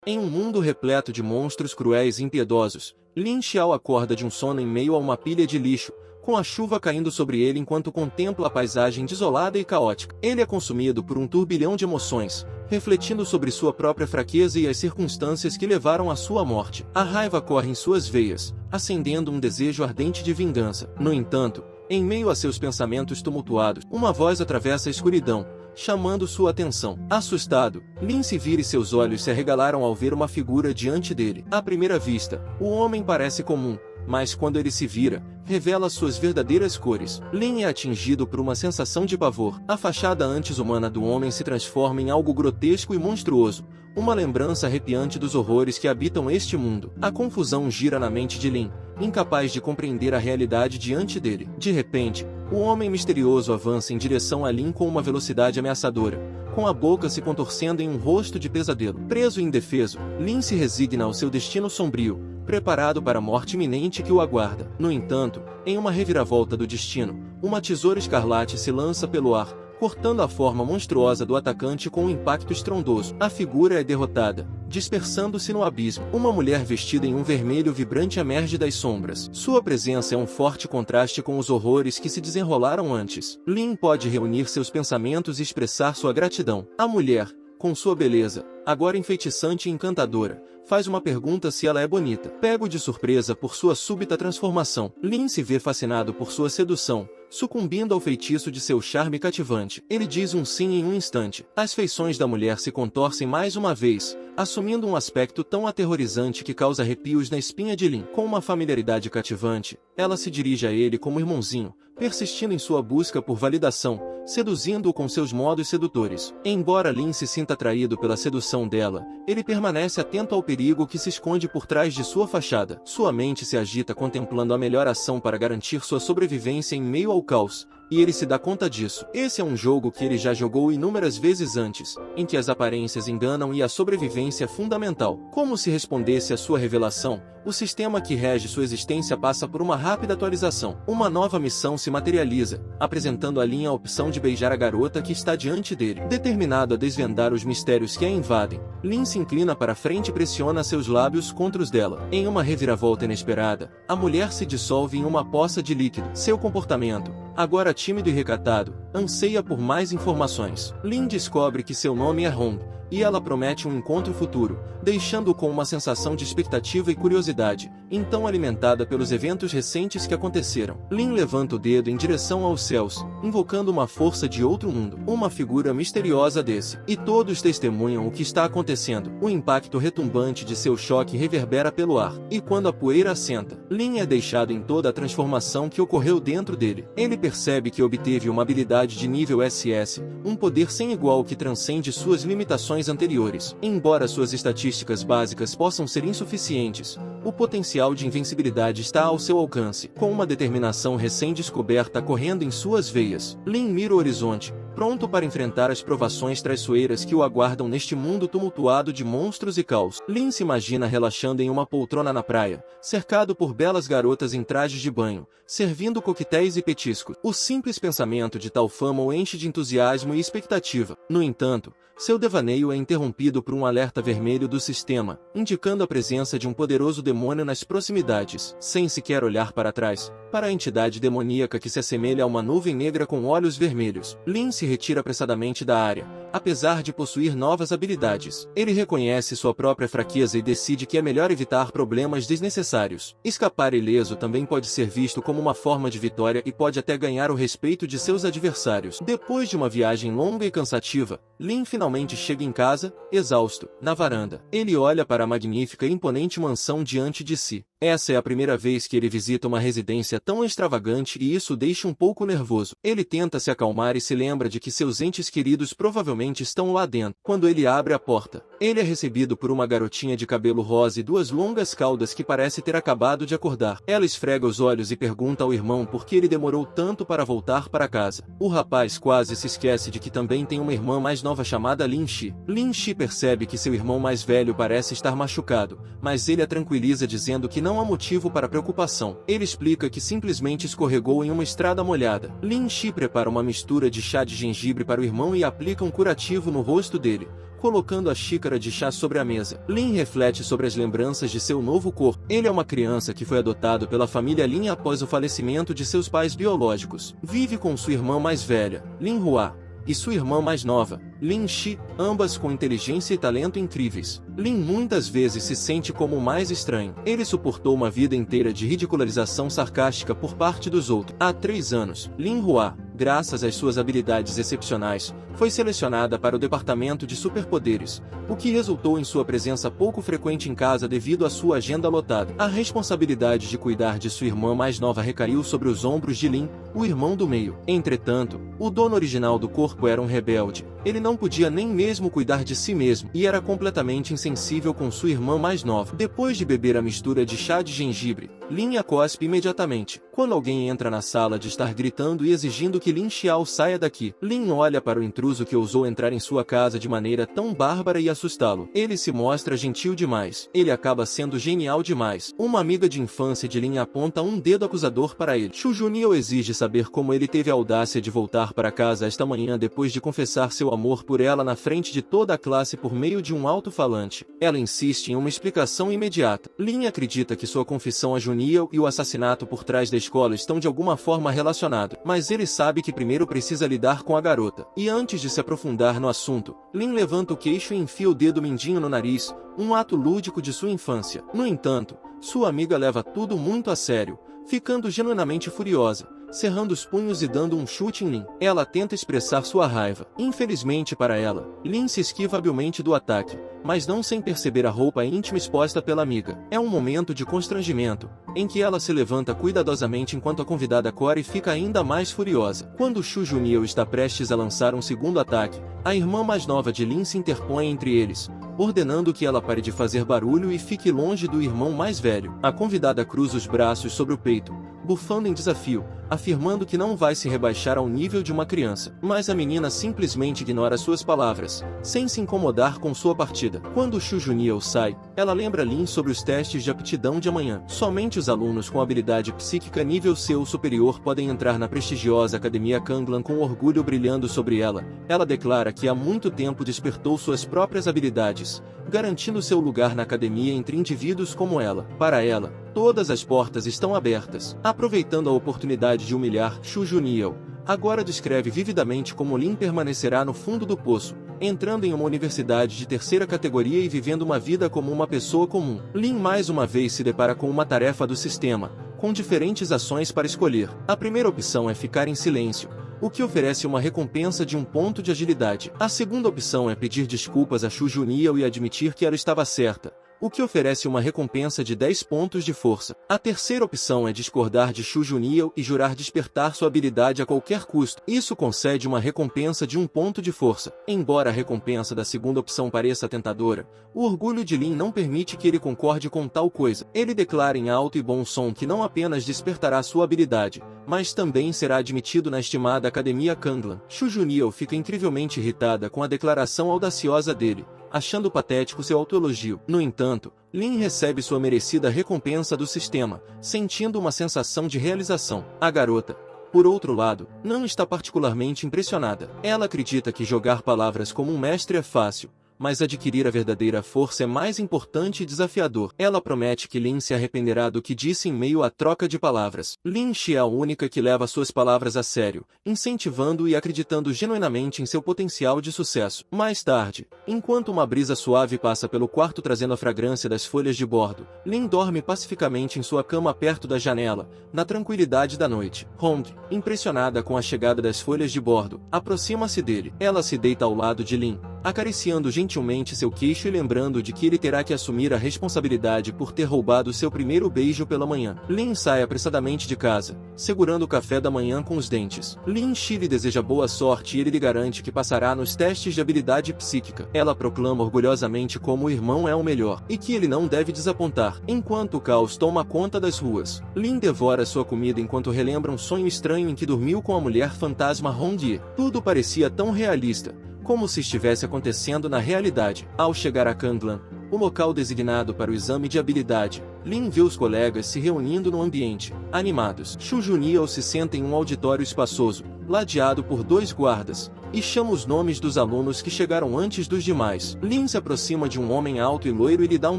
Em um mundo repleto de monstros cruéis e impiedosos, Lin Xiao acorda de um sono em meio a uma pilha de lixo, com a chuva caindo sobre ele enquanto contempla a paisagem desolada e caótica. Ele é consumido por um turbilhão de emoções, refletindo sobre sua própria fraqueza e as circunstâncias que levaram à sua morte. A raiva corre em suas veias, acendendo um desejo ardente de vingança. No entanto, em meio a seus pensamentos tumultuados, uma voz atravessa a escuridão, chamando sua atenção. Assustado, Lin se vira e seus olhos se arregalaram ao ver uma figura diante dele. À primeira vista, o homem parece comum, mas quando ele se vira, revela suas verdadeiras cores. Lin é atingido por uma sensação de pavor. A fachada antes humana do homem se transforma em algo grotesco e monstruoso, uma lembrança arrepiante dos horrores que habitam este mundo. A confusão gira na mente de Lin, incapaz de compreender a realidade diante dele. De repente, o homem misterioso avança em direção a Lin com uma velocidade ameaçadora, com a boca se contorcendo em um rosto de pesadelo. Preso e indefeso, Lin se resigna ao seu destino sombrio, preparado para a morte iminente que o aguarda. No entanto, em uma reviravolta do destino, uma tesoura escarlate se lança pelo ar, cortando a forma monstruosa do atacante com um impacto estrondoso. A figura é derrotada, dispersando-se no abismo. Uma mulher vestida em um vermelho vibrante emerge das sombras. Sua presença é um forte contraste com os horrores que se desenrolaram antes. Lin pode reunir seus pensamentos e expressar sua gratidão. A mulher, com sua beleza, agora enfeitiçante e encantadora, faz uma pergunta se ela é bonita. Pego de surpresa por sua súbita transformação, Lin se vê fascinado por sua sedução, sucumbindo ao feitiço de seu charme cativante. Ele diz um sim em um instante. As feições da mulher se contorcem mais uma vez, assumindo um aspecto tão aterrorizante que causa arrepios na espinha de Lin. Com uma familiaridade cativante, ela se dirige a ele como irmãozinho, persistindo em sua busca por validação, seduzindo-o com seus modos sedutores. Embora Lin se sinta atraído pela sedução dela, ele permanece atento ao perigo que se esconde por trás de sua fachada. Sua mente se agita contemplando a melhor ação para garantir sua sobrevivência em meio ao caos, e ele se dá conta disso. Esse é um jogo que ele já jogou inúmeras vezes antes, em que as aparências enganam e a sobrevivência é fundamental. Como se respondesse à sua revelação, o sistema que rege sua existência passa por uma rápida atualização. Uma nova missão se materializa, apresentando a Lin a opção de beijar a garota que está diante dele. Determinado a desvendar os mistérios que a invadem, Lin se inclina para frente e pressiona seus lábios contra os dela. Em uma reviravolta inesperada, a mulher se dissolve em uma poça de líquido. Seu comportamento, agora tímido e recatado, anseia por mais informações. Lin descobre que seu nome é Hong, e ela promete um encontro futuro, deixando-o com uma sensação de expectativa e curiosidade, então alimentada pelos eventos recentes que aconteceram. Lin levanta o dedo em direção aos céus, invocando uma força de outro mundo. Uma figura misteriosa desce, e todos testemunham o que está acontecendo. O impacto retumbante de seu choque reverbera pelo ar, e quando a poeira assenta, Lin é deixado em toda a transformação que ocorreu dentro dele. Ele percebe que obteve uma habilidade de nível SS, um poder sem igual que transcende suas limitações anteriores. Embora suas estatísticas básicas possam ser insuficientes, o potencial de invencibilidade está ao seu alcance. Com uma determinação recém-descoberta correndo em suas veias, Lin mira o horizonte, pronto para enfrentar as provações traiçoeiras que o aguardam neste mundo tumultuado de monstros e caos. Lin se imagina relaxando em uma poltrona na praia, cercado por belas garotas em trajes de banho, servindo coquetéis e petiscos. O simples pensamento de tal fama o enche de entusiasmo e expectativa. No entanto, seu devaneio é interrompido por um alerta vermelho do sistema, indicando a presença de um poderoso demônio nas proximidades. Sem sequer olhar para trás, para a entidade demoníaca que se assemelha a uma nuvem negra com olhos vermelhos, Lin se retira apressadamente da área, apesar de possuir novas habilidades. Ele reconhece sua própria fraqueza e decide que é melhor evitar problemas desnecessários. Escapar ileso também pode ser visto como uma forma de vitória e pode até ganhar o respeito de seus adversários. Depois de uma viagem longa e cansativa, Lin finalmente chega em casa, exausto, na varanda. Ele olha para a magnífica e imponente mansão diante de si. Essa é a primeira vez que ele visita uma residência tão extravagante e isso o deixa um pouco nervoso. Ele tenta se acalmar e se lembra de que seus entes queridos provavelmente estão lá dentro. Quando ele abre a porta, ele é recebido por uma garotinha de cabelo rosa e duas longas caudas que parece ter acabado de acordar. Ela esfrega os olhos e pergunta ao irmão por que ele demorou tanto para voltar para casa. O rapaz quase se esquece de que também tem uma irmã mais nova chamada Lin Shi. Lin Shi percebe que seu irmão mais velho parece estar machucado, mas ele a tranquiliza dizendo que não há motivo para preocupação. Ele explica que simplesmente escorregou em uma estrada molhada. Lin Shi prepara uma mistura de chá de gengibre para o irmão e aplica um curativo no rosto dele, colocando a xícara de chá sobre a mesa. Lin reflete sobre as lembranças de seu novo corpo. Ele é uma criança que foi adotado pela família Lin após o falecimento de seus pais biológicos. Vive com sua irmã mais velha, Lin Hua, e sua irmã mais nova, Lin Shi, ambas com inteligência e talento incríveis. Lin muitas vezes se sente como o mais estranho. Ele suportou uma vida inteira de ridicularização sarcástica por parte dos outros. Há 3 anos, Lin Hua, graças às suas habilidades excepcionais, foi selecionada para o departamento de superpoderes, o que resultou em sua presença pouco frequente em casa devido à sua agenda lotada. A responsabilidade de cuidar de sua irmã mais nova recaiu sobre os ombros de Lin, o irmão do meio. Entretanto, o dono original do corpo era um rebelde. Ele não podia nem mesmo cuidar de si mesmo e era completamente insensível com sua irmã mais nova. Depois de beber a mistura de chá de gengibre, Lin a cospe imediatamente. Quando alguém entra na sala de estar gritando e exigindo que Lin Xiao saia daqui, Lin olha para o intruso que ousou entrar em sua casa de maneira tão bárbara e assustá-lo. Ele se mostra gentil demais. Ele acaba sendo genial demais. Uma amiga de infância de Lin aponta um dedo acusador para ele. Xu Juniao exige saber como ele teve a audácia de voltar para casa esta manhã depois de confessar seu amor por ela na frente de toda a classe por meio de um alto-falante. Ela insiste em uma explicação imediata. Lin acredita que sua confissão a Juniao e o assassinato por trás da escola estão de alguma forma relacionados, mas ele sabe que primeiro precisa lidar com a garota. E antes de se aprofundar no assunto, Lin levanta o queixo e enfia o dedo mindinho no nariz, um ato lúdico de sua infância. No entanto, sua amiga leva tudo muito a sério, ficando genuinamente furiosa, cerrando os punhos e dando um chute em Lin. Ela tenta expressar sua raiva. Infelizmente para ela, Lin se esquiva habilmente do ataque, mas não sem perceber a roupa íntima exposta pela amiga. É um momento de constrangimento, em que ela se levanta cuidadosamente enquanto a convidada Corey fica ainda mais furiosa. Quando Xu Juniao está prestes a lançar um segundo ataque, a irmã mais nova de Lin se interpõe entre eles, ordenando que ela pare de fazer barulho e fique longe do irmão mais velho. A convidada cruza os braços sobre o peito, bufando em desafio, afirmando que não vai se rebaixar ao nível de uma criança. Mas a menina simplesmente ignora suas palavras, sem se incomodar com sua partida. Quando Xu Juniao sai, ela lembra Lin sobre os testes de aptidão de amanhã. Somente os alunos com habilidade psíquica nível C ou superior podem entrar na prestigiosa Academia Kanglan com orgulho brilhando sobre ela. Ela declara que há muito tempo despertou suas próprias habilidades, garantindo seu lugar na academia entre indivíduos como ela. Para ela, todas as portas estão abertas. Aproveitando a oportunidade de humilhar Xu Juniao, agora descreve vividamente como Lin permanecerá no fundo do poço, entrando em uma universidade de terceira categoria e vivendo uma vida como uma pessoa comum. Lin mais uma vez se depara com uma tarefa do sistema, com diferentes ações para escolher. A primeira opção é ficar em silêncio, o que oferece uma recompensa de 1 ponto de agilidade. A segunda opção é pedir desculpas a Xu Juniao e admitir que ela estava certa, o que oferece uma recompensa de 10 pontos de força. A terceira opção é discordar de Xu Juniao e jurar despertar sua habilidade a qualquer custo. Isso concede uma recompensa de 1 ponto de força. Embora a recompensa da segunda opção pareça tentadora, o orgulho de Lin não permite que ele concorde com tal coisa. Ele declara em alto e bom som que não apenas despertará sua habilidade, mas também será admitido na estimada Academia Kanglan. Xu Juniao fica incrivelmente irritada com a declaração audaciosa dele, achando patético seu autoelogio. No entanto, Lin recebe sua merecida recompensa do sistema, sentindo uma sensação de realização. A garota, por outro lado, não está particularmente impressionada. Ela acredita que jogar palavras como um mestre é fácil, mas adquirir a verdadeira força é mais importante e desafiador. Ela promete que Lin se arrependerá do que disse em meio à troca de palavras. Lin Xi é a única que leva suas palavras a sério, incentivando e acreditando genuinamente em seu potencial de sucesso. Mais tarde, enquanto uma brisa suave passa pelo quarto trazendo a fragrância das folhas de bordo, Lin dorme pacificamente em sua cama perto da janela, na tranquilidade da noite. Hong, impressionada com a chegada das folhas de bordo, aproxima-se dele. Ela se deita ao lado de Lin, acariciando gentilmente seu queixo e lembrando de que ele terá que assumir a responsabilidade por ter roubado seu primeiro beijo pela manhã. Lin sai apressadamente de casa, segurando o café da manhã com os dentes. Lin Xi lhe deseja boa sorte e ele lhe garante que passará nos testes de habilidade psíquica. Ela proclama orgulhosamente como o irmão é o melhor, e que ele não deve desapontar. Enquanto o caos toma conta das ruas, Lin devora sua comida enquanto relembra um sonho estranho em que dormiu com a mulher fantasma Hong Yi. Tudo parecia tão realista, como se estivesse acontecendo na realidade. Ao chegar a Kanglan, o local designado para o exame de habilidade, Lin vê os colegas se reunindo no ambiente, animados. Xu Juniao se senta em um auditório espaçoso, ladeado por 2 guardas, e chama os nomes dos alunos que chegaram antes dos demais. Lin se aproxima de um homem alto e loiro e lhe dá um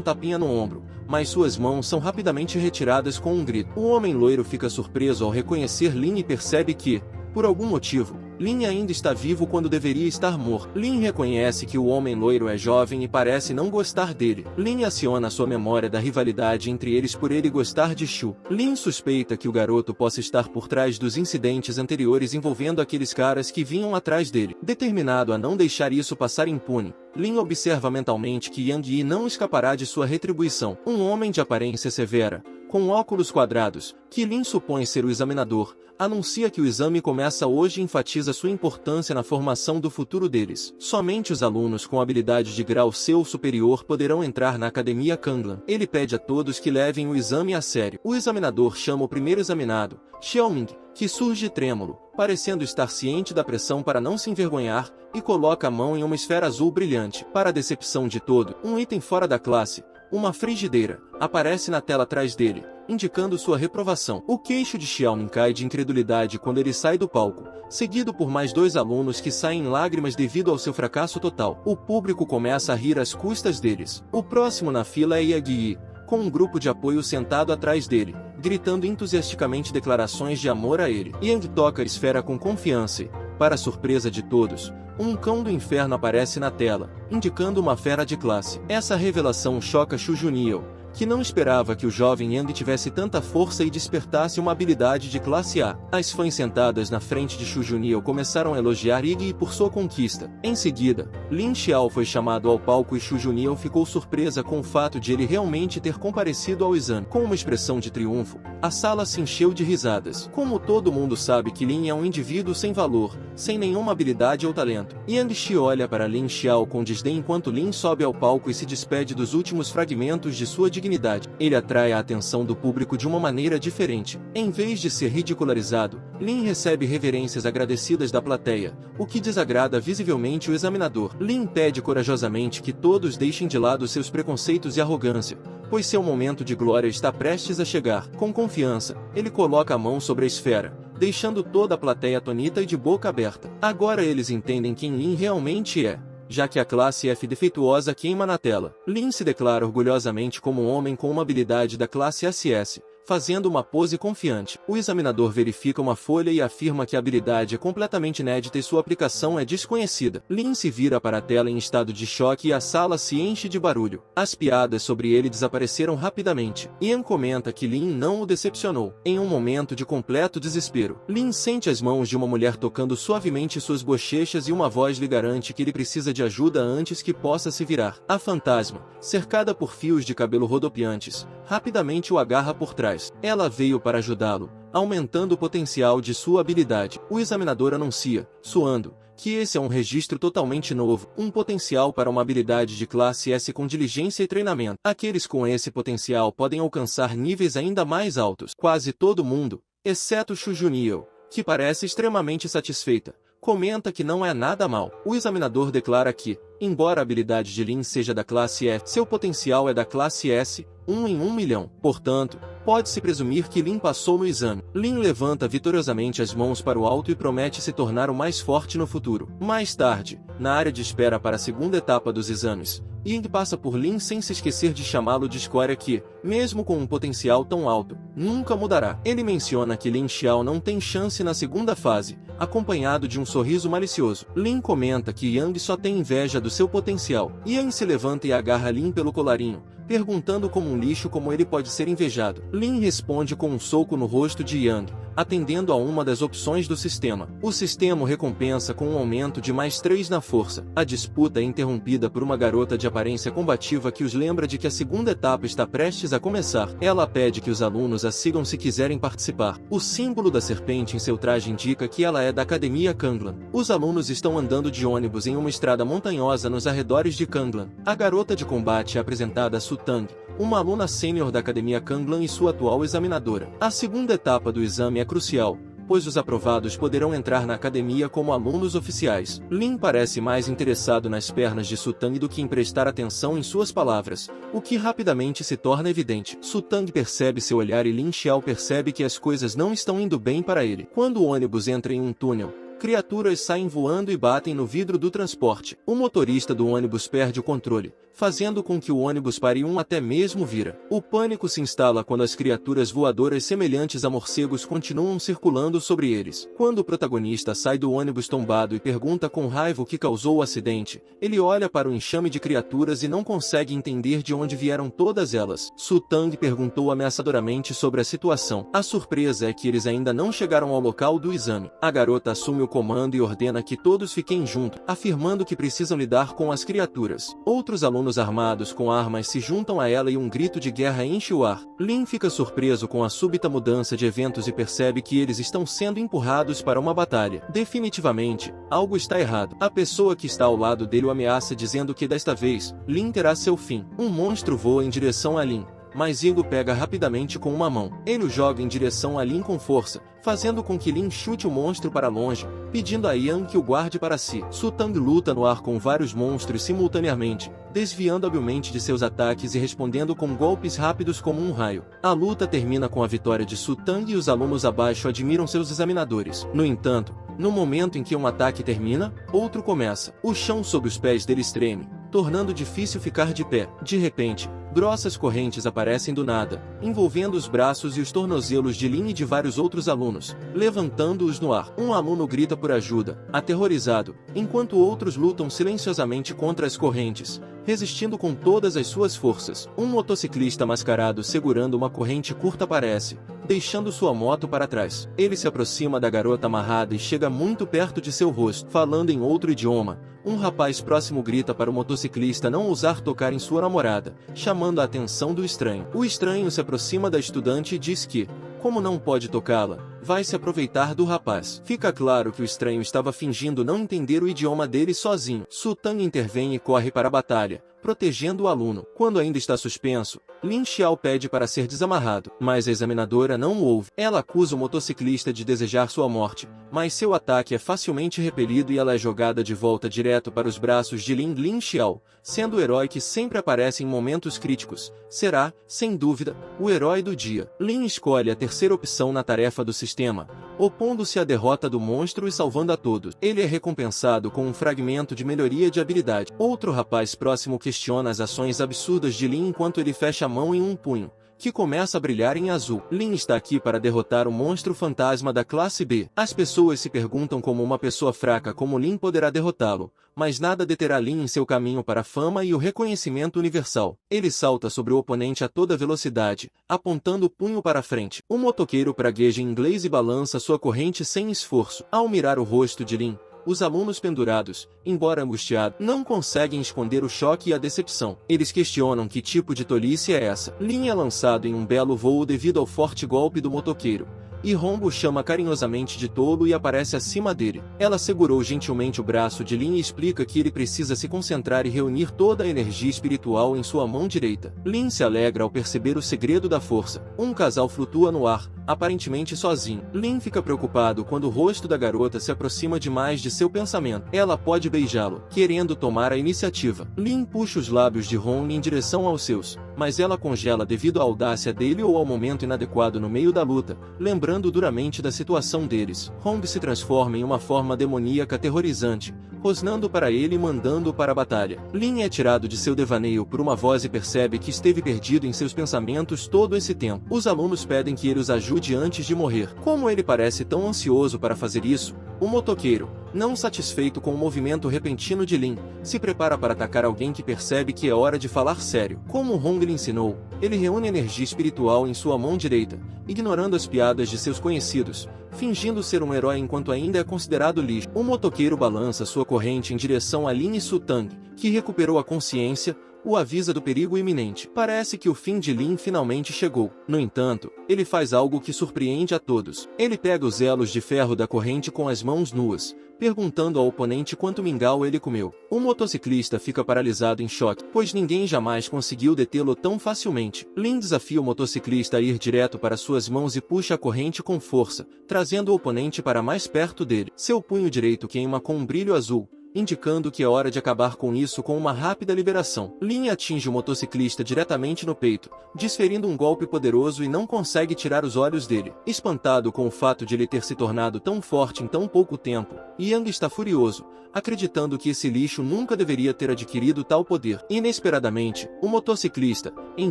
tapinha no ombro, mas suas mãos são rapidamente retiradas com um grito. O homem loiro fica surpreso ao reconhecer Lin e percebe que, por algum motivo, Lin ainda está vivo quando deveria estar morto. Lin reconhece que o homem loiro é jovem e parece não gostar dele. Lin aciona sua memória da rivalidade entre eles por ele gostar de Shu. Lin suspeita que o garoto possa estar por trás dos incidentes anteriores envolvendo aqueles caras que vinham atrás dele. Determinado a não deixar isso passar impune, Lin observa mentalmente que Yang Yi não escapará de sua retribuição. Um homem de aparência severa, com óculos quadrados, que Lin supõe ser o examinador, anuncia que o exame começa hoje e enfatiza sua importância na formação do futuro deles. Somente os alunos com habilidade de grau C ou superior poderão entrar na Academia Kanglan. Ele pede a todos que levem o exame a sério. O examinador chama o primeiro examinado, Xiaoming, que surge trêmulo, parecendo estar ciente da pressão para não se envergonhar, e coloca a mão em uma esfera azul brilhante. Para a decepção de todo, um item fora da classe, uma frigideira, aparece na tela atrás dele, indicando sua reprovação. O queixo de Xiaoming cai de incredulidade quando ele sai do palco, seguido por mais 2 alunos que saem em lágrimas devido ao seu fracasso total. O público começa a rir às custas deles. O próximo na fila é Yang Yi, com um grupo de apoio sentado atrás dele, gritando entusiasticamente declarações de amor a ele. Yang toca a esfera com confiança e, para a surpresa de todos, um cão do inferno aparece na tela, indicando uma fera de classe. Essa revelação choca Shu Juniel, que não esperava que o jovem Yang tivesse tanta força e despertasse uma habilidade de classe A. As fãs sentadas na frente de Shu Juniel começaram a elogiar Iggy por sua conquista. Em seguida, Lin Xiao foi chamado ao palco e Shu Juniel ficou surpresa com o fato de ele realmente ter comparecido ao exame. Com uma expressão de triunfo, a sala se encheu de risadas. Como todo mundo sabe que Lin é um indivíduo sem valor, sem nenhuma habilidade ou talento. Yang Shi olha para Lin Xiao com desdém enquanto Lin sobe ao palco e se despede dos últimos fragmentos de sua dignidade. Ele atrai a atenção do público de uma maneira diferente. Em vez de ser ridicularizado, Lin recebe reverências agradecidas da plateia, o que desagrada visivelmente o examinador. Lin pede corajosamente que todos deixem de lado seus preconceitos e arrogância, pois seu momento de glória está prestes a chegar. Com confiança, ele coloca a mão sobre a esfera, deixando toda a plateia atonita e de boca aberta. Agora eles entendem quem Lin realmente é, já que a classe F defeituosa queima na tela. Lin se declara orgulhosamente como um homem com uma habilidade da classe SS, fazendo uma pose confiante. O examinador verifica uma folha e afirma que a habilidade é completamente inédita e sua aplicação é desconhecida. Lin se vira para a tela em estado de choque e a sala se enche de barulho. As piadas sobre ele desapareceram rapidamente. Ian comenta que Lin não o decepcionou. Em um momento de completo desespero, Lin sente as mãos de uma mulher tocando suavemente suas bochechas e uma voz lhe garante que ele precisa de ajuda antes que possa se virar. A fantasma, cercada por fios de cabelo rodopiantes, rapidamente o agarra por trás. Ela veio para ajudá-lo, aumentando o potencial de sua habilidade. O examinador anuncia, suando, que esse é um registro totalmente novo, um potencial para uma habilidade de classe S com diligência e treinamento. Aqueles com esse potencial podem alcançar níveis ainda mais altos. Quase todo mundo, exceto Shu Juniel, que parece extremamente satisfeita, comenta que não é nada mal. O examinador declara que, embora a habilidade de Lin seja da classe F, seu potencial é da classe S, 1 em 1 milhão. Portanto, pode-se presumir que Lin passou no exame. Lin levanta vitoriosamente as mãos para o alto e promete se tornar o mais forte no futuro. Mais tarde, na área de espera para a segunda etapa dos exames, Ying passa por Lin sem se esquecer de chamá-lo de escória que, mesmo com um potencial tão alto, nunca mudará. Ele menciona que Lin Xiao não tem chance na segunda fase, acompanhado de um sorriso malicioso. Lin comenta que Yang só tem inveja do seu potencial. Yang se levanta e agarra Lin pelo colarinho, perguntando como um lixo como ele pode ser invejado. Lin responde com um soco no rosto de Yang, atendendo a uma das opções do sistema. O sistema o recompensa com um aumento de mais 3 na força. A disputa é interrompida por uma garota de aparência combativa que os lembra de que a segunda etapa está prestes a começar. Ela pede que os alunos a sigam se quiserem participar. O símbolo da serpente em seu traje indica que ela é da Academia Kanglan. Os alunos estão andando de ônibus em uma estrada montanhosa nos arredores de Kanglan. A garota de combate é apresentada a Sutang, uma aluna sênior da Academia Kanglan e sua atual examinadora. A segunda etapa do exame é crucial, pois os aprovados poderão entrar na academia como alunos oficiais. Lin parece mais interessado nas pernas de Sutang do que em prestar atenção em suas palavras, o que rapidamente se torna evidente. Sutang percebe seu olhar e Lin Xiao percebe que as coisas não estão indo bem para ele. Quando o ônibus entra em um túnel, criaturas saem voando e batem no vidro do transporte. O motorista do ônibus perde o controle, fazendo com que o ônibus pare e até mesmo vira. O pânico se instala quando as criaturas voadoras semelhantes a morcegos continuam circulando sobre eles. Quando o protagonista sai do ônibus tombado e pergunta com raiva o que causou o acidente, ele olha para o enxame de criaturas e não consegue entender de onde vieram todas elas. Sutang perguntou ameaçadoramente sobre a situação. A surpresa é que eles ainda não chegaram ao local do exame. A garota assume o comando e ordena que todos fiquem juntos, afirmando que precisam lidar com as criaturas. Outros alunos armados com armas se juntam a ela e um grito de guerra enche o ar. Lin fica surpreso com a súbita mudança de eventos e percebe que eles estão sendo empurrados para uma batalha. Definitivamente, algo está errado. A pessoa que está ao lado dele o ameaça dizendo que desta vez, Lin terá seu fim. Um monstro voa em direção a Lin, mas Igo pega rapidamente com uma mão. Ele o joga em direção a Lin com força, fazendo com que Lin chute o monstro para longe, pedindo a Yang que o guarde para si. Sutang luta no ar com vários monstros simultaneamente, desviando habilmente de seus ataques e respondendo com golpes rápidos como um raio. A luta termina com a vitória de Sutang e os alunos abaixo admiram seus examinadores. No entanto, no momento em que um ataque termina, outro começa. O chão sob os pés deles treme, tornando difícil ficar de pé. De repente, grossas correntes aparecem do nada, envolvendo os braços e os tornozelos de Lin e de vários outros alunos, levantando-os no ar. Um aluno grita por ajuda, aterrorizado, enquanto outros lutam silenciosamente contra as correntes, resistindo com todas as suas forças. Um motociclista mascarado segurando uma corrente curta aparece, deixando sua moto para trás. Ele se aproxima da garota amarrada e chega muito perto de seu rosto. Falando em outro idioma, um rapaz próximo grita para o motociclista não ousar tocar em sua namorada, chamando a atenção do estranho. O estranho se aproxima da estudante e diz que, como não pode tocá-la, vai se aproveitar do rapaz. Fica claro que o estranho estava fingindo não entender o idioma dele sozinho. Sutang intervém e corre para a batalha, protegendo o aluno. Quando ainda está suspenso, Lin Xiao pede para ser desamarrado, mas a examinadora não o ouve. Ela acusa o motociclista de desejar sua morte, mas seu ataque é facilmente repelido e ela é jogada de volta direto para os braços de Lin Xiao, sendo o herói que sempre aparece em momentos críticos. Será, sem dúvida, o herói do dia. Lin escolhe a terceira opção na tarefa do sistema, opondo-se à derrota do monstro e salvando a todos. Ele é recompensado com um fragmento de melhoria de habilidade. Outro rapaz próximo questiona as ações absurdas de Lin enquanto ele fecha a mão em um punho, que começa a brilhar em azul. Lin está aqui para derrotar o monstro fantasma da classe B. As pessoas se perguntam como uma pessoa fraca como Lin poderá derrotá-lo, mas nada deterá Lin em seu caminho para a fama e o reconhecimento universal. Ele salta sobre o oponente a toda velocidade, apontando o punho para frente. O motoqueiro pragueja em inglês e balança sua corrente sem esforço. Ao mirar o rosto de Lin, os alunos pendurados, embora angustiados, não conseguem esconder o choque e a decepção. Eles questionam que tipo de tolice é essa. Lin é lançado em um belo voo devido ao forte golpe do motoqueiro, e Rombo o chama carinhosamente de tolo e aparece acima dele. Ela segurou gentilmente o braço de Lin e explica que ele precisa se concentrar e reunir toda a energia espiritual em sua mão direita. Lin se alegra ao perceber o segredo da força. Um casal flutua no ar, aparentemente sozinho. Lin fica preocupado quando o rosto da garota se aproxima demais de seu pensamento. Ela pode beijá-lo, querendo tomar a iniciativa. Lin puxa os lábios de Hong em direção aos seus, mas ela congela devido à audácia dele ou ao momento inadequado no meio da luta, lembrando duramente da situação deles. Hong se transforma em uma forma demoníaca aterrorizante, rosnando para ele e mandando-o para a batalha. Lin é tirado de seu devaneio por uma voz e percebe que esteve perdido em seus pensamentos todo esse tempo. Os alunos pedem que ele os ajude antes de morrer. Como ele parece tão ansioso para fazer isso, o motoqueiro, não satisfeito com o movimento repentino de Lin, se prepara para atacar alguém que percebe que é hora de falar sério. Como Hong lhe ensinou, ele reúne energia espiritual em sua mão direita, ignorando as piadas de seus conhecidos, fingindo ser um herói enquanto ainda é considerado lixo. O motoqueiro balança sua corrente em direção a Lin e Sutang, que recuperou a consciência, o avisa do perigo iminente. Parece que o fim de Lin finalmente chegou. No entanto, ele faz algo que surpreende a todos. Ele pega os elos de ferro da corrente com as mãos nuas, perguntando ao oponente quanto mingau ele comeu. O motociclista fica paralisado em choque, pois ninguém jamais conseguiu detê-lo tão facilmente. Lin desafia o motociclista a ir direto para suas mãos e puxa a corrente com força, trazendo o oponente para mais perto dele. Seu punho direito queima com um brilho azul, indicando que é hora de acabar com isso com uma rápida liberação. Lin atinge o motociclista diretamente no peito, desferindo um golpe poderoso e não consegue tirar os olhos dele. Espantado com o fato de ele ter se tornado tão forte em tão pouco tempo, Yang está furioso, acreditando que esse lixo nunca deveria ter adquirido tal poder. Inesperadamente, o motociclista, em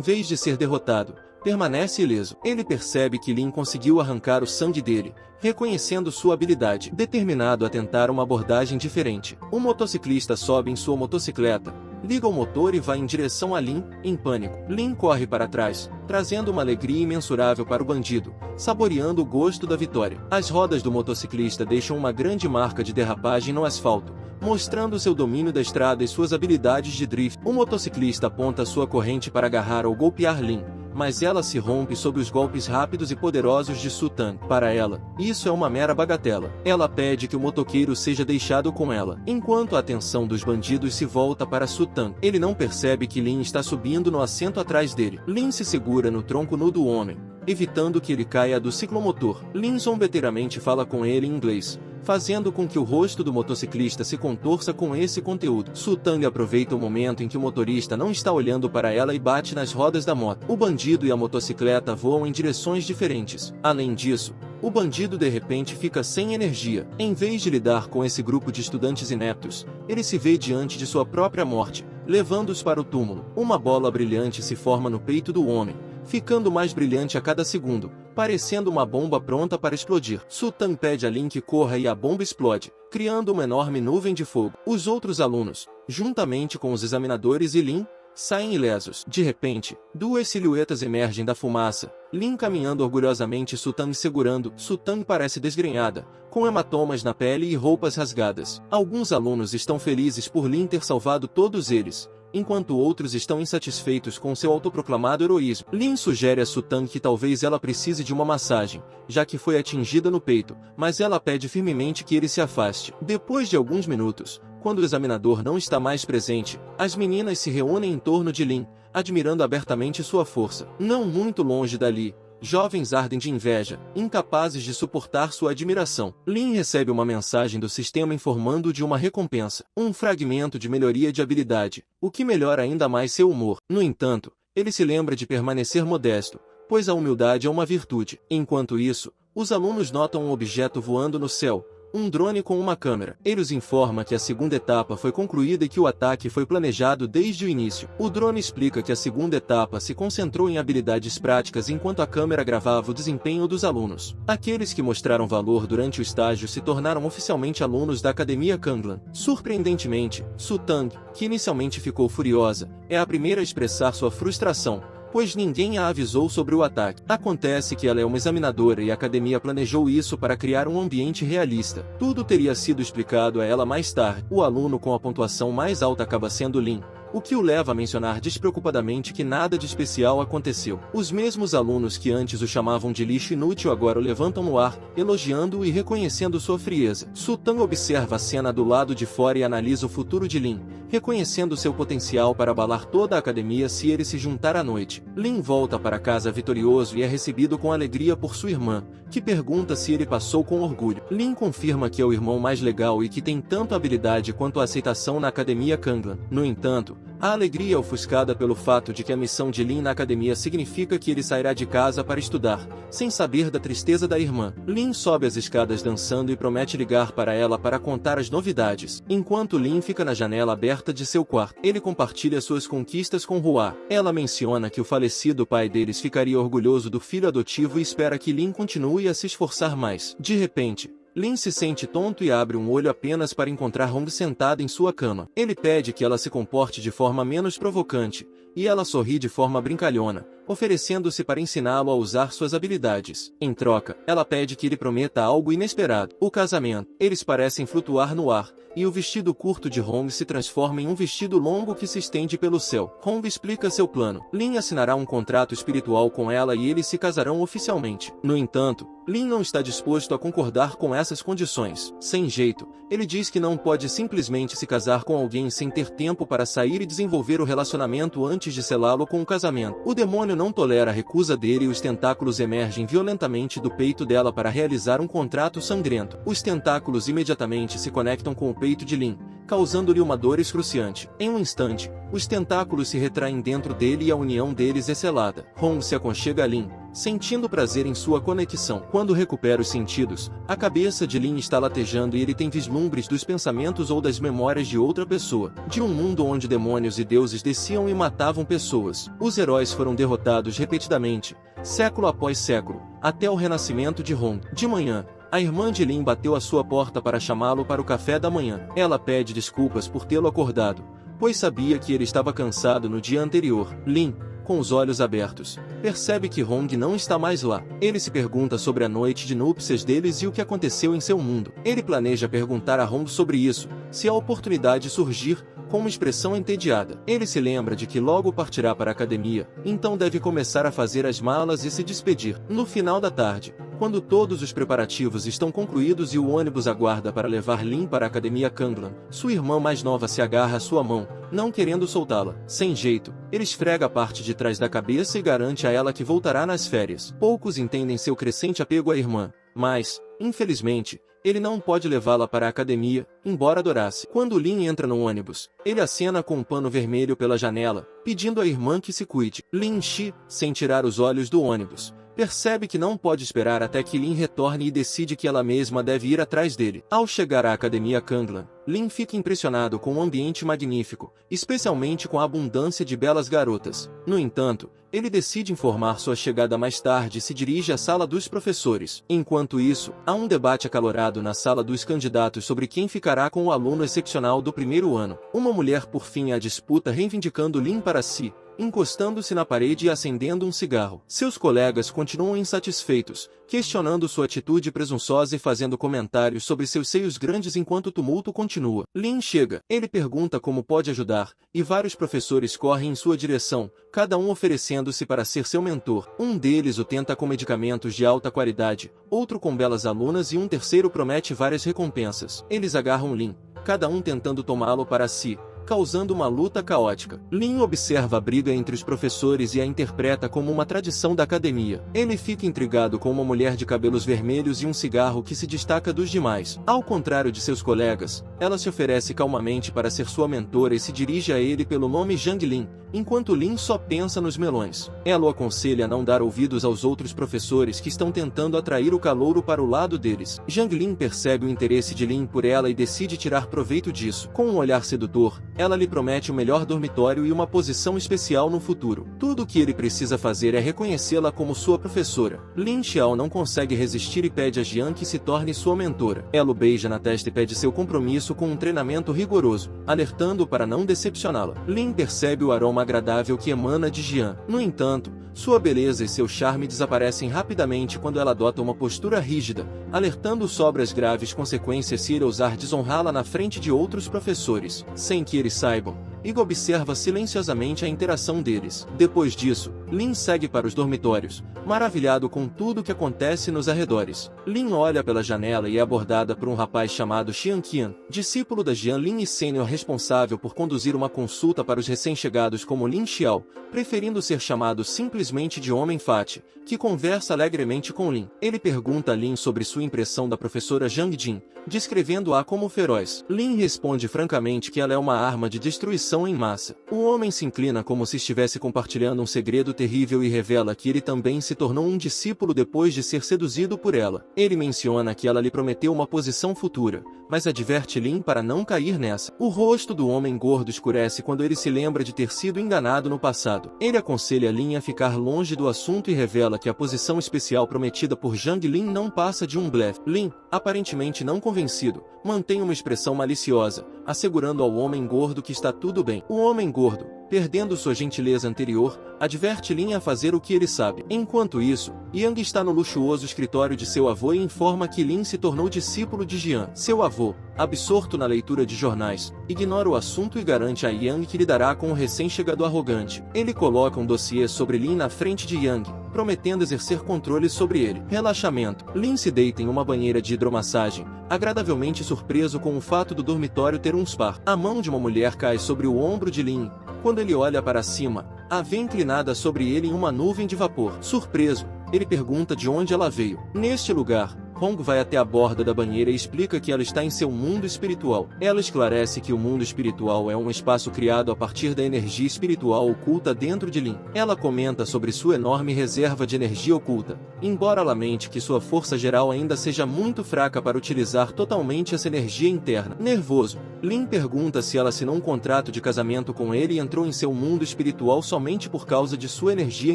vez de ser derrotado, permanece ileso. Ele percebe que Lin conseguiu arrancar o sangue dele, reconhecendo sua habilidade. Determinado a tentar uma abordagem diferente, o motociclista sobe em sua motocicleta, liga o motor e vai em direção a Lin, em pânico. Lin corre para trás, trazendo uma alegria imensurável para o bandido, saboreando o gosto da vitória. As rodas do motociclista deixam uma grande marca de derrapagem no asfalto, mostrando seu domínio da estrada e suas habilidades de drift. O motociclista aponta sua corrente para agarrar ou golpear Lin, mas ela se rompe sob os golpes rápidos e poderosos de Su Tang. Para ela, isso é uma mera bagatela. Ela pede que o motoqueiro seja deixado com ela, enquanto a atenção dos bandidos se volta para Su Tang. Ele não percebe que Lin está subindo no assento atrás dele. Lin se segura no tronco nu do homem, evitando que ele caia do ciclomotor. Lin zombeteiramente fala com ele em inglês, fazendo com que o rosto do motociclista se contorça com esse conteúdo. Su Tang aproveita o momento em que o motorista não está olhando para ela e bate nas rodas da moto. O bandido e a motocicleta voam em direções diferentes. Além disso, o bandido de repente fica sem energia. Em vez de lidar com esse grupo de estudantes ineptos, ele se vê diante de sua própria morte, levando-os para o túmulo. Uma bola brilhante se forma no peito do homem, ficando mais brilhante a cada segundo, parecendo uma bomba pronta para explodir. Su Tang pede a Lin que corra e a bomba explode, criando uma enorme nuvem de fogo. Os outros alunos, juntamente com os examinadores e Lin, saem ilesos. De repente, duas silhuetas emergem da fumaça, Lin caminhando orgulhosamente e Su Tang segurando. Su Tang parece desgrenhada, com hematomas na pele e roupas rasgadas. Alguns alunos estão felizes por Lin ter salvado todos eles, enquanto outros estão insatisfeitos com seu autoproclamado heroísmo. Lin sugere a Su Tang que talvez ela precise de uma massagem, já que foi atingida no peito, mas ela pede firmemente que ele se afaste. Depois de alguns minutos, quando o examinador não está mais presente, as meninas se reúnem em torno de Lin, admirando abertamente sua força. Não muito longe dali, jovens ardem de inveja, incapazes de suportar sua admiração. Lin recebe uma mensagem do sistema informando de uma recompensa, um fragmento de melhoria de habilidade, o que melhora ainda mais seu humor. No entanto, ele se lembra de permanecer modesto, pois a humildade é uma virtude. Enquanto isso, os alunos notam um objeto voando no céu, um drone com uma câmera. Ele os informa que a segunda etapa foi concluída e que o ataque foi planejado desde o início. O drone explica que a segunda etapa se concentrou em habilidades práticas enquanto a câmera gravava o desempenho dos alunos. Aqueles que mostraram valor durante o estágio se tornaram oficialmente alunos da Academia Kanglan. Surpreendentemente, Su Tang, que inicialmente ficou furiosa, é a primeira a expressar sua frustração, pois ninguém a avisou sobre o ataque. Acontece que ela é uma examinadora e a academia planejou isso para criar um ambiente realista. Tudo teria sido explicado a ela mais tarde. O aluno com a pontuação mais alta acaba sendo Lin, o que o leva a mencionar despreocupadamente que nada de especial aconteceu. Os mesmos alunos que antes o chamavam de lixo inútil agora o levantam no ar, elogiando-o e reconhecendo sua frieza. Su Tang observa a cena do lado de fora e analisa o futuro de Lin, reconhecendo seu potencial para abalar toda a academia se ele se juntar à noite. Lin volta para casa vitorioso e é recebido com alegria por sua irmã, que pergunta se ele passou com orgulho. Lin confirma que é o irmão mais legal e que tem tanto habilidade quanto a aceitação na Academia Kanglan. No entanto, a alegria é ofuscada pelo fato de que a missão de Lin na academia significa que ele sairá de casa para estudar, sem saber da tristeza da irmã. Lin sobe as escadas dançando e promete ligar para ela para contar as novidades. Enquanto Lin fica na janela aberta de seu quarto, ele compartilha suas conquistas com Hua. Ela menciona que o falecido pai deles ficaria orgulhoso do filho adotivo e espera que Lin continue a se esforçar mais. De repente, Lin se sente tonto e abre um olho apenas para encontrar Hong sentada em sua cama. Ele pede que ela se comporte de forma menos provocante, e ela sorri de forma brincalhona, oferecendo-se para ensiná-lo a usar suas habilidades. Em troca, ela pede que ele prometa algo inesperado: o casamento. Eles parecem flutuar no ar, e o vestido curto de Hong se transforma em um vestido longo que se estende pelo céu. Hong explica seu plano. Lin assinará um contrato espiritual com ela e eles se casarão oficialmente. No entanto, Lin não está disposto a concordar com essas condições. Sem jeito, ele diz que não pode simplesmente se casar com alguém sem ter tempo para sair e desenvolver o relacionamento antes de selá-lo com o casamento. O demônio não tolera a recusa dele e os tentáculos emergem violentamente do peito dela para realizar um contrato sangrento. Os tentáculos imediatamente se conectam com o peito de Lin, causando-lhe uma dor excruciante. Em um instante, os tentáculos se retraem dentro dele e a união deles é selada. Hong se aconchega a Lin, sentindo prazer em sua conexão. Quando recupera os sentidos, a cabeça de Lin está latejando e ele tem vislumbres dos pensamentos ou das memórias de outra pessoa. De um mundo onde demônios e deuses desciam e matavam pessoas, os heróis foram derrotados repetidamente, século após século, até o renascimento de Hong. De manhã, a irmã de Lin bateu à sua porta para chamá-lo para o café da manhã. Ela pede desculpas por tê-lo acordado, pois sabia que ele estava cansado no dia anterior. Lin, com os olhos abertos, percebe que Hong não está mais lá. Ele se pergunta sobre a noite de núpcias deles e o que aconteceu em seu mundo. Ele planeja perguntar a Hong sobre isso, se a oportunidade surgir, com uma expressão entediada. Ele se lembra de que logo partirá para a academia, então deve começar a fazer as malas e se despedir. No final da tarde, quando todos os preparativos estão concluídos e o ônibus aguarda para levar Lin para a academia Kanglan, sua irmã mais nova se agarra à sua mão, não querendo soltá-la. Sem jeito, ele esfrega a parte de trás da cabeça e garante a ela que voltará nas férias. Poucos entendem seu crescente apego à irmã, mas, infelizmente, ele não pode levá-la para a academia, embora adorasse. Quando Lin entra no ônibus, ele acena com um pano vermelho pela janela, pedindo à irmã que se cuide. Lin Shi, sem tirar os olhos do ônibus, percebe que não pode esperar até que Lin retorne e decide que ela mesma deve ir atrás dele. Ao chegar à academia Kanglan, Lin fica impressionado com o ambiente magnífico, especialmente com a abundância de belas garotas. No entanto, ele decide informar sua chegada mais tarde e se dirige à sala dos professores. Enquanto isso, há um debate acalorado na sala dos candidatos sobre quem ficará com o aluno excepcional do primeiro ano. Uma mulher por fim a disputa reivindicando Lin para si, encostando-se na parede e acendendo um cigarro. Seus colegas continuam insatisfeitos, questionando sua atitude presunçosa e fazendo comentários sobre seus seios grandes enquanto o tumulto continua. Lin chega. Ele pergunta como pode ajudar, e vários professores correm em sua direção, cada um oferecendo-se para ser seu mentor. Um deles o tenta com medicamentos de alta qualidade, outro com belas alunas e um terceiro promete várias recompensas. Eles agarram Lin, cada um tentando tomá-lo para si, causando uma luta caótica. Lin observa a briga entre os professores e a interpreta como uma tradição da academia. Ele fica intrigado com uma mulher de cabelos vermelhos e um cigarro que se destaca dos demais. Ao contrário de seus colegas, ela se oferece calmamente para ser sua mentora e se dirige a ele pelo nome Zhang Lin, enquanto Lin só pensa nos melões. Ela o aconselha a não dar ouvidos aos outros professores que estão tentando atrair o calouro para o lado deles. Zhang Lin percebe o interesse de Lin por ela e decide tirar proveito disso. Com um olhar sedutor, ela lhe promete o melhor dormitório e uma posição especial no futuro. Tudo o que ele precisa fazer é reconhecê-la como sua professora. Lin Xiao não consegue resistir e pede a Jian que se torne sua mentora. Ela o beija na testa e pede seu compromisso com um treinamento rigoroso, alertando-o para não decepcioná-la. Lin percebe o aroma agradável que emana de Jian. No entanto, sua beleza e seu charme desaparecem rapidamente quando ela adota uma postura rígida, alertando sobre as graves consequências se ele ousar desonrá-la na frente de outros professores. Sem que eles saibam, Iga observa silenciosamente a interação deles. Depois disso, Lin segue para os dormitórios, maravilhado com tudo o que acontece nos arredores. Lin olha pela janela e é abordada por um rapaz chamado Xian Qian, discípulo da Jian Lin e sênior responsável por conduzir uma consulta para os recém-chegados como Lin Xiao, preferindo ser chamado simplesmente de Homem Fati, que conversa alegremente com Lin. Ele pergunta a Lin sobre sua impressão da professora Zhang Jin, descrevendo-a como feroz. Lin responde francamente que ela é uma arma de destruição em massa. O homem se inclina como se estivesse compartilhando um segredo terrível e revela que ele também se tornou um discípulo depois de ser seduzido por ela. Ele menciona que ela lhe prometeu uma posição futura, mas adverte Lin para não cair nessa. O rosto do homem gordo escurece quando ele se lembra de ter sido enganado no passado. Ele aconselha Lin a ficar longe do assunto e revela que a posição especial prometida por Zhang Lin não passa de um blefe. Lin, aparentemente não convencido, mantém uma expressão maliciosa, assegurando ao homem gordo que está tudo bem. O homem gordo, perdendo sua gentileza anterior, adverte Lin a fazer o que ele sabe. Enquanto isso, Yang está no luxuoso escritório de seu avô e informa que Lin se tornou discípulo de Jian. Seu avô, absorto na leitura de jornais, ignora o assunto e garante a Yang que lidará com o recém-chegado arrogante. Ele coloca um dossiê sobre Lin na frente de Yang, prometendo exercer controle sobre ele. Relaxamento. Lin se deita em uma banheira de hidromassagem, agradavelmente surpreso com o fato do dormitório ter um spa. A mão de uma mulher cai sobre o ombro de Lin. Quando ele olha para cima, a vê inclinada sobre ele em uma nuvem de vapor. Surpreso, ele pergunta de onde ela veio. Neste lugar, Hong vai até a borda da banheira e explica que ela está em seu mundo espiritual. Ela esclarece que o mundo espiritual é um espaço criado a partir da energia espiritual oculta dentro de Lin. Ela comenta sobre sua enorme reserva de energia oculta, embora lamente que sua força geral ainda seja muito fraca para utilizar totalmente essa energia interna. Nervoso, Lin pergunta se ela assinou um contrato de casamento com ele e entrou em seu mundo espiritual somente por causa de sua energia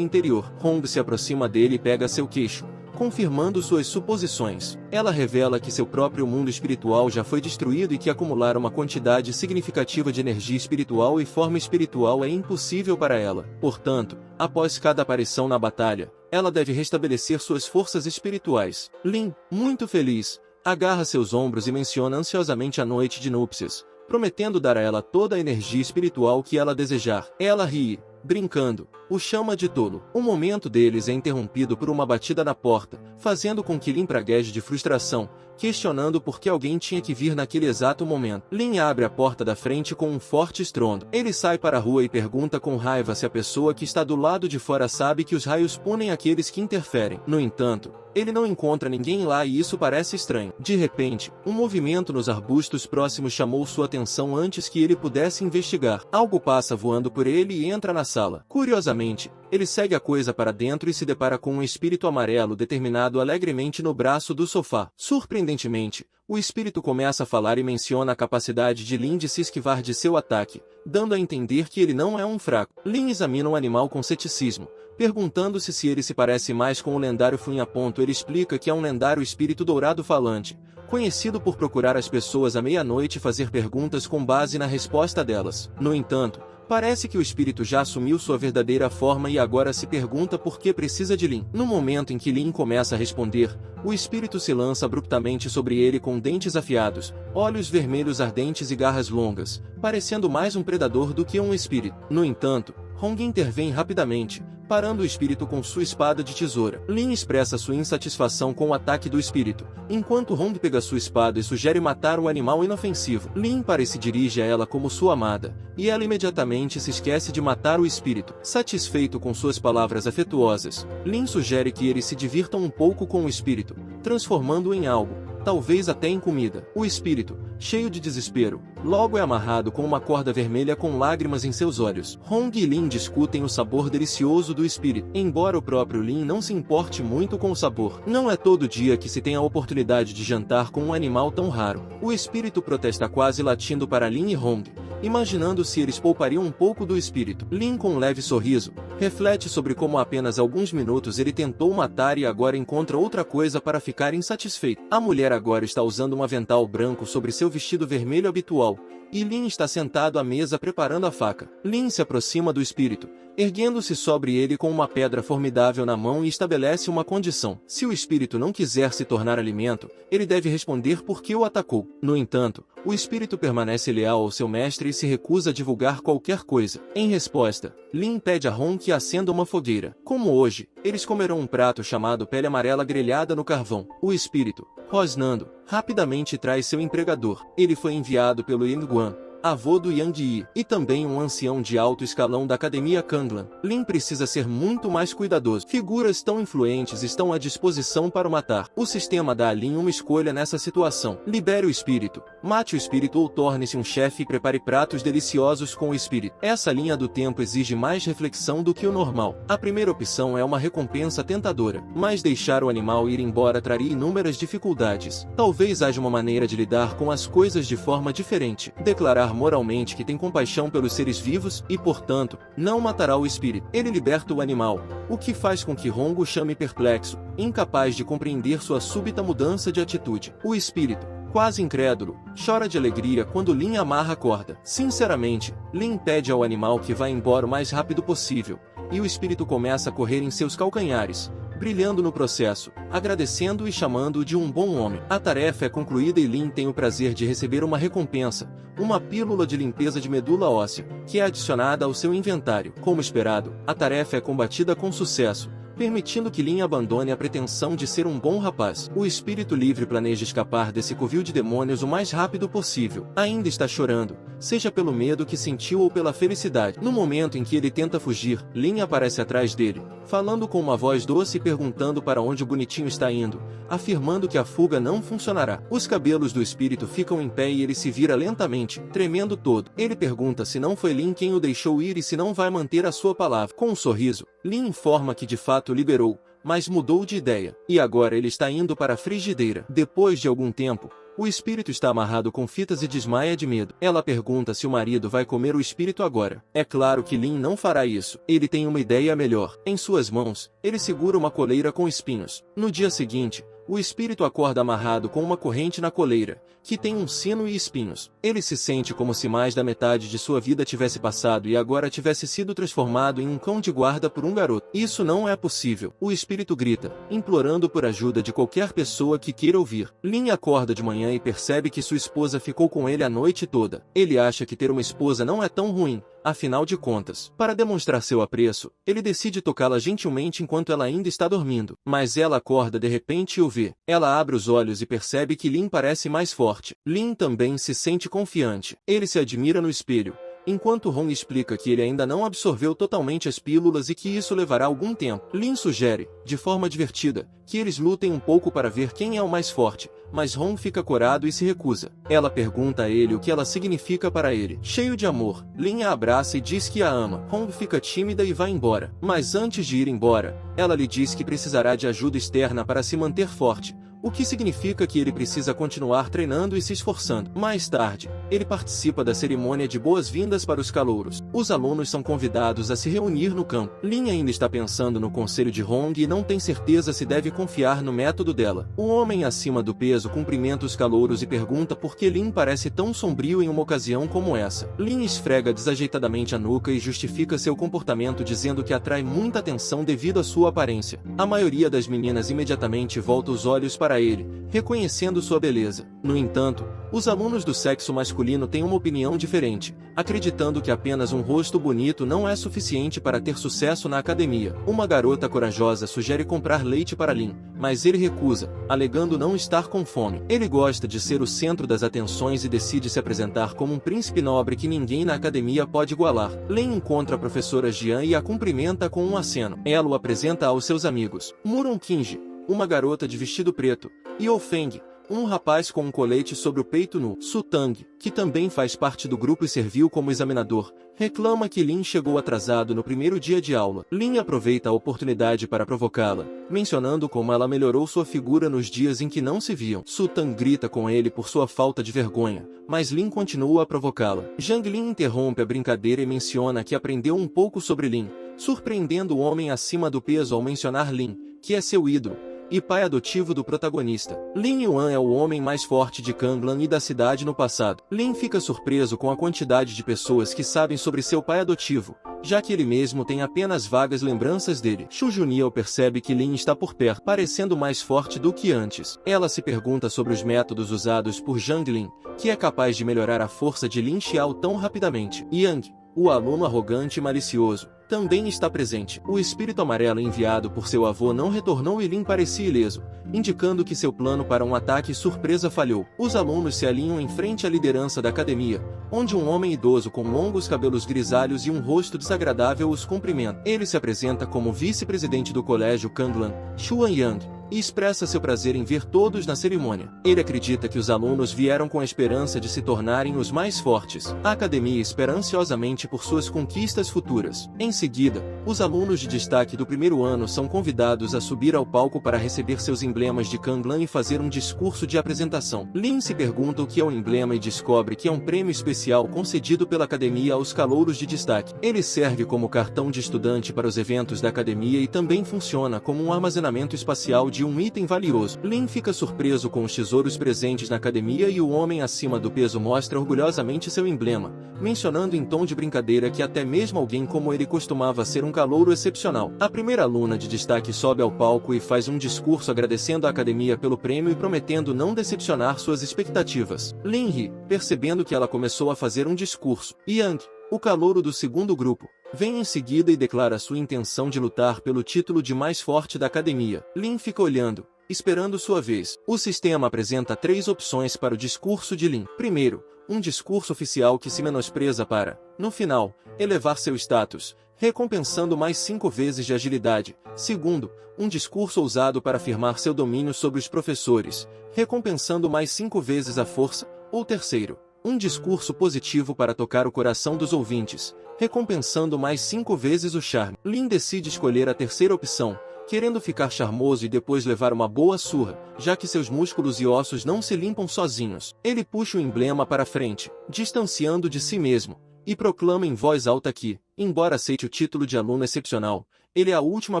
interior. Hong se aproxima dele e pega seu queixo, confirmando suas suposições. Ela revela que seu próprio mundo espiritual já foi destruído e que acumular uma quantidade significativa de energia espiritual e forma espiritual é impossível para ela. Portanto, após cada aparição na batalha, ela deve restabelecer suas forças espirituais. Lin, muito feliz, agarra seus ombros e menciona ansiosamente a noite de núpcias, prometendo dar a ela toda a energia espiritual que ela desejar. Ela ri, brincando, o chama de tolo. O momento deles é interrompido por uma batida na porta, fazendo com que Lin pragueje de frustração, questionando por que alguém tinha que vir naquele exato momento. Lin abre a porta da frente com um forte estrondo. Ele sai para a rua e pergunta com raiva se a pessoa que está do lado de fora sabe que os raios punem aqueles que interferem. No entanto, ele não encontra ninguém lá e isso parece estranho. De repente, um movimento nos arbustos próximos chamou sua atenção antes que ele pudesse investigar. Algo passa voando por ele e entra na sala. Curiosamente, ele segue a coisa para dentro e se depara com um espírito amarelo determinado alegremente no braço do sofá. Surpreendentemente, o espírito começa a falar e menciona a capacidade de Lin de se esquivar de seu ataque, dando a entender que ele não é um fraco. Lin examina o animal com ceticismo, perguntando-se se ele se parece mais com o lendário Funha. Ele explica que é um lendário espírito dourado falante, conhecido por procurar as pessoas à meia-noite e fazer perguntas com base na resposta delas. No entanto, parece que o espírito já assumiu sua verdadeira forma e agora se pergunta por que precisa de Lin. No momento em que Lin começa a responder, o espírito se lança abruptamente sobre ele com dentes afiados, olhos vermelhos ardentes e garras longas, parecendo mais um predador do que um espírito. No entanto, Hong intervém rapidamente, parando o espírito com sua espada de tesoura. Lin expressa sua insatisfação com o ataque do espírito, enquanto Hong pega sua espada e sugere matar o animal inofensivo. Lin se dirige a ela como sua amada, e ela imediatamente se esquece de matar o espírito. Satisfeito com suas palavras afetuosas, Lin sugere que eles se divirtam um pouco com o espírito, transformando-o em algo, talvez até em comida. O espírito, cheio de desespero, logo é amarrado com uma corda vermelha com lágrimas em seus olhos. Hong e Lin discutem o sabor delicioso do espírito, embora o próprio Lin não se importe muito com o sabor. Não é todo dia que se tem a oportunidade de jantar com um animal tão raro. O espírito protesta quase latindo para Lin e Hong, imaginando se eles poupariam um pouco do espírito. Lin, com um leve sorriso, reflete sobre como há apenas alguns minutos ele tentou matar e agora encontra outra coisa para ficar insatisfeito. A mulher agora está usando um avental branco sobre seu vestido vermelho habitual, e Lin está sentado à mesa preparando a faca. Lin se aproxima do espírito, erguendo-se sobre ele com uma pedra formidável na mão e estabelece uma condição. Se o espírito não quiser se tornar alimento, ele deve responder por que o atacou. No entanto, o espírito permanece leal ao seu mestre e se recusa a divulgar qualquer coisa. Em resposta, Lin pede a Hong que acenda uma fogueira. Como hoje, eles comerão um prato chamado pele amarela grelhada no carvão. O espírito, rosnando, rapidamente traz seu empregador. Ele foi enviado pelo Yin Guan, avô do Yang Yi, e também um ancião de alto escalão da Academia Kanglan. Lin precisa ser muito mais cuidadoso. Figuras tão influentes estão à disposição para o matar. O sistema dá a Lin uma escolha nessa situação. Libere o espírito, mate o espírito ou torne-se um chefe e prepare pratos deliciosos com o espírito. Essa linha do tempo exige mais reflexão do que o normal. A primeira opção é uma recompensa tentadora, mas deixar o animal ir embora traria inúmeras dificuldades. Talvez haja uma maneira de lidar com as coisas de forma diferente. Declarar moralmente que tem compaixão pelos seres vivos e, portanto, não matará o espírito. Ele liberta o animal, o que faz com que Hong o chame perplexo, incapaz de compreender sua súbita mudança de atitude. O espírito, quase incrédulo, chora de alegria quando Lin amarra a corda. Sinceramente, Lin pede ao animal que vá embora o mais rápido possível, e o espírito começa a correr em seus calcanhares, brilhando no processo, agradecendo e chamando-o de um bom homem. A tarefa é concluída e Lin tem o prazer de receber uma recompensa, uma pílula de limpeza de medula óssea, que é adicionada ao seu inventário. Como esperado, a tarefa é combatida com sucesso, permitindo que Lin abandone a pretensão de ser um bom rapaz. O espírito livre planeja escapar desse covil de demônios o mais rápido possível. Ainda está chorando, seja pelo medo que sentiu ou pela felicidade. No momento em que ele tenta fugir, Lin aparece atrás dele, falando com uma voz doce e perguntando para onde o bonitinho está indo, afirmando que a fuga não funcionará. Os cabelos do espírito ficam em pé e ele se vira lentamente, tremendo todo. Ele pergunta se não foi Lin quem o deixou ir e se não vai manter a sua palavra. Com um sorriso, Lin informa que de fato liberou, mas mudou de ideia, e agora ele está indo para a frigideira. Depois de algum tempo, o espírito está amarrado com fitas e desmaia de medo. Ela pergunta se o marido vai comer o espírito agora. É claro que Lin não fará isso. Ele tem uma ideia melhor. Em suas mãos, ele segura uma coleira com espinhos. No dia seguinte, o espírito acorda amarrado com uma corrente na coleira, que tem um sino e espinhos. Ele se sente como se mais da metade de sua vida tivesse passado e agora tivesse sido transformado em um cão de guarda por um garoto. Isso não é possível. O espírito grita, implorando por ajuda de qualquer pessoa que queira ouvir. Lin acorda de manhã e percebe que sua esposa ficou com ele a noite toda. Ele acha que ter uma esposa não é tão ruim, afinal de contas. Para demonstrar seu apreço, ele decide tocá-la gentilmente enquanto ela ainda está dormindo. Mas ela acorda de repente e o vê. Ela abre os olhos e percebe que Lin parece mais forte. Lin também se sente confiante. Ele se admira no espelho, enquanto Ron explica que ele ainda não absorveu totalmente as pílulas e que isso levará algum tempo. Lin sugere, de forma divertida, que eles lutem um pouco para ver quem é o mais forte, mas Ron fica corado e se recusa. Ela pergunta a ele o que ela significa para ele. Cheio de amor, Lin a abraça e diz que a ama. Ron fica tímida e vai embora. Mas antes de ir embora, ela lhe diz que precisará de ajuda externa para se manter forte, o que significa que ele precisa continuar treinando e se esforçando. Mais tarde, ele participa da cerimônia de boas-vindas para os calouros. Os alunos são convidados a se reunir no campo. Lin ainda está pensando no conselho de Hong e não tem certeza se deve confiar no método dela. O homem acima do peso cumprimenta os calouros e pergunta por que Lin parece tão sombrio em uma ocasião como essa. Lin esfrega desajeitadamente a nuca e justifica seu comportamento dizendo que atrai muita atenção devido à sua aparência. A maioria das meninas imediatamente volta os olhos para ele, reconhecendo sua beleza. No entanto, os alunos do sexo masculino têm uma opinião diferente, acreditando que apenas um rosto bonito não é suficiente para ter sucesso na academia. Uma garota corajosa sugere comprar leite para Lin, mas ele recusa, alegando não estar com fome. Ele gosta de ser o centro das atenções e decide se apresentar como um príncipe nobre que ninguém na academia pode igualar. Lin encontra a professora Jian e a cumprimenta com um aceno. Ela o apresenta aos seus amigos. Muron Kinji, uma garota de vestido preto, e Ofeng, um rapaz com um colete sobre o peito nu. Su Tang, que também faz parte do grupo e serviu como examinador, reclama que Lin chegou atrasado no primeiro dia de aula. Lin aproveita a oportunidade para provocá-la, mencionando como ela melhorou sua figura nos dias em que não se viam. Su Tang grita com ele por sua falta de vergonha, mas Lin continua a provocá-la. Zhang Lin interrompe a brincadeira e menciona que aprendeu um pouco sobre Lin, surpreendendo o homem acima do peso ao mencionar Lin, que é seu ídolo e pai adotivo do protagonista. Lin Yuan é o homem mais forte de Kanglan e da cidade no passado. Lin fica surpreso com a quantidade de pessoas que sabem sobre seu pai adotivo, já que ele mesmo tem apenas vagas lembranças dele. Xu Juniao percebe que Lin está por perto, parecendo mais forte do que antes. Ela se pergunta sobre os métodos usados por Zhang Lin, que é capaz de melhorar a força de Lin Xiao tão rapidamente. Yang, o aluno arrogante e malicioso, também está presente. O espírito amarelo enviado por seu avô não retornou e Lin parecia ileso, indicando que seu plano para um ataque surpresa falhou. Os alunos se alinham em frente à liderança da academia, onde um homem idoso com longos cabelos grisalhos e um rosto desagradável os cumprimenta. Ele se apresenta como vice-presidente do colégio Kanglan, Xuan Yang, e expressa seu prazer em ver todos na cerimônia. Ele acredita que os alunos vieram com a esperança de se tornarem os mais fortes. A academia espera ansiosamente por suas conquistas futuras. Em seguida, os alunos de destaque do primeiro ano são convidados a subir ao palco para receber seus emblemas de Kanglan e fazer um discurso de apresentação. Lin se pergunta o que é um emblema e descobre que é um prêmio especial concedido pela academia aos calouros de destaque. Ele serve como cartão de estudante para os eventos da academia e também funciona como um armazenamento espacial de um item valioso. Lin fica surpreso com os tesouros presentes na academia e o homem acima do peso mostra orgulhosamente seu emblema, mencionando em tom de brincadeira que até mesmo alguém como ele costumava ser um calouro excepcional. A primeira aluna de destaque sobe ao palco e faz um discurso agradecendo a academia pelo prêmio e prometendo não decepcionar suas expectativas. Lin ri, percebendo que ela começou a fazer um discurso. Yang, o calouro do segundo grupo, vem em seguida e declara sua intenção de lutar pelo título de mais forte da academia. Lin fica olhando, esperando sua vez. O sistema apresenta 3 opções para o discurso de Lin. Primeiro, um discurso oficial que se menospreza para, no final, elevar seu status, recompensando mais 5 vezes de agilidade. Segundo, um discurso ousado para afirmar seu domínio sobre os professores, recompensando mais 5 vezes a força. Ou terceiro, um discurso positivo para tocar o coração dos ouvintes, recompensando mais 5 vezes o charme. Lin decide escolher a terceira opção, querendo ficar charmoso e depois levar uma boa surra, já que seus músculos e ossos não se limpam sozinhos. Ele puxa o emblema para frente, distanciando de si mesmo, e proclama em voz alta que, embora aceite o título de aluno excepcional, ele é a última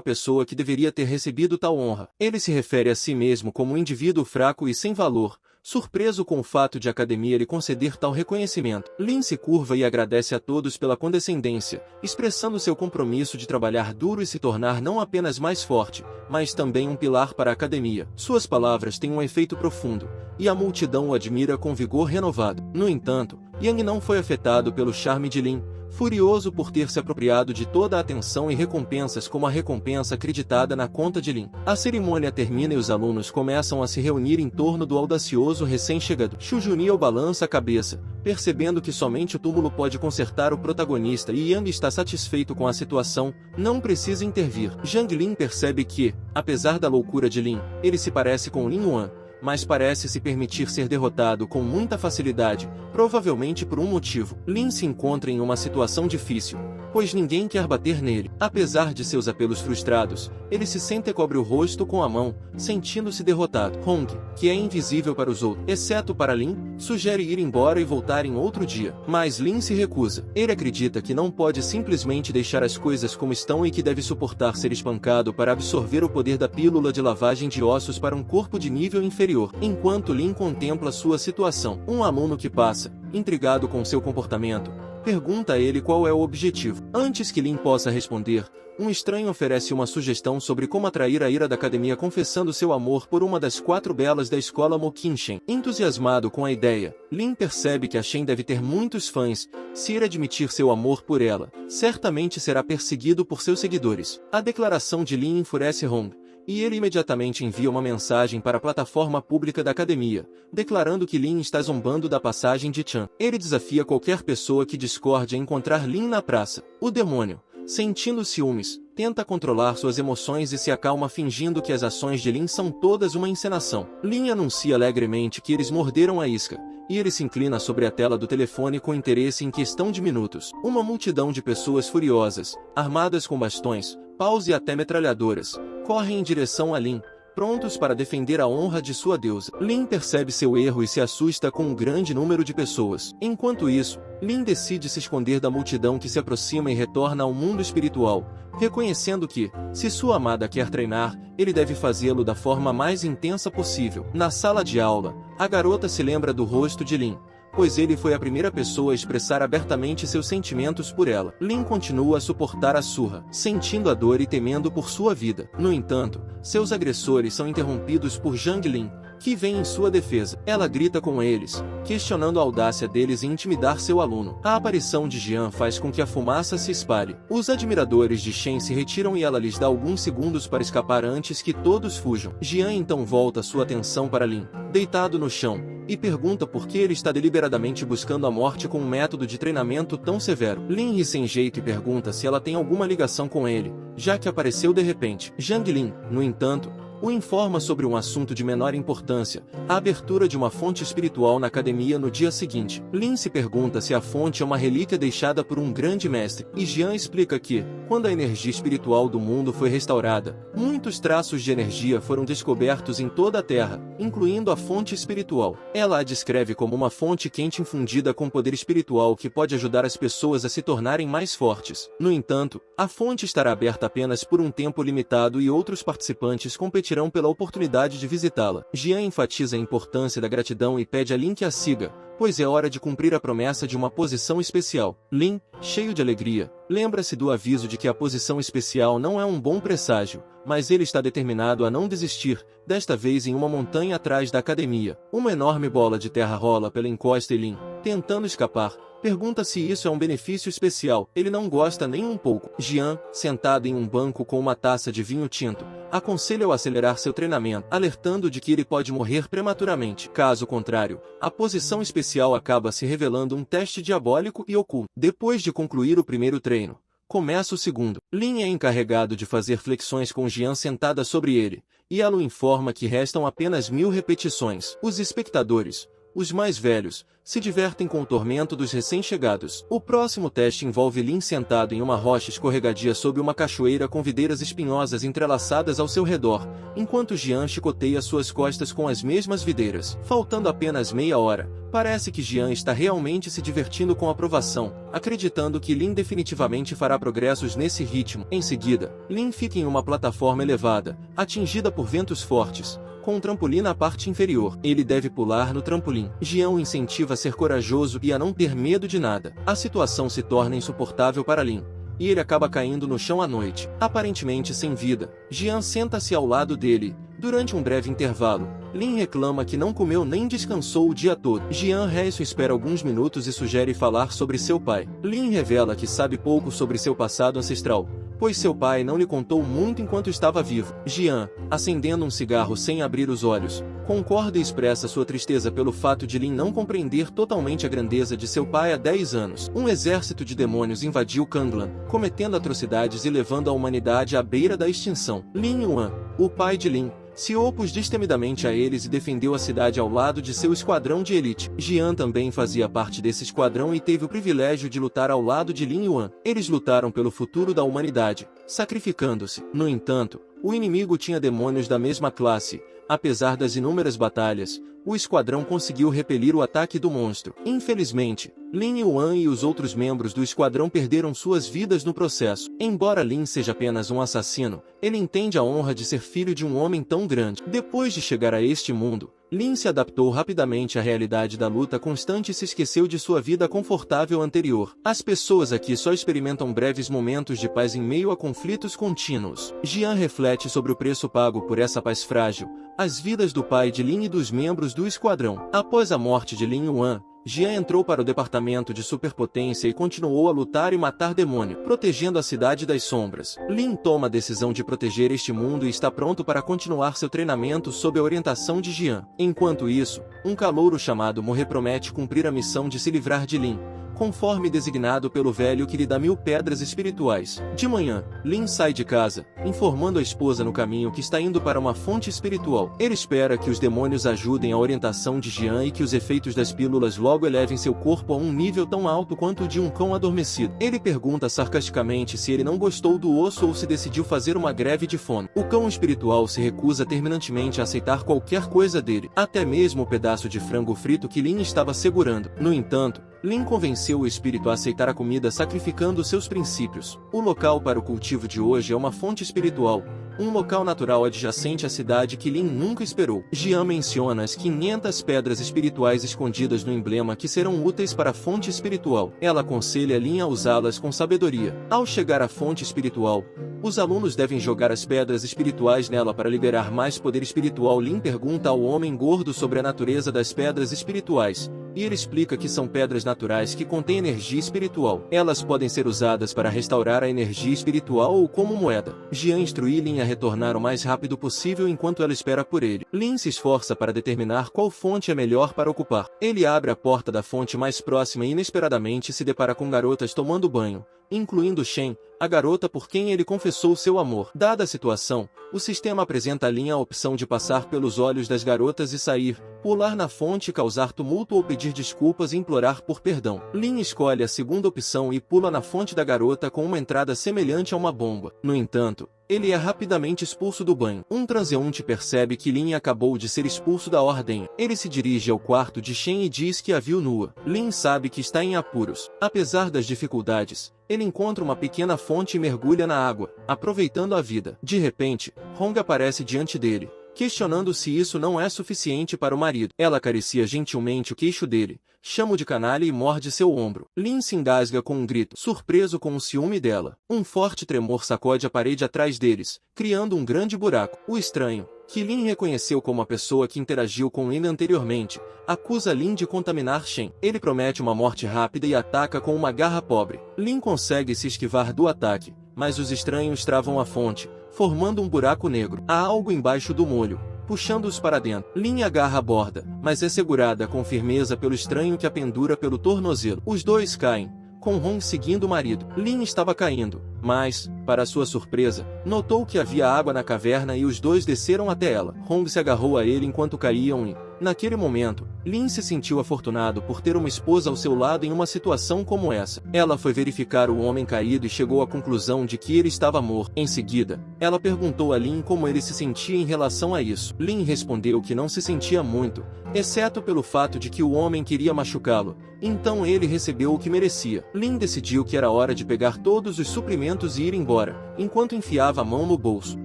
pessoa que deveria ter recebido tal honra. Ele se refere a si mesmo como um indivíduo fraco e sem valor, surpreso com o fato de a academia lhe conceder tal reconhecimento. Lin se curva e agradece a todos pela condescendência, expressando seu compromisso de trabalhar duro e se tornar não apenas mais forte, mas também um pilar para a academia. Suas palavras têm um efeito profundo, e a multidão o admira com vigor renovado. No entanto, Yang não foi afetado pelo charme de Lin, furioso por ter se apropriado de toda a atenção e recompensas como a recompensa acreditada na conta de Lin. A cerimônia termina e os alunos começam a se reunir em torno do audacioso recém-chegado. Xu Junil balança a cabeça, percebendo que somente o túmulo pode consertar o protagonista e Yang está satisfeito com a situação, não precisa intervir. Zhang Lin percebe que, apesar da loucura de Lin, ele se parece com Lin Yuan, mas parece se permitir ser derrotado com muita facilidade, provavelmente por um motivo. Lin se encontra em uma situação difícil, pois ninguém quer bater nele. Apesar de seus apelos frustrados, ele se sente e cobre o rosto com a mão, sentindo-se derrotado. Hong, que é invisível para os outros, exceto para Lin, sugere ir embora e voltar em outro dia. Mas Lin se recusa. Ele acredita que não pode simplesmente deixar as coisas como estão e que deve suportar ser espancado para absorver o poder da pílula de lavagem de ossos para um corpo de nível inferior. Enquanto Lin contempla sua situação, um aluno que passa, intrigado com seu comportamento, pergunta a ele qual é o objetivo. Antes que Lin possa responder, um estranho oferece uma sugestão sobre como atrair a ira da academia confessando seu amor por uma das 4 belas da escola Mokinshen. Entusiasmado com a ideia, Lin percebe que a Shen deve ter muitos fãs. Se ele admitir seu amor por ela, certamente será perseguido por seus seguidores. A declaração de Lin enfurece Hong, e ele imediatamente envia uma mensagem para a plataforma pública da academia, declarando que Lin está zombando da passagem de Chan. Ele desafia qualquer pessoa que discorde a encontrar Lin na praça. O demônio, sentindo ciúmes, tenta controlar suas emoções e se acalma fingindo que as ações de Lin são todas uma encenação. Lin anuncia alegremente que eles morderam a isca, e ele se inclina sobre a tela do telefone com interesse em questão de minutos. Uma multidão de pessoas furiosas, armadas com bastões, paus e até metralhadoras, correm em direção a Lin, prontos para defender a honra de sua deusa. Lin percebe seu erro e se assusta com um grande número de pessoas. Enquanto isso, Lin decide se esconder da multidão que se aproxima e retorna ao mundo espiritual, reconhecendo que, se sua amada quer treinar, ele deve fazê-lo da forma mais intensa possível. Na sala de aula, a garota se lembra do rosto de Lin, pois ele foi a primeira pessoa a expressar abertamente seus sentimentos por ela. Lin continua a suportar a surra, sentindo a dor e temendo por sua vida. No entanto, seus agressores são interrompidos por Zhang Lin, que vem em sua defesa. Ela grita com eles, questionando a audácia deles em intimidar seu aluno. A aparição de Jian faz com que a fumaça se espalhe. Os admiradores de Shen se retiram e ela lhes dá alguns segundos para escapar antes que todos fujam. Jian então volta sua atenção para Lin, deitado no chão, e pergunta por que ele está deliberadamente buscando a morte com um método de treinamento tão severo. Lin ri sem jeito e pergunta se ela tem alguma ligação com ele, já que apareceu de repente. Zhang Lin, no entanto, o informa sobre um assunto de menor importância, a abertura de uma fonte espiritual na academia no dia seguinte. Lin se pergunta se a fonte é uma relíquia deixada por um grande mestre, e Jian explica que, quando a energia espiritual do mundo foi restaurada, muitos traços de energia foram descobertos em toda a Terra, incluindo a fonte espiritual. Ela a descreve como uma fonte quente infundida com poder espiritual que pode ajudar as pessoas a se tornarem mais fortes. No entanto, a fonte estará aberta apenas por um tempo limitado e outros participantes competitivos competirão pela oportunidade de visitá-la. Jian enfatiza a importância da gratidão e pede a Lin que a siga, pois é hora de cumprir a promessa de uma posição especial. Lin, cheio de alegria, lembra-se do aviso de que a posição especial não é um bom presságio, mas ele está determinado a não desistir, desta vez em uma montanha atrás da academia. Uma enorme bola de terra rola pela encosta e Lin, tentando escapar, pergunta se isso é um benefício especial. Ele não gosta nem um pouco. Jian, sentado em um banco com uma taça de vinho tinto, aconselha-o a acelerar seu treinamento, alertando de que ele pode morrer prematuramente. Caso contrário, a posição especial acaba se revelando um teste diabólico e oculto. Depois de concluir o primeiro treino, começa o segundo. Lin é encarregado de fazer flexões com Jian sentada sobre ele, e ela o informa que restam apenas 1000 repetições. Os espectadores, os mais velhos, se divertem com o tormento dos recém-chegados. O próximo teste envolve Lin sentado em uma rocha escorregadia sob uma cachoeira com videiras espinhosas entrelaçadas ao seu redor, enquanto Jian chicoteia suas costas com as mesmas videiras. Faltando apenas meia hora, parece que Jian está realmente se divertindo com a provação, acreditando que Lin definitivamente fará progressos nesse ritmo. Em seguida, Lin fica em uma plataforma elevada, atingida por ventos fortes, com um trampolim na parte inferior. Ele deve pular no trampolim. Jian o incentiva a ser corajoso e a não ter medo de nada. A situação se torna insuportável para Lin, e ele acaba caindo no chão à noite, aparentemente sem vida. Jian senta-se ao lado dele. Durante um breve intervalo, Lin reclama que não comeu nem descansou o dia todo. Jian Reisso espera alguns minutos e sugere falar sobre seu pai. Lin revela que sabe pouco sobre seu passado ancestral, pois seu pai não lhe contou muito enquanto estava vivo. Jian, acendendo um cigarro sem abrir os olhos, concorda e expressa sua tristeza pelo fato de Lin não compreender totalmente a grandeza de seu pai há 10 anos. Um exército de demônios invadiu Kanglan, cometendo atrocidades e levando a humanidade à beira da extinção. Lin Yuan, o pai de Lin, se opôs destemidamente a eles e defendeu a cidade ao lado de seu esquadrão de elite. Jian também fazia parte desse esquadrão e teve o privilégio de lutar ao lado de Lin Yuan. Eles lutaram pelo futuro da humanidade, sacrificando-se. No entanto, o inimigo tinha demônios da mesma classe. Apesar das inúmeras batalhas, o esquadrão conseguiu repelir o ataque do monstro. Infelizmente, Lin Yuan e os outros membros do esquadrão perderam suas vidas no processo. Embora Lin seja apenas um assassino, ele entende a honra de ser filho de um homem tão grande. Depois de chegar a este mundo, Lin se adaptou rapidamente à realidade da luta constante e se esqueceu de sua vida confortável anterior. As pessoas aqui só experimentam breves momentos de paz em meio a conflitos contínuos. Jian reflete sobre o preço pago por essa paz frágil, as vidas do pai de Lin e dos membros do esquadrão. Após a morte de Lin Yuan, Jian entrou para o departamento de superpotência e continuou a lutar e matar demônio, protegendo a cidade das sombras. Lin toma a decisão de proteger este mundo e está pronto para continuar seu treinamento sob a orientação de Jian. Enquanto isso, um calouro chamado Morre promete cumprir a missão de se livrar de Lin, conforme designado pelo velho que lhe dá 1000 pedras espirituais. De manhã, Lin sai de casa, informando a esposa no caminho que está indo para uma fonte espiritual. Ele espera que os demônios ajudem a orientação de Jian e que os efeitos das pílulas logo elevem seu corpo a um nível tão alto quanto o de um cão adormecido. Ele pergunta sarcasticamente se ele não gostou do osso ou se decidiu fazer uma greve de fome. O cão espiritual se recusa terminantemente a aceitar qualquer coisa dele, até mesmo o pedaço de frango frito que Lin estava segurando. No entanto, Lin convenceu o espírito a aceitar a comida sacrificando seus princípios. O local para o cultivo de hoje é uma fonte espiritual, um local natural adjacente à cidade que Lin nunca esperou. Jian menciona as 500 pedras espirituais escondidas no emblema que serão úteis para a fonte espiritual. Ela aconselha Lin a usá-las com sabedoria. Ao chegar à fonte espiritual, os alunos devem jogar as pedras espirituais nela para liberar mais poder espiritual. Lin pergunta ao homem gordo sobre a natureza das pedras espirituais, e ele explica que são pedras naturais que contêm energia espiritual. Elas podem ser usadas para restaurar a energia espiritual ou como moeda. Jian instrui Lin a retornar o mais rápido possível enquanto ela espera por ele. Lin se esforça para determinar qual fonte é melhor para ocupar. Ele abre a porta da fonte mais próxima e inesperadamente se depara com garotas tomando banho, incluindo Shen, a garota por quem ele confessou seu amor. Dada a situação, o sistema apresenta a Lin a opção de passar pelos olhos das garotas e sair, pular na fonte e causar tumulto ou pedir desculpas e implorar por perdão. Lin escolhe a segunda opção e pula na fonte da garota com uma entrada semelhante a uma bomba. No entanto, ele é rapidamente expulso do banho. Um transeunte percebe que Lin acabou de ser expulso da ordem. Ele se dirige ao quarto de Shen e diz que a viu nua. Lin sabe que está em apuros. Apesar das dificuldades, ele encontra uma pequena fonte e mergulha na água, aproveitando a vida. De repente, Hong aparece diante dele, questionando se isso não é suficiente para o marido. Ela acaricia gentilmente o queixo dele, chama-o de canalha e morde seu ombro. Lin se engasga com um grito, surpreso com o ciúme dela. Um forte tremor sacode a parede atrás deles, criando um grande buraco. O estranho, que Lin reconheceu como a pessoa que interagiu com ele anteriormente, acusa Lin de contaminar Shen. Ele promete uma morte rápida e ataca com uma garra pobre. Lin consegue se esquivar do ataque, mas os estranhos travam a fonte, formando um buraco negro. Há algo embaixo do molho, puxando-os para dentro. Lin agarra a borda, mas é segurada com firmeza pelo estranho que a pendura pelo tornozelo. Os dois caem, com Hong seguindo o marido. Lin estava caindo, mas, para sua surpresa, notou que havia água na caverna e os dois desceram até ela. Hong se agarrou a ele enquanto caíam e, naquele momento, Lin se sentiu afortunado por ter uma esposa ao seu lado em uma situação como essa. Ela foi verificar o homem caído e chegou à conclusão de que ele estava morto. Em seguida, ela perguntou a Lin como ele se sentia em relação a isso. Lin respondeu que não se sentia muito, exceto pelo fato de que o homem queria machucá-lo. Então ele recebeu o que merecia. Lin decidiu que era hora de pegar todos os suprimentos e ir embora, enquanto enfiava a mão no bolso.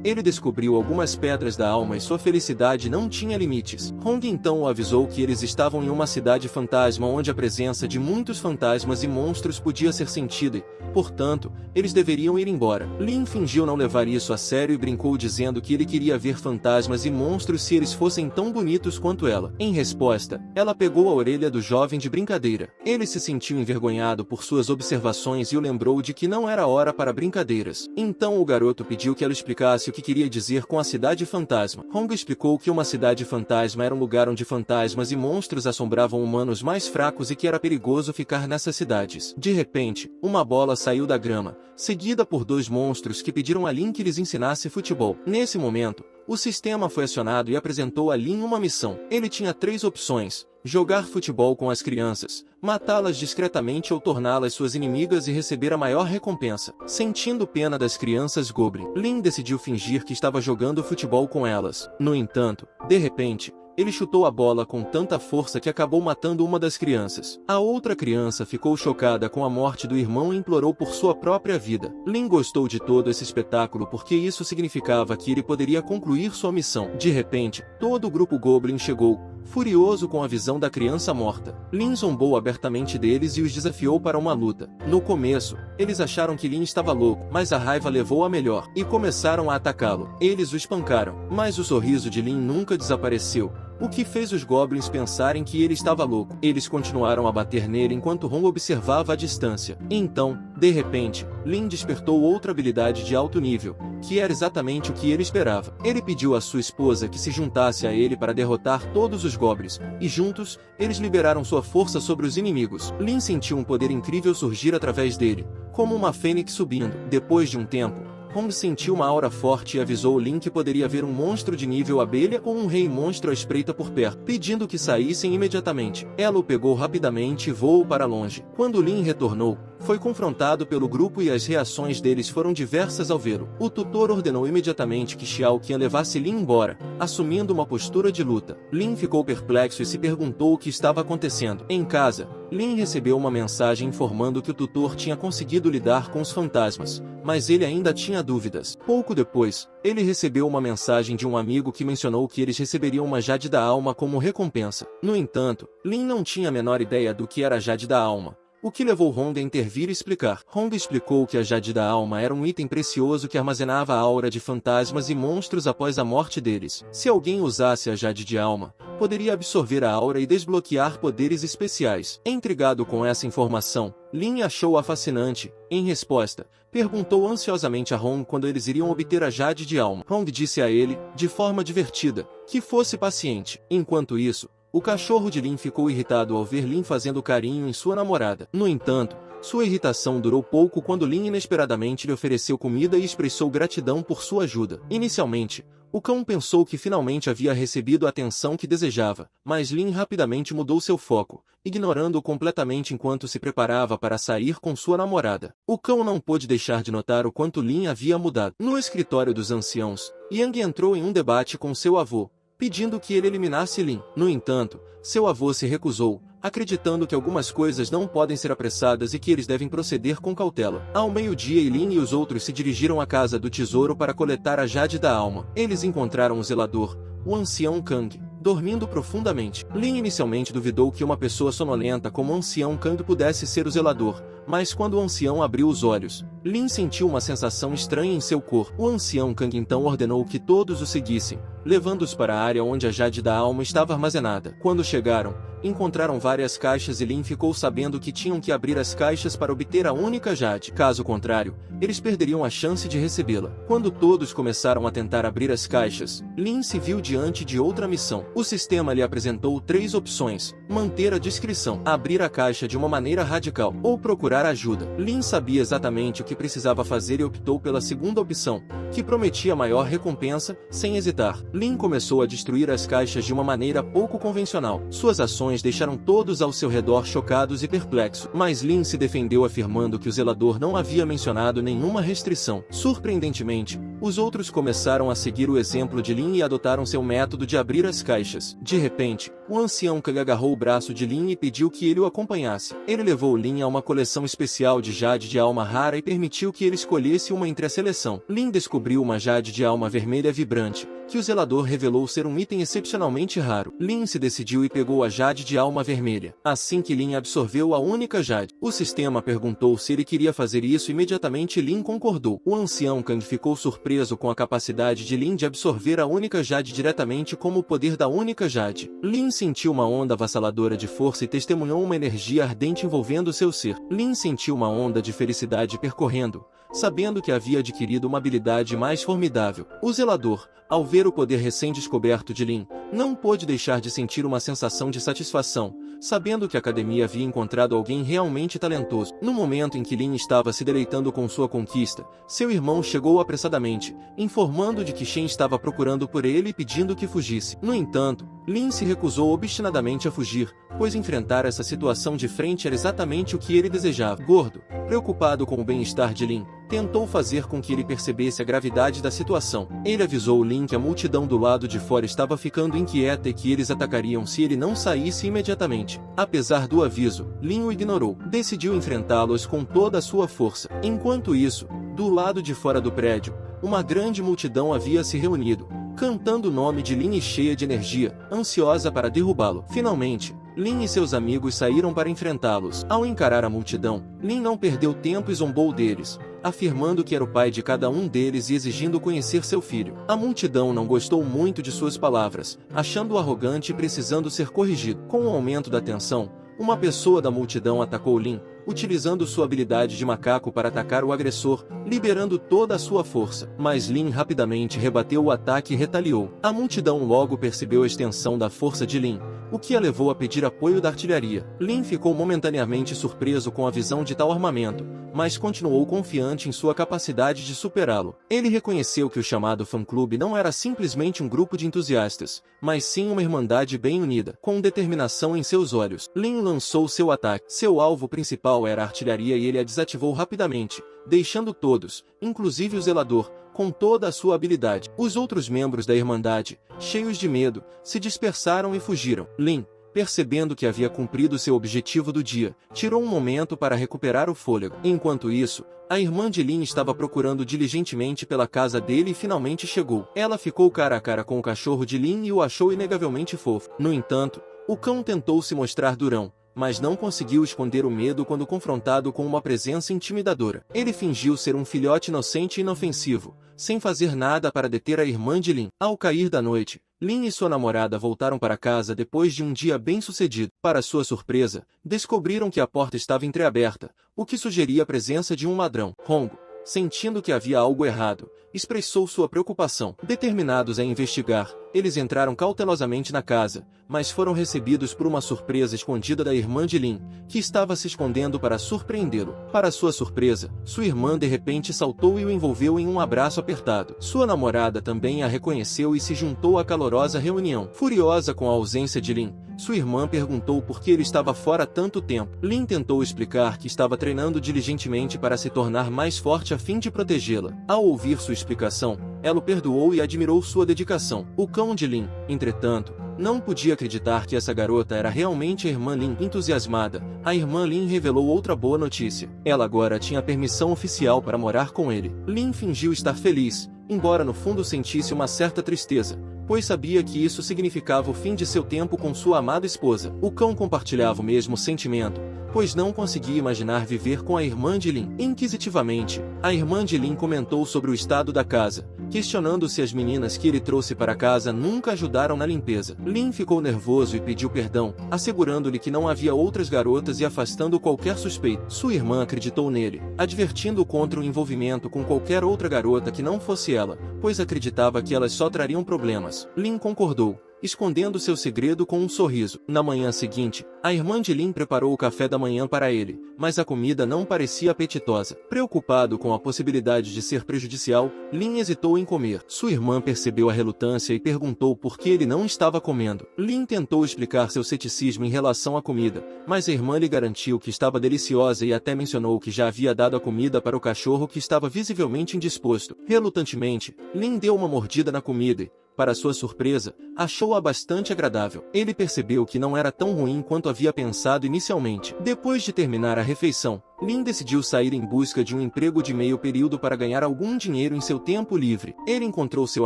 Ele descobriu algumas pedras da alma e sua felicidade não tinha limites. Hong então o avisou que eles estavam em uma cidade fantasma onde a presença de muitos fantasmas e monstros podia ser sentida e, portanto, eles deveriam ir embora. Lin fingiu não levar isso a sério e brincou dizendo que ele queria ver fantasmas e monstros se eles fossem tão bonitos quanto ela. Em resposta, ela pegou a orelha do jovem de brincadeira. Ele se sentiu envergonhado por suas observações e o lembrou de que não era hora para brincadeiras. Então o garoto pediu que ela explicasse o que queria dizer com a cidade fantasma. Hong explicou que uma cidade fantasma era um lugar onde fantasmas e monstros assombravam humanos mais fracos e que era perigoso ficar nessas cidades. De repente, uma bola saiu da grama, seguida por dois monstros que pediram a Lin que lhes ensinasse futebol. Nesse momento, o sistema foi acionado e apresentou a Lin uma missão. Ele tinha 3 opções: jogar futebol com as crianças, matá-las discretamente ou torná-las suas inimigas e receber a maior recompensa. Sentindo pena das crianças Goblin, Lin decidiu fingir que estava jogando futebol com elas. No entanto, de repente, ele chutou a bola com tanta força que acabou matando uma das crianças. A outra criança ficou chocada com a morte do irmão e implorou por sua própria vida. Lin gostou de todo esse espetáculo porque isso significava que ele poderia concluir sua missão. De repente, todo o grupo Goblin chegou, furioso com a visão da criança morta. Lin zombou abertamente deles e os desafiou para uma luta. No começo, eles acharam que Lin estava louco, mas a raiva levou a melhor, e começaram a atacá-lo. Eles o espancaram, mas o sorriso de Lin nunca desapareceu, o que fez os Goblins pensarem que ele estava louco. Eles continuaram a bater nele enquanto Hong observava à distância. Então, de repente, Lin despertou outra habilidade de alto nível, que era exatamente o que ele esperava. Ele pediu à sua esposa que se juntasse a ele para derrotar todos os Goblins, e juntos, eles liberaram sua força sobre os inimigos. Lin sentiu um poder incrível surgir através dele, como uma fênix subindo. Depois de um tempo, Hong sentiu uma aura forte e avisou Lin que poderia ver um monstro de nível abelha ou um rei monstro à espreita por perto, pedindo que saíssem imediatamente. Ela o pegou rapidamente e voou para longe. Quando Lin retornou, foi confrontado pelo grupo e as reações deles foram diversas ao vê-lo. O tutor ordenou imediatamente que Xiao Qian levasse Lin embora, assumindo uma postura de luta. Lin ficou perplexo e se perguntou o que estava acontecendo. Em casa, Lin recebeu uma mensagem informando que o tutor tinha conseguido lidar com os fantasmas, mas ele ainda tinha dúvidas. Pouco depois, ele recebeu uma mensagem de um amigo que mencionou que eles receberiam uma Jade da Alma como recompensa. No entanto, Lin não tinha a menor ideia do que era a Jade da Alma, o que levou Hong a intervir e explicar. Hong explicou que a Jade da Alma era um item precioso que armazenava a aura de fantasmas e monstros após a morte deles. Se alguém usasse a Jade de Alma, poderia absorver a aura e desbloquear poderes especiais. Intrigado com essa informação, Lin achou-a fascinante. Em resposta, perguntou ansiosamente a Hong quando eles iriam obter a Jade de Alma. Hong disse a ele, de forma divertida, que fosse paciente. Enquanto isso, o cachorro de Lin ficou irritado ao ver Lin fazendo carinho em sua namorada. No entanto, sua irritação durou pouco quando Lin inesperadamente lhe ofereceu comida e expressou gratidão por sua ajuda. Inicialmente, O cão pensou que finalmente havia recebido a atenção que desejava, mas Lin rapidamente mudou seu foco, ignorando-o completamente enquanto se preparava para sair com sua namorada. O cão não pôde deixar de notar o quanto Lin havia mudado. No escritório dos anciãos, Yang entrou em um debate com seu avô, pedindo que ele eliminasse Lin. No entanto, seu avô se recusou, acreditando que algumas coisas não podem ser apressadas e que eles devem proceder com cautela. Ao meio-dia, Lin e os outros se dirigiram à casa do tesouro para coletar a Jade da alma. Eles encontraram o zelador, o ancião Kang, dormindo profundamente. Lin inicialmente duvidou que uma pessoa sonolenta como o ancião Kang pudesse ser o zelador, mas quando o ancião abriu os olhos, Lin sentiu uma sensação estranha em seu corpo. O ancião Kang então ordenou que todos o seguissem, levando-os para a área onde a Jade da alma estava armazenada. Quando chegaram, encontraram várias caixas e Lin ficou sabendo que tinham que abrir as caixas para obter a única Jade. Caso contrário, eles perderiam a chance de recebê-la. Quando todos começaram a tentar abrir as caixas, Lin se viu diante de outra missão. O sistema lhe apresentou 3 opções: manter a discrição, abrir a caixa de uma maneira radical ou procurar ajuda. Lin sabia exatamente o que precisava fazer e optou pela segunda opção, que prometia maior recompensa. Sem hesitar, Lin começou a destruir as caixas de uma maneira pouco convencional. Suas ações deixaram todos ao seu redor chocados e perplexos, mas Lin se defendeu afirmando que o zelador não havia mencionado nenhuma restrição. Surpreendentemente, os outros começaram a seguir o exemplo de Lin e adotaram seu método de abrir as caixas. De repente, o ancião Kang agarrou o braço de Lin e pediu que ele o acompanhasse. Ele levou Lin a uma coleção especial de Jade de alma rara e permitiu que ele escolhesse uma entre a seleção. Lin descobriu uma Jade de alma vermelha vibrante, que o zelador revelou ser um item excepcionalmente raro. Lin se decidiu e pegou a Jade de alma vermelha. Assim que Lin absorveu a única Jade, o sistema perguntou se ele queria fazer isso e imediatamente Lin concordou. O ancião Kang ficou surpreso com a capacidade de Lin de absorver a única Jade diretamente como o poder da única Jade. Lin sentiu uma onda avassaladora de força e testemunhou uma energia ardente envolvendo seu ser. Lin sentiu uma onda de felicidade percorrendo, sabendo que havia adquirido uma habilidade mais formidável. O zelador, ao ver o poder recém-descoberto de Lin, não pôde deixar de sentir uma sensação de satisfação, sabendo que a academia havia encontrado alguém realmente talentoso. No momento em que Lin estava se deleitando com sua conquista, seu irmão chegou apressadamente, informando de que Shen estava procurando por ele e pedindo que fugisse. No entanto, Lin se recusou obstinadamente a fugir, pois enfrentar essa situação de frente era exatamente o que ele desejava. Gordo, preocupado com o bem-estar de Lin, tentou fazer com que ele percebesse a gravidade da situação. Ele avisou Lin que a multidão do lado de fora estava ficando inquieta e que eles atacariam se ele não saísse imediatamente. Apesar do aviso, Lin o ignorou. Decidiu enfrentá-los com toda a sua força. Enquanto isso, do lado de fora do prédio, uma grande multidão havia se reunido, cantando o nome de Lin e cheia de energia, ansiosa para derrubá-lo. Finalmente, Lin e seus amigos saíram para enfrentá-los. Ao encarar a multidão, Lin não perdeu tempo e zombou deles, afirmando que era o pai de cada um deles e exigindo conhecer seu filho. A multidão não gostou muito de suas palavras, achando-o arrogante e precisando ser corrigido. Com o aumento da tensão, uma pessoa da multidão atacou Lin, utilizando sua habilidade de macaco para atacar o agressor, liberando toda a sua força. Mas Lin rapidamente rebateu o ataque e retaliou. A multidão logo percebeu a extensão da força de Lin, o que a levou a pedir apoio da artilharia. Lin ficou momentaneamente surpreso com a visão de tal armamento, mas continuou confiante em sua capacidade de superá-lo. Ele reconheceu que o chamado fã-clube não era simplesmente um grupo de entusiastas, mas sim uma irmandade bem unida. Com determinação em seus olhos, Lin lançou seu ataque. Seu alvo principal era a artilharia e ele a desativou rapidamente, deixando todos, inclusive o zelador, com toda a sua habilidade. Os outros membros da Irmandade, cheios de medo, se dispersaram e fugiram. Lin, percebendo que havia cumprido seu objetivo do dia, tirou um momento para recuperar o fôlego. Enquanto isso, a irmã de Lin estava procurando diligentemente pela casa dele e finalmente chegou. Ela ficou cara a cara com o cachorro de Lin e o achou inegavelmente fofo. No entanto, o cão tentou se mostrar durão, mas não conseguiu esconder o medo quando confrontado com uma presença intimidadora. Ele fingiu ser um filhote inocente e inofensivo, sem fazer nada para deter a irmã de Lin. Ao cair da noite, Lin e sua namorada voltaram para casa depois de um dia bem-sucedido. Para sua surpresa, descobriram que a porta estava entreaberta, o que sugeria a presença de um ladrão. Hongo, sentindo que havia algo errado, expressou sua preocupação. Determinados a investigar, eles entraram cautelosamente na casa, mas foram recebidos por uma surpresa escondida da irmã de Lin, que estava se escondendo para surpreendê-lo. Para sua surpresa, sua irmã de repente saltou e o envolveu em um abraço apertado. Sua namorada também a reconheceu e se juntou à calorosa reunião. Furiosa com a ausência de Lin, sua irmã perguntou por que ele estava fora há tanto tempo. Lin tentou explicar que estava treinando diligentemente para se tornar mais forte a fim de protegê-la. Ao ouvir sua explicação, ela o perdoou e admirou sua dedicação. O cão de Lin, entretanto, não podia acreditar que essa garota era realmente a irmã Lin. Entusiasmada, a irmã Lin revelou outra boa notícia. Ela agora tinha permissão oficial para morar com ele. Lin fingiu estar feliz, embora no fundo sentisse uma certa tristeza, pois sabia que isso significava o fim de seu tempo com sua amada esposa. O cão compartilhava o mesmo sentimento, pois não conseguia imaginar viver com a irmã de Lin. Inquisitivamente, a irmã de Lin comentou sobre o estado da casa, questionando se as meninas que ele trouxe para casa nunca ajudaram na limpeza. Lin ficou nervoso e pediu perdão, assegurando-lhe que não havia outras garotas e afastando qualquer suspeito. Sua irmã acreditou nele, advertindo-o contra o envolvimento com qualquer outra garota que não fosse ela, pois acreditava que elas só trariam problemas. Lin concordou, escondendo seu segredo com um sorriso. Na manhã seguinte, a irmã de Lin preparou o café da manhã para ele, mas a comida não parecia apetitosa. Preocupado com a possibilidade de ser prejudicial, Lin hesitou em comer. Sua irmã percebeu a relutância e perguntou por que ele não estava comendo. Lin tentou explicar seu ceticismo em relação à comida, mas a irmã lhe garantiu que estava deliciosa e até mencionou que já havia dado a comida para o cachorro que estava visivelmente indisposto. Relutantemente, Lin deu uma mordida na comida e, para sua surpresa, achou-a bastante agradável. Ele percebeu que não era tão ruim quanto havia pensado inicialmente. Depois de terminar a refeição, Lin decidiu sair em busca de um emprego de meio período para ganhar algum dinheiro em seu tempo livre. Ele encontrou seu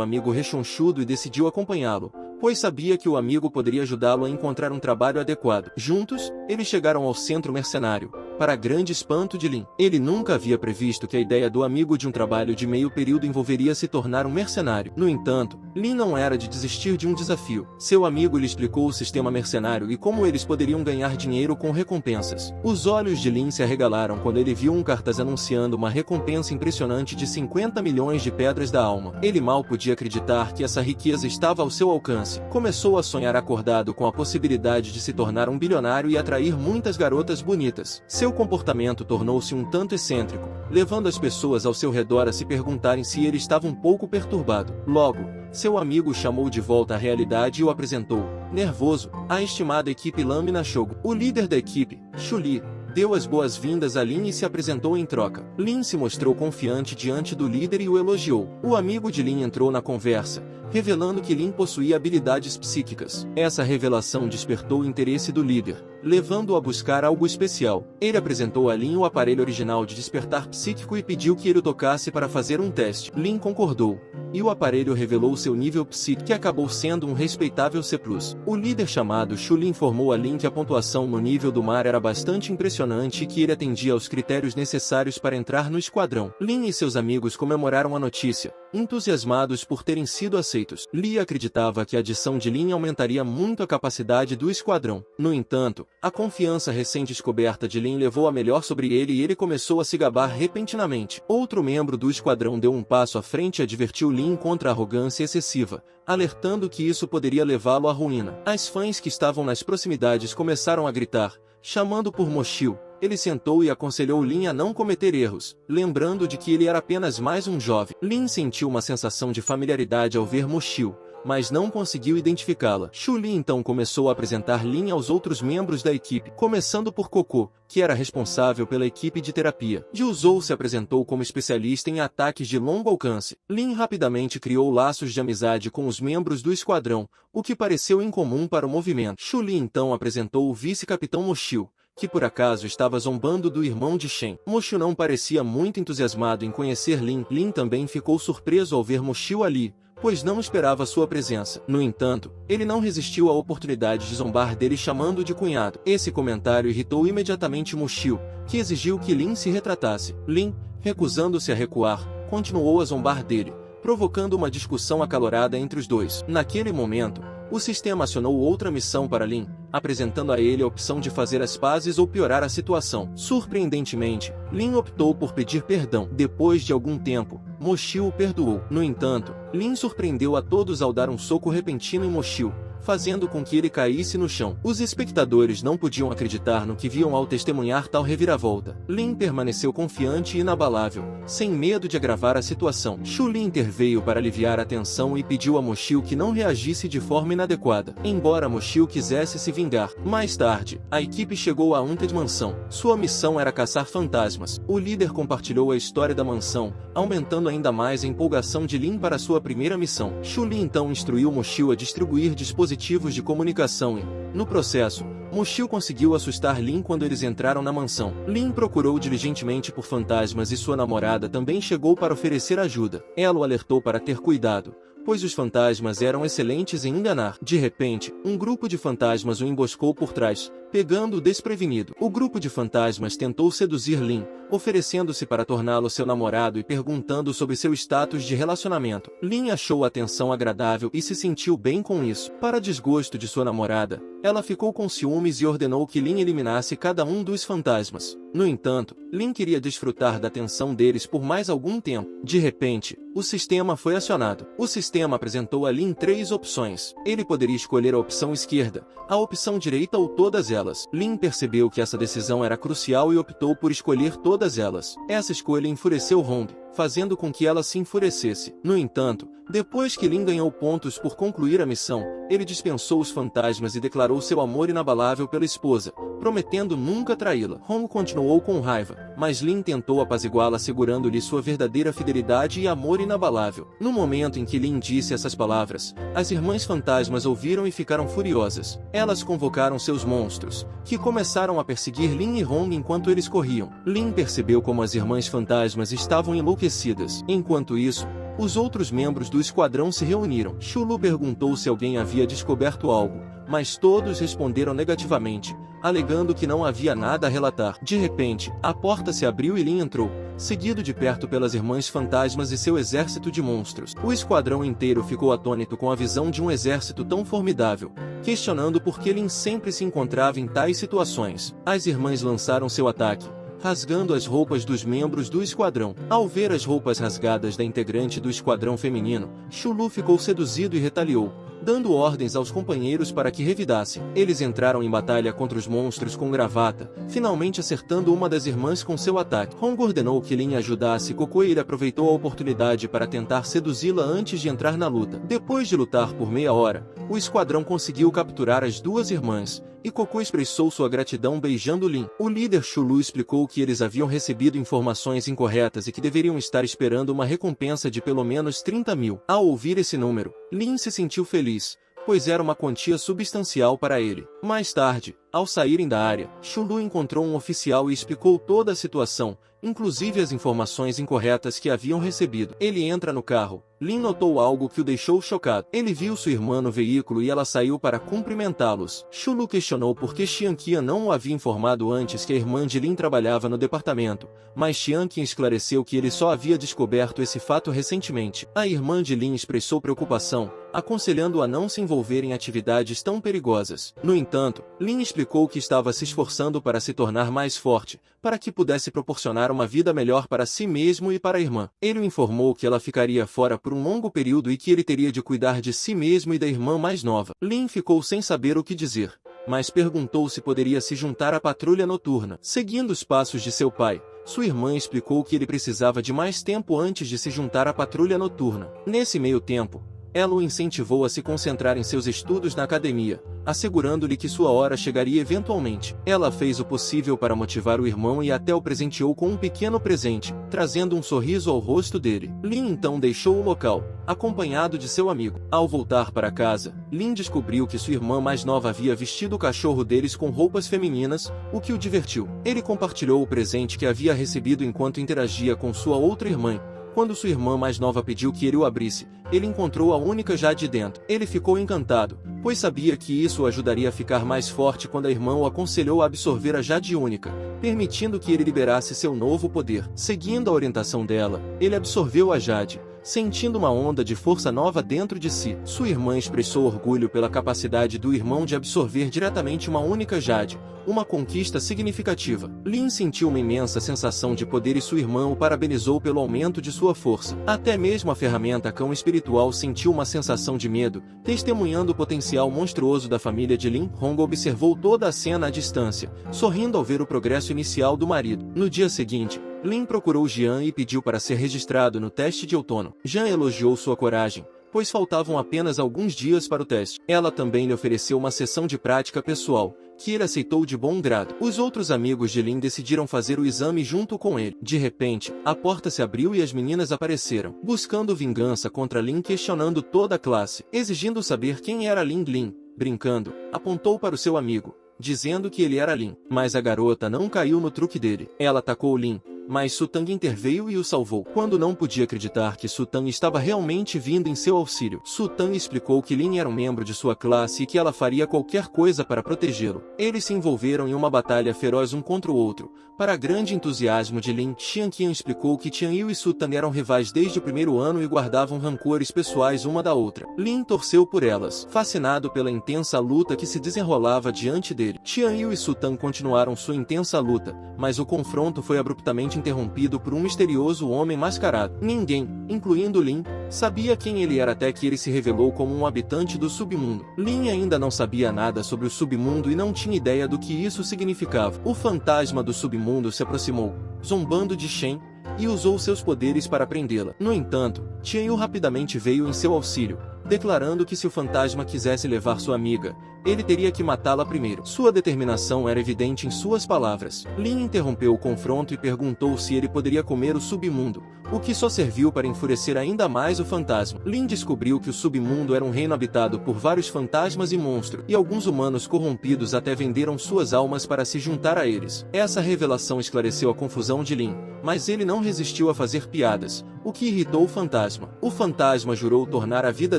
amigo rechonchudo e decidiu acompanhá-lo, pois sabia que o amigo poderia ajudá-lo a encontrar um trabalho adequado. Juntos, eles chegaram ao centro mercenário, para grande espanto de Lin. Ele nunca havia previsto que a ideia do amigo de um trabalho de meio período envolveria se tornar um mercenário. No entanto, Lin não era de desistir de um desafio. Seu amigo lhe explicou o sistema mercenário e como eles poderiam ganhar dinheiro com recompensas. Os olhos de Lin se arregalaram quando ele viu um cartaz anunciando uma recompensa impressionante de 50 milhões de pedras da alma. Ele mal podia acreditar que essa riqueza estava ao seu alcance. Começou a sonhar acordado com a possibilidade de se tornar um bilionário e atrair muitas garotas bonitas. Seu comportamento tornou-se um tanto excêntrico, levando as pessoas ao seu redor a se perguntarem se ele estava um pouco perturbado. Logo, seu amigo o chamou de volta à realidade e o apresentou, nervoso, à estimada equipe Lâmina Shogo. O líder da equipe, Shu Li, deu as boas-vindas a Lin e se apresentou em troca. Lin se mostrou confiante diante do líder e o elogiou. O amigo de Lin entrou na conversa, revelando que Lin possuía habilidades psíquicas. Essa revelação despertou o interesse do líder, levando-o a buscar algo especial. Ele apresentou a Lin o aparelho original de despertar psíquico e pediu que ele o tocasse para fazer um teste. Lin concordou, e o aparelho revelou seu nível psíquico, que acabou sendo um respeitável C+. O líder chamado Shu Li informou a Lin que a pontuação no nível do mar era bastante impressionante e que ele atendia aos critérios necessários para entrar no esquadrão. Lin e seus amigos comemoraram a notícia, entusiasmados por terem sido aceitos. Li acreditava que a adição de Lin aumentaria muito a capacidade do esquadrão. No entanto, a confiança recém-descoberta de Lin levou a melhor sobre ele e ele começou a se gabar repentinamente. Outro membro do esquadrão deu um passo à frente e advertiu Lin contra a arrogância excessiva, alertando que isso poderia levá-lo à ruína. As fãs que estavam nas proximidades começaram a gritar, chamando por Moshio. Ele sentou e aconselhou Lin a não cometer erros, lembrando de que ele era apenas mais um jovem. Lin sentiu uma sensação de familiaridade ao ver Moshio, mas não conseguiu identificá-la. Shu Li então começou a apresentar Lin aos outros membros da equipe, começando por Coco, que era responsável pela equipe de terapia. Jiu Zhou se apresentou como especialista em ataques de longo alcance. Lin rapidamente criou laços de amizade com os membros do esquadrão, o que pareceu incomum para o movimento. Shu Li então apresentou o vice-capitão Moshio, que por acaso estava zombando do irmão de Shen. Moshio não parecia muito entusiasmado em conhecer Lin. Lin também ficou surpreso ao ver Moshio ali, pois não esperava sua presença. No entanto, ele não resistiu à oportunidade de zombar dele chamando de cunhado. Esse comentário irritou imediatamente Moshio, que exigiu que Lin se retratasse. Lin, recusando-se a recuar, continuou a zombar dele, provocando uma discussão acalorada entre os dois. Naquele momento, o sistema acionou outra missão para Lin, apresentando a ele a opção de fazer as pazes ou piorar a situação. Surpreendentemente, Lin optou por pedir perdão. Depois de algum tempo, Moshio o perdoou. No entanto, Lin surpreendeu a todos ao dar um soco repentino em Moshio, fazendo com que ele caísse no chão. Os espectadores não podiam acreditar no que viam ao testemunhar tal reviravolta. Lin permaneceu confiante e inabalável, sem medo de agravar a situação. Shu Lin interveio para aliviar a tensão e pediu a Moshio que não reagisse de forma inadequada, embora Moshio quisesse se vingar. Mais tarde, a equipe chegou à Haunted Mansão. Sua missão era caçar fantasmas. O líder compartilhou a história da mansão, aumentando ainda mais a empolgação de Lin para sua primeira missão. Shu Lin então instruiu Moshio a distribuir dispositivos de comunicação e, no processo, Moshio conseguiu assustar Lin quando eles entraram na mansão. Lin procurou diligentemente por fantasmas e sua namorada também chegou para oferecer ajuda. Ela o alertou para ter cuidado, pois os fantasmas eram excelentes em enganar. De repente, um grupo de fantasmas o emboscou por trás, pegando-o desprevenido. O grupo de fantasmas tentou seduzir Lin, oferecendo-se para torná-lo seu namorado e perguntando sobre seu status de relacionamento. Lin achou a atenção agradável e se sentiu bem com isso. Para desgosto de sua namorada, ela ficou com ciúmes e ordenou que Lin eliminasse cada um dos fantasmas. No entanto, Lin queria desfrutar da atenção deles por mais algum tempo. De repente, o sistema foi acionado. O sistema apresentou a Lin 3 opções. Ele poderia escolher a opção esquerda, a opção direita ou todas elas. Lin percebeu que essa decisão era crucial e optou por escolher todas elas. Essa escolha enfureceu Hong, fazendo com que ela se enfurecesse. No entanto, depois que Lin ganhou pontos por concluir a missão, ele dispensou os fantasmas e declarou seu amor inabalável pela esposa, prometendo nunca traí-la. Hong continuou com raiva, mas Lin tentou apaziguá-la segurando-lhe sua verdadeira fidelidade e amor inabalável. No momento em que Lin disse essas palavras, as irmãs fantasmas ouviram e ficaram furiosas. Elas convocaram seus monstros, que começaram a perseguir Lin e Hong enquanto eles corriam. Lin percebeu como as irmãs fantasmas estavam enlouquecidas. Enquanto isso, os outros membros do esquadrão se reuniram. Shu Lu perguntou se alguém havia descoberto algo, mas todos responderam negativamente, alegando que não havia nada a relatar. De repente, a porta se abriu e Lin entrou, seguido de perto pelas irmãs fantasmas e seu exército de monstros. O esquadrão inteiro ficou atônito com a visão de um exército tão formidável, questionando por que Lin sempre se encontrava em tais situações. As irmãs lançaram seu ataque, rasgando as roupas dos membros do esquadrão. Ao ver as roupas rasgadas da integrante do esquadrão feminino, Shu Lu ficou seduzido e retaliou, dando ordens aos companheiros para que revidassem. Eles entraram em batalha contra os monstros com gravata, finalmente acertando uma das irmãs com seu ataque. Hong ordenou que Lin ajudasse Coco e ele aproveitou a oportunidade para tentar seduzi-la antes de entrar na luta. Depois de lutar por meia hora, o esquadrão conseguiu capturar as duas irmãs, e Coco expressou sua gratidão beijando Lin. O líder Shu Lu explicou que eles haviam recebido informações incorretas e que deveriam estar esperando uma recompensa de pelo menos 30.000. Ao ouvir esse número, Lin se sentiu feliz, pois era uma quantia substancial para ele. Mais tarde, ao saírem da área, Shu Lu encontrou um oficial e explicou toda a situação, inclusive as informações incorretas que haviam recebido. Ele entra no carro. Lin notou algo que o deixou chocado. Ele viu sua irmã no veículo e ela saiu para cumprimentá-los. Shu Lu questionou por que Xianqian não o havia informado antes que a irmã de Lin trabalhava no departamento, mas Xianqian esclareceu que ele só havia descoberto esse fato recentemente. A irmã de Lin expressou preocupação, aconselhando-o a não se envolver em atividades tão perigosas. No entanto, Lin explicou que estava se esforçando para se tornar mais forte, para que pudesse proporcionar uma vida melhor para si mesmo e para a irmã. Ele o informou que ela ficaria fora por um longo período e que ele teria de cuidar de si mesmo e da irmã mais nova. Lin ficou sem saber o que dizer, mas perguntou se poderia se juntar à patrulha noturna. Seguindo os passos de seu pai, sua irmã explicou que ele precisava de mais tempo antes de se juntar à patrulha noturna. Nesse meio tempo, ela o incentivou a se concentrar em seus estudos na academia, assegurando-lhe que sua hora chegaria eventualmente. Ela fez o possível para motivar o irmão e até o presenteou com um pequeno presente, trazendo um sorriso ao rosto dele. Lin então deixou o local, acompanhado de seu amigo. Ao voltar para casa, Lin descobriu que sua irmã mais nova havia vestido o cachorro deles com roupas femininas, o que o divertiu. Ele compartilhou o presente que havia recebido enquanto interagia com sua outra irmã. Quando sua irmã mais nova pediu que ele o abrisse, ele encontrou a única Jade dentro. Ele ficou encantado, pois sabia que isso o ajudaria a ficar mais forte quando a irmã o aconselhou a absorver a Jade única, permitindo que ele liberasse seu novo poder. Seguindo a orientação dela, ele absorveu a Jade, sentindo uma onda de força nova dentro de si. Sua irmã expressou orgulho pela capacidade do irmão de absorver diretamente uma única jade, uma conquista significativa. Lin sentiu uma imensa sensação de poder e sua irmã o parabenizou pelo aumento de sua força. Até mesmo a ferramenta cão espiritual sentiu uma sensação de medo, testemunhando o potencial monstruoso da família de Lin. Hong observou toda a cena à distância, sorrindo ao ver o progresso inicial do marido. No dia seguinte, Lin procurou Jian e pediu para ser registrado no teste de outono. Jian elogiou sua coragem, pois faltavam apenas alguns dias para o teste. Ela também lhe ofereceu uma sessão de prática pessoal, que ele aceitou de bom grado. Os outros amigos de Lin decidiram fazer o exame junto com ele. De repente, a porta se abriu e as meninas apareceram, buscando vingança contra Lin, questionando toda a classe, exigindo saber quem era Lin. Lin, brincando, apontou para o seu amigo, dizendo que ele era Lin. Mas a garota não caiu no truque dele. Ela atacou Lin, mas Su Tang interveio e o salvou. Quando não podia acreditar que Su Tang estava realmente vindo em seu auxílio, Su Tang explicou que Lin era um membro de sua classe e que ela faria qualquer coisa para protegê-lo. Eles se envolveram em uma batalha feroz um contra o outro. Para grande entusiasmo de Lin, Xian Qian explicou que Tian Yu e Su Tang eram rivais desde o primeiro ano e guardavam rancores pessoais uma da outra. Lin torceu por elas, fascinado pela intensa luta que se desenrolava diante dele. Tian Yu e Su Tang continuaram sua intensa luta, mas o confronto foi abruptamente interrompido por um misterioso homem mascarado. Ninguém, incluindo Lin, sabia quem ele era até que ele se revelou como um habitante do submundo. Lin ainda não sabia nada sobre o submundo e não tinha ideia do que isso significava. O fantasma do submundo se aproximou, zombando de Shen, e usou seus poderes para prendê-la. No entanto, Tian Yu rapidamente veio em seu auxílio, declarando que se o fantasma quisesse levar sua amiga, ele teria que matá-la primeiro. Sua determinação era evidente em suas palavras. Lin interrompeu o confronto e perguntou se ele poderia comer o submundo, o que só serviu para enfurecer ainda mais o fantasma. Lin descobriu que o submundo era um reino habitado por vários fantasmas e monstros, e alguns humanos corrompidos até venderam suas almas para se juntar a eles. Essa revelação esclareceu a confusão de Lin, mas ele não resistiu a fazer piadas, o que irritou o fantasma. O fantasma jurou tornar a vida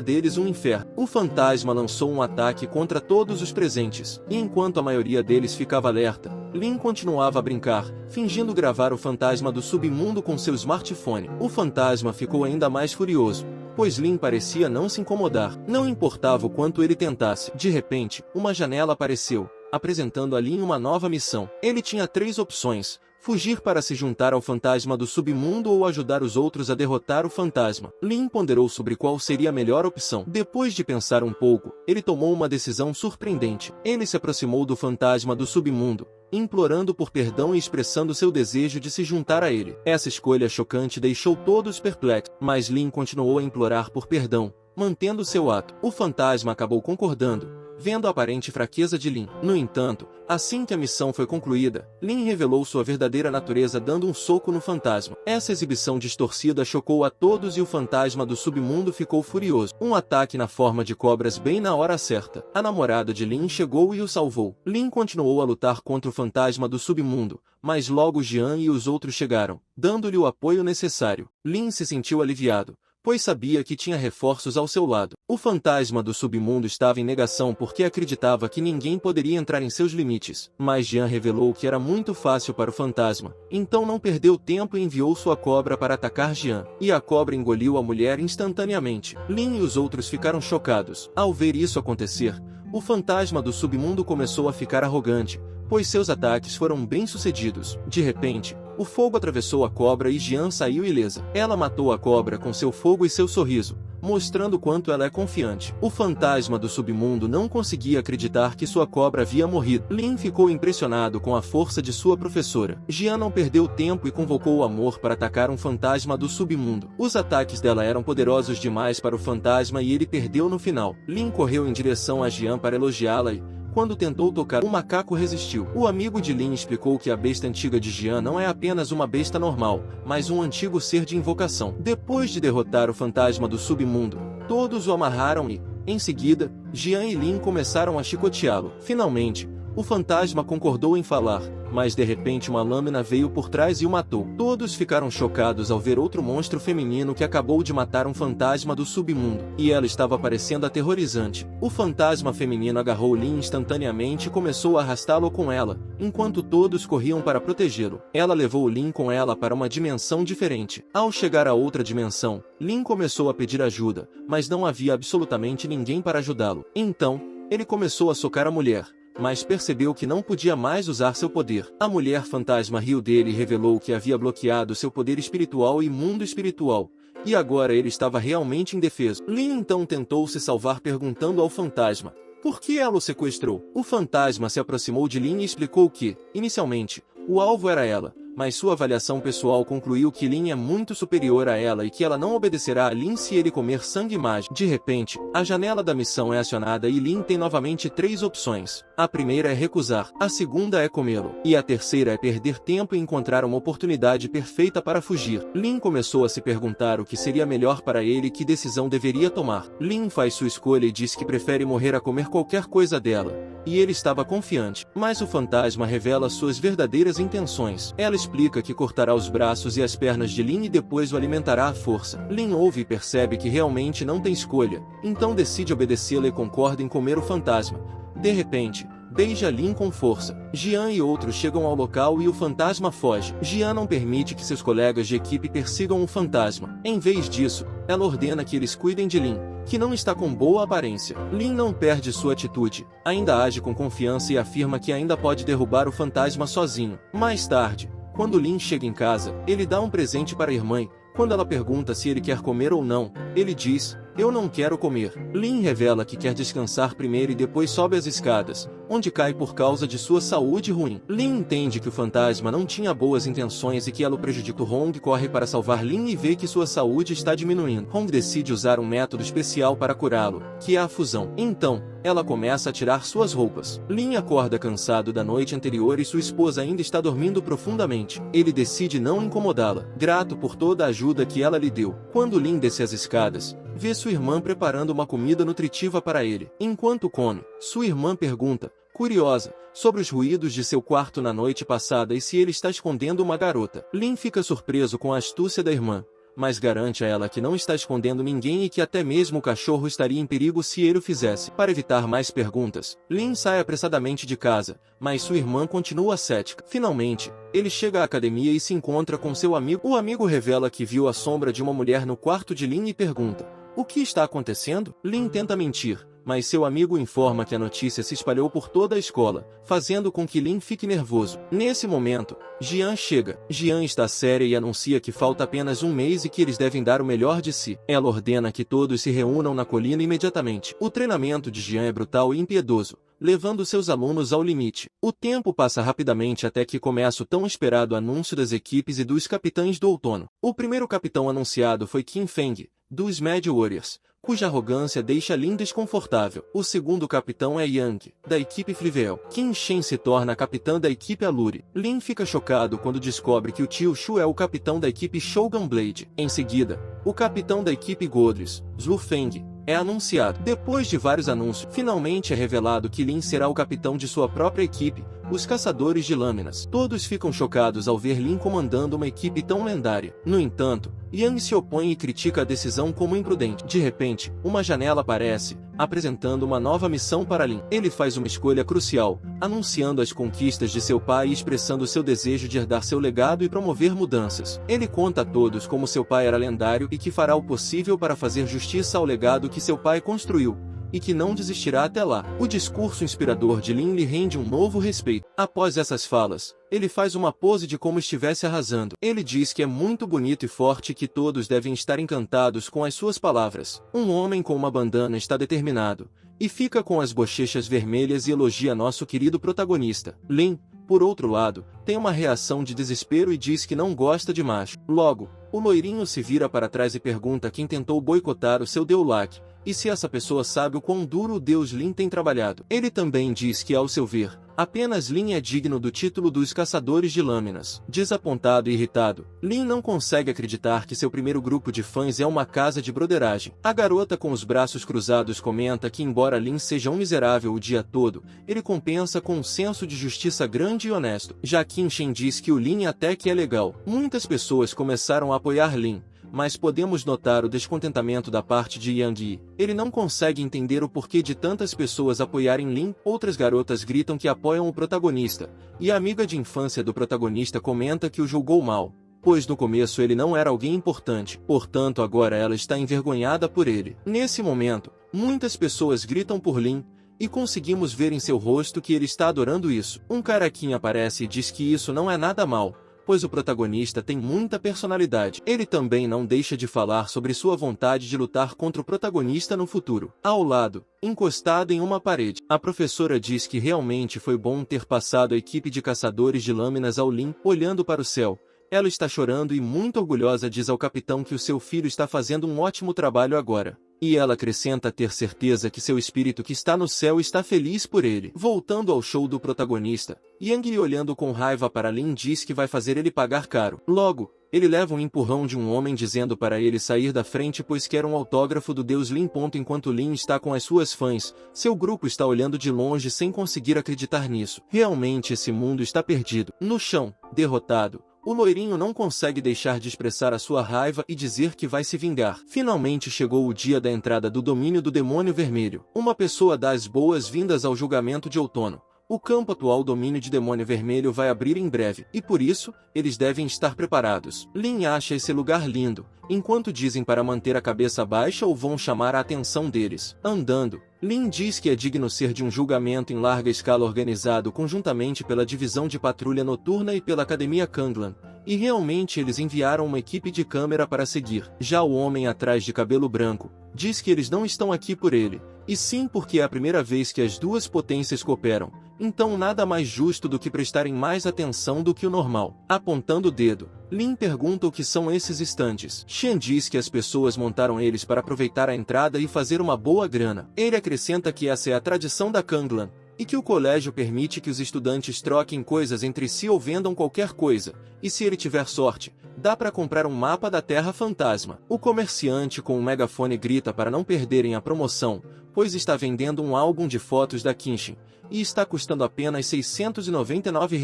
deles um inferno. O fantasma lançou um ataque contra todos os presentes, e enquanto a maioria deles ficava alerta, Lin continuava a brincar, fingindo gravar o fantasma do submundo com seu smartphone. O fantasma ficou ainda mais furioso, pois Lin parecia não se incomodar. Não importava o quanto ele tentasse. De repente, uma janela apareceu, apresentando a Lin uma nova missão. Ele tinha 3 opções: fugir para se juntar ao fantasma do submundo ou ajudar os outros a derrotar o fantasma. Lin ponderou sobre qual seria a melhor opção. Depois de pensar um pouco, ele tomou uma decisão surpreendente. Ele se aproximou do fantasma do submundo, implorando por perdão e expressando seu desejo de se juntar a ele. Essa escolha chocante deixou todos perplexos, mas Lin continuou a implorar por perdão, mantendo seu ato. O fantasma acabou concordando, vendo a aparente fraqueza de Lin. No entanto, assim que a missão foi concluída, Lin revelou sua verdadeira natureza dando um soco no fantasma. Essa exibição distorcida chocou a todos e o fantasma do submundo ficou furioso. Um ataque na forma de cobras bem na hora certa. A namorada de Lin chegou e o salvou. Lin continuou a lutar contra o fantasma do submundo, mas logo Jian e os outros chegaram, dando-lhe o apoio necessário. Lin se sentiu aliviado, pois sabia que tinha reforços ao seu lado. O fantasma do submundo estava em negação porque acreditava que ninguém poderia entrar em seus limites. Mas Jian revelou que era muito fácil para o fantasma, então não perdeu tempo e enviou sua cobra para atacar Jian. E a cobra engoliu a mulher instantaneamente. Lin e os outros ficaram chocados. Ao ver isso acontecer, o fantasma do submundo começou a ficar arrogante, pois seus ataques foram bem-sucedidos. De repente, o fogo atravessou a cobra e Jian saiu ilesa. Ela matou a cobra com seu fogo e seu sorriso, mostrando quanto ela é confiante. O fantasma do submundo não conseguia acreditar que sua cobra havia morrido. Lin ficou impressionado com a força de sua professora. Jian não perdeu tempo e convocou o amor para atacar um fantasma do submundo. Os ataques dela eram poderosos demais para o fantasma e ele perdeu no final. Lin correu em direção a Jian para elogiá-la e, quando tentou tocar, o macaco resistiu. O amigo de Lin explicou que a besta antiga de Jian não é apenas uma besta normal, mas um antigo ser de invocação. Depois de derrotar o fantasma do submundo, todos o amarraram e, em seguida, Jian e Lin começaram a chicoteá-lo. Finalmente, O fantasma concordou em falar, mas de repente uma lâmina veio por trás e o matou. Todos ficaram chocados ao ver outro monstro feminino que acabou de matar um fantasma do submundo, e ela estava parecendo aterrorizante. O fantasma feminino agarrou Lin instantaneamente e começou a arrastá-lo com ela, enquanto todos corriam para protegê-lo. Ela levou Lin com ela para uma dimensão diferente. Ao chegar a outra dimensão, Lin começou a pedir ajuda, mas não havia absolutamente ninguém para ajudá-lo. Então, ele começou a socar a mulher, mas percebeu que não podia mais usar seu poder. A mulher fantasma riu dele e revelou que havia bloqueado seu poder espiritual e mundo espiritual, e agora ele estava realmente indefeso. Lin então tentou se salvar perguntando ao fantasma por que ela o sequestrou. O fantasma se aproximou de Lin e explicou que, inicialmente, o alvo era ela, mas sua avaliação pessoal concluiu que Lin é muito superior a ela e que ela não obedecerá a Lin se ele comer sangue mágico. De repente, a janela da missão é acionada e Lin tem novamente 3 opções. A primeira é recusar, a segunda é comê-lo, e a terceira é perder tempo e encontrar uma oportunidade perfeita para fugir. Lin começou a se perguntar o que seria melhor para ele e que decisão deveria tomar. Lin faz sua escolha e diz que prefere morrer a comer qualquer coisa dela, e ele estava confiante. Mas o fantasma revela suas verdadeiras intenções. Ela explica que cortará os braços e as pernas de Lin e depois o alimentará à força. Lin ouve e percebe que realmente não tem escolha, então decide obedecê-la e concorda em comer o fantasma. De repente, beija Lin com força. Jian e outros chegam ao local e o fantasma foge. Jian não permite que seus colegas de equipe persigam o fantasma. Em vez disso, ela ordena que eles cuidem de Lin, que não está com boa aparência. Lin não perde sua atitude, ainda age com confiança e afirma que ainda pode derrubar o fantasma sozinho. Mais tarde, quando Lin chega em casa, ele dá um presente para a irmã. Quando ela pergunta se ele quer comer ou não, ele diz: "Eu não quero comer." Lin revela que quer descansar primeiro e depois sobe as escadas, onde cai por causa de sua saúde ruim. Lin entende que o fantasma não tinha boas intenções e que ela o prejudicou. Hong corre para salvar Lin e vê que sua saúde está diminuindo. Hong decide usar um método especial para curá-lo, que é a fusão. Então, ela começa a tirar suas roupas. Lin acorda cansado da noite anterior e sua esposa ainda está dormindo profundamente. Ele decide não incomodá-la, grato por toda a ajuda que ela lhe deu. Quando Lin desce as escadas, vê sua irmã preparando uma comida nutritiva para ele. Enquanto come, sua irmã pergunta, curiosa, sobre os ruídos de seu quarto na noite passada e se ele está escondendo uma garota. Lin fica surpreso com a astúcia da irmã, mas garante a ela que não está escondendo ninguém e que até mesmo o cachorro estaria em perigo se ele o fizesse. Para evitar mais perguntas, Lin sai apressadamente de casa, mas sua irmã continua cética. Finalmente, ele chega à academia e se encontra com seu amigo. O amigo revela que viu a sombra de uma mulher no quarto de Lin e pergunta: "O que está acontecendo?" Lin tenta mentir, mas seu amigo informa que a notícia se espalhou por toda a escola, fazendo com que Lin fique nervoso. Nesse momento, Jian chega. Jian está séria e anuncia que falta apenas um mês e que eles devem dar o melhor de si. Ela ordena que todos se reúnam na colina imediatamente. O treinamento de Jian é brutal e impiedoso, levando seus alunos ao limite. O tempo passa rapidamente até que começa o tão esperado anúncio das equipes e dos capitães do outono. O primeiro capitão anunciado foi Qin Feng, dos Mad Warriors, cuja arrogância deixa Lin desconfortável. O segundo capitão é Yang, da equipe Frivel. Qin Shen se torna capitã da equipe Aluri. Lin fica chocado quando descobre que o tio Shu é o capitão da equipe Shogun Blade. Em seguida, o capitão da equipe Godless, Zhu Feng, é anunciado. Depois de vários anúncios, finalmente é revelado que Lin será o capitão de sua própria equipe, os Caçadores de Lâminas. Todos ficam chocados ao ver Lin comandando uma equipe tão lendária. No entanto, Yang se opõe e critica a decisão como imprudente. De repente, uma janela aparece, apresentando uma nova missão para Lin. Ele faz uma escolha crucial, anunciando as conquistas de seu pai e expressando seu desejo de herdar seu legado e promover mudanças. Ele conta a todos como seu pai era lendário e que fará o possível para fazer justiça ao legado que seu pai construiu, e que não desistirá até lá. O discurso inspirador de Lin lhe rende um novo respeito. Após essas falas, ele faz uma pose de como estivesse arrasando. Ele diz que é muito bonito e forte e que todos devem estar encantados com as suas palavras. Um homem com uma bandana está determinado, e fica com as bochechas vermelhas e elogia nosso querido protagonista. Lin, por outro lado, tem uma reação de desespero e diz que não gosta de macho. Logo, o loirinho se vira para trás e pergunta quem tentou boicotar o seu Deulac, e se essa pessoa sabe o quão duro o deus Lin tem trabalhado. Ele também diz que, ao seu ver, apenas Lin é digno do título dos Caçadores de Lâminas. Desapontado e irritado, Lin não consegue acreditar que seu primeiro grupo de fãs é uma casa de broderagem. A garota com os braços cruzados comenta que, embora Lin seja um miserável o dia todo, ele compensa com um senso de justiça grande e honesto. Já Kenshin diz que o Lin até que é legal. Muitas pessoas começaram a apoiar Lin, mas podemos notar o descontentamento da parte de Yang Yi. Ele não consegue entender o porquê de tantas pessoas apoiarem Lin. Outras garotas gritam que apoiam o protagonista, e a amiga de infância do protagonista comenta que o julgou mal, pois no começo ele não era alguém importante, portanto agora ela está envergonhada por ele. Nesse momento, muitas pessoas gritam por Lin, e conseguimos ver em seu rosto que ele está adorando isso. Um carequinha aparece e diz que isso não é nada mal, pois o protagonista tem muita personalidade. Ele também não deixa de falar sobre sua vontade de lutar contra o protagonista no futuro. Ao lado, encostado em uma parede, a professora diz que realmente foi bom ter passado a equipe de caçadores de lâminas ao Lin. Olhando para o céu, ela está chorando e muito orgulhosa diz ao capitão que o seu filho está fazendo um ótimo trabalho agora. E ela acrescenta ter certeza que seu espírito que está no céu está feliz por ele. Voltando ao show do protagonista, Yang Yi, olhando com raiva para Lin, diz que vai fazer ele pagar caro. Logo, ele leva um empurrão de um homem dizendo para ele sair da frente pois quer um autógrafo do deus Lin. Enquanto Lin está com as suas fãs, seu grupo está olhando de longe sem conseguir acreditar nisso. Realmente esse mundo está perdido. No chão, derrotado, o loirinho não consegue deixar de expressar a sua raiva e dizer que vai se vingar. Finalmente chegou o dia da entrada do domínio do Demônio Vermelho. Uma pessoa dá as boas-vindas ao julgamento de outono. O campo atual domínio de Demônio Vermelho vai abrir em breve, e por isso, eles devem estar preparados. Lin acha esse lugar lindo, enquanto dizem para manter a cabeça baixa ou vão chamar a atenção deles. Andando, Lin diz que é digno ser de um julgamento em larga escala organizado conjuntamente pela Divisão de Patrulha Noturna e pela Academia Kanglan, e realmente eles enviaram uma equipe de câmera para seguir. Já o homem atrás de cabelo branco diz que eles não estão aqui por ele, e sim porque é a primeira vez que as duas potências cooperam, então nada mais justo do que prestarem mais atenção do que o normal. Apontando o dedo, Lin pergunta o que são esses estantes. Shen diz que as pessoas montaram eles para aproveitar a entrada e fazer uma boa grana. Ele acrescenta que essa é a tradição da Kanglan, e que o colégio permite que os estudantes troquem coisas entre si ou vendam qualquer coisa, e se ele tiver sorte, dá para comprar um mapa da Terra Fantasma. O comerciante com um megafone grita para não perderem a promoção, pois está vendendo um álbum de fotos da Kenshin, e está custando apenas R$ 699.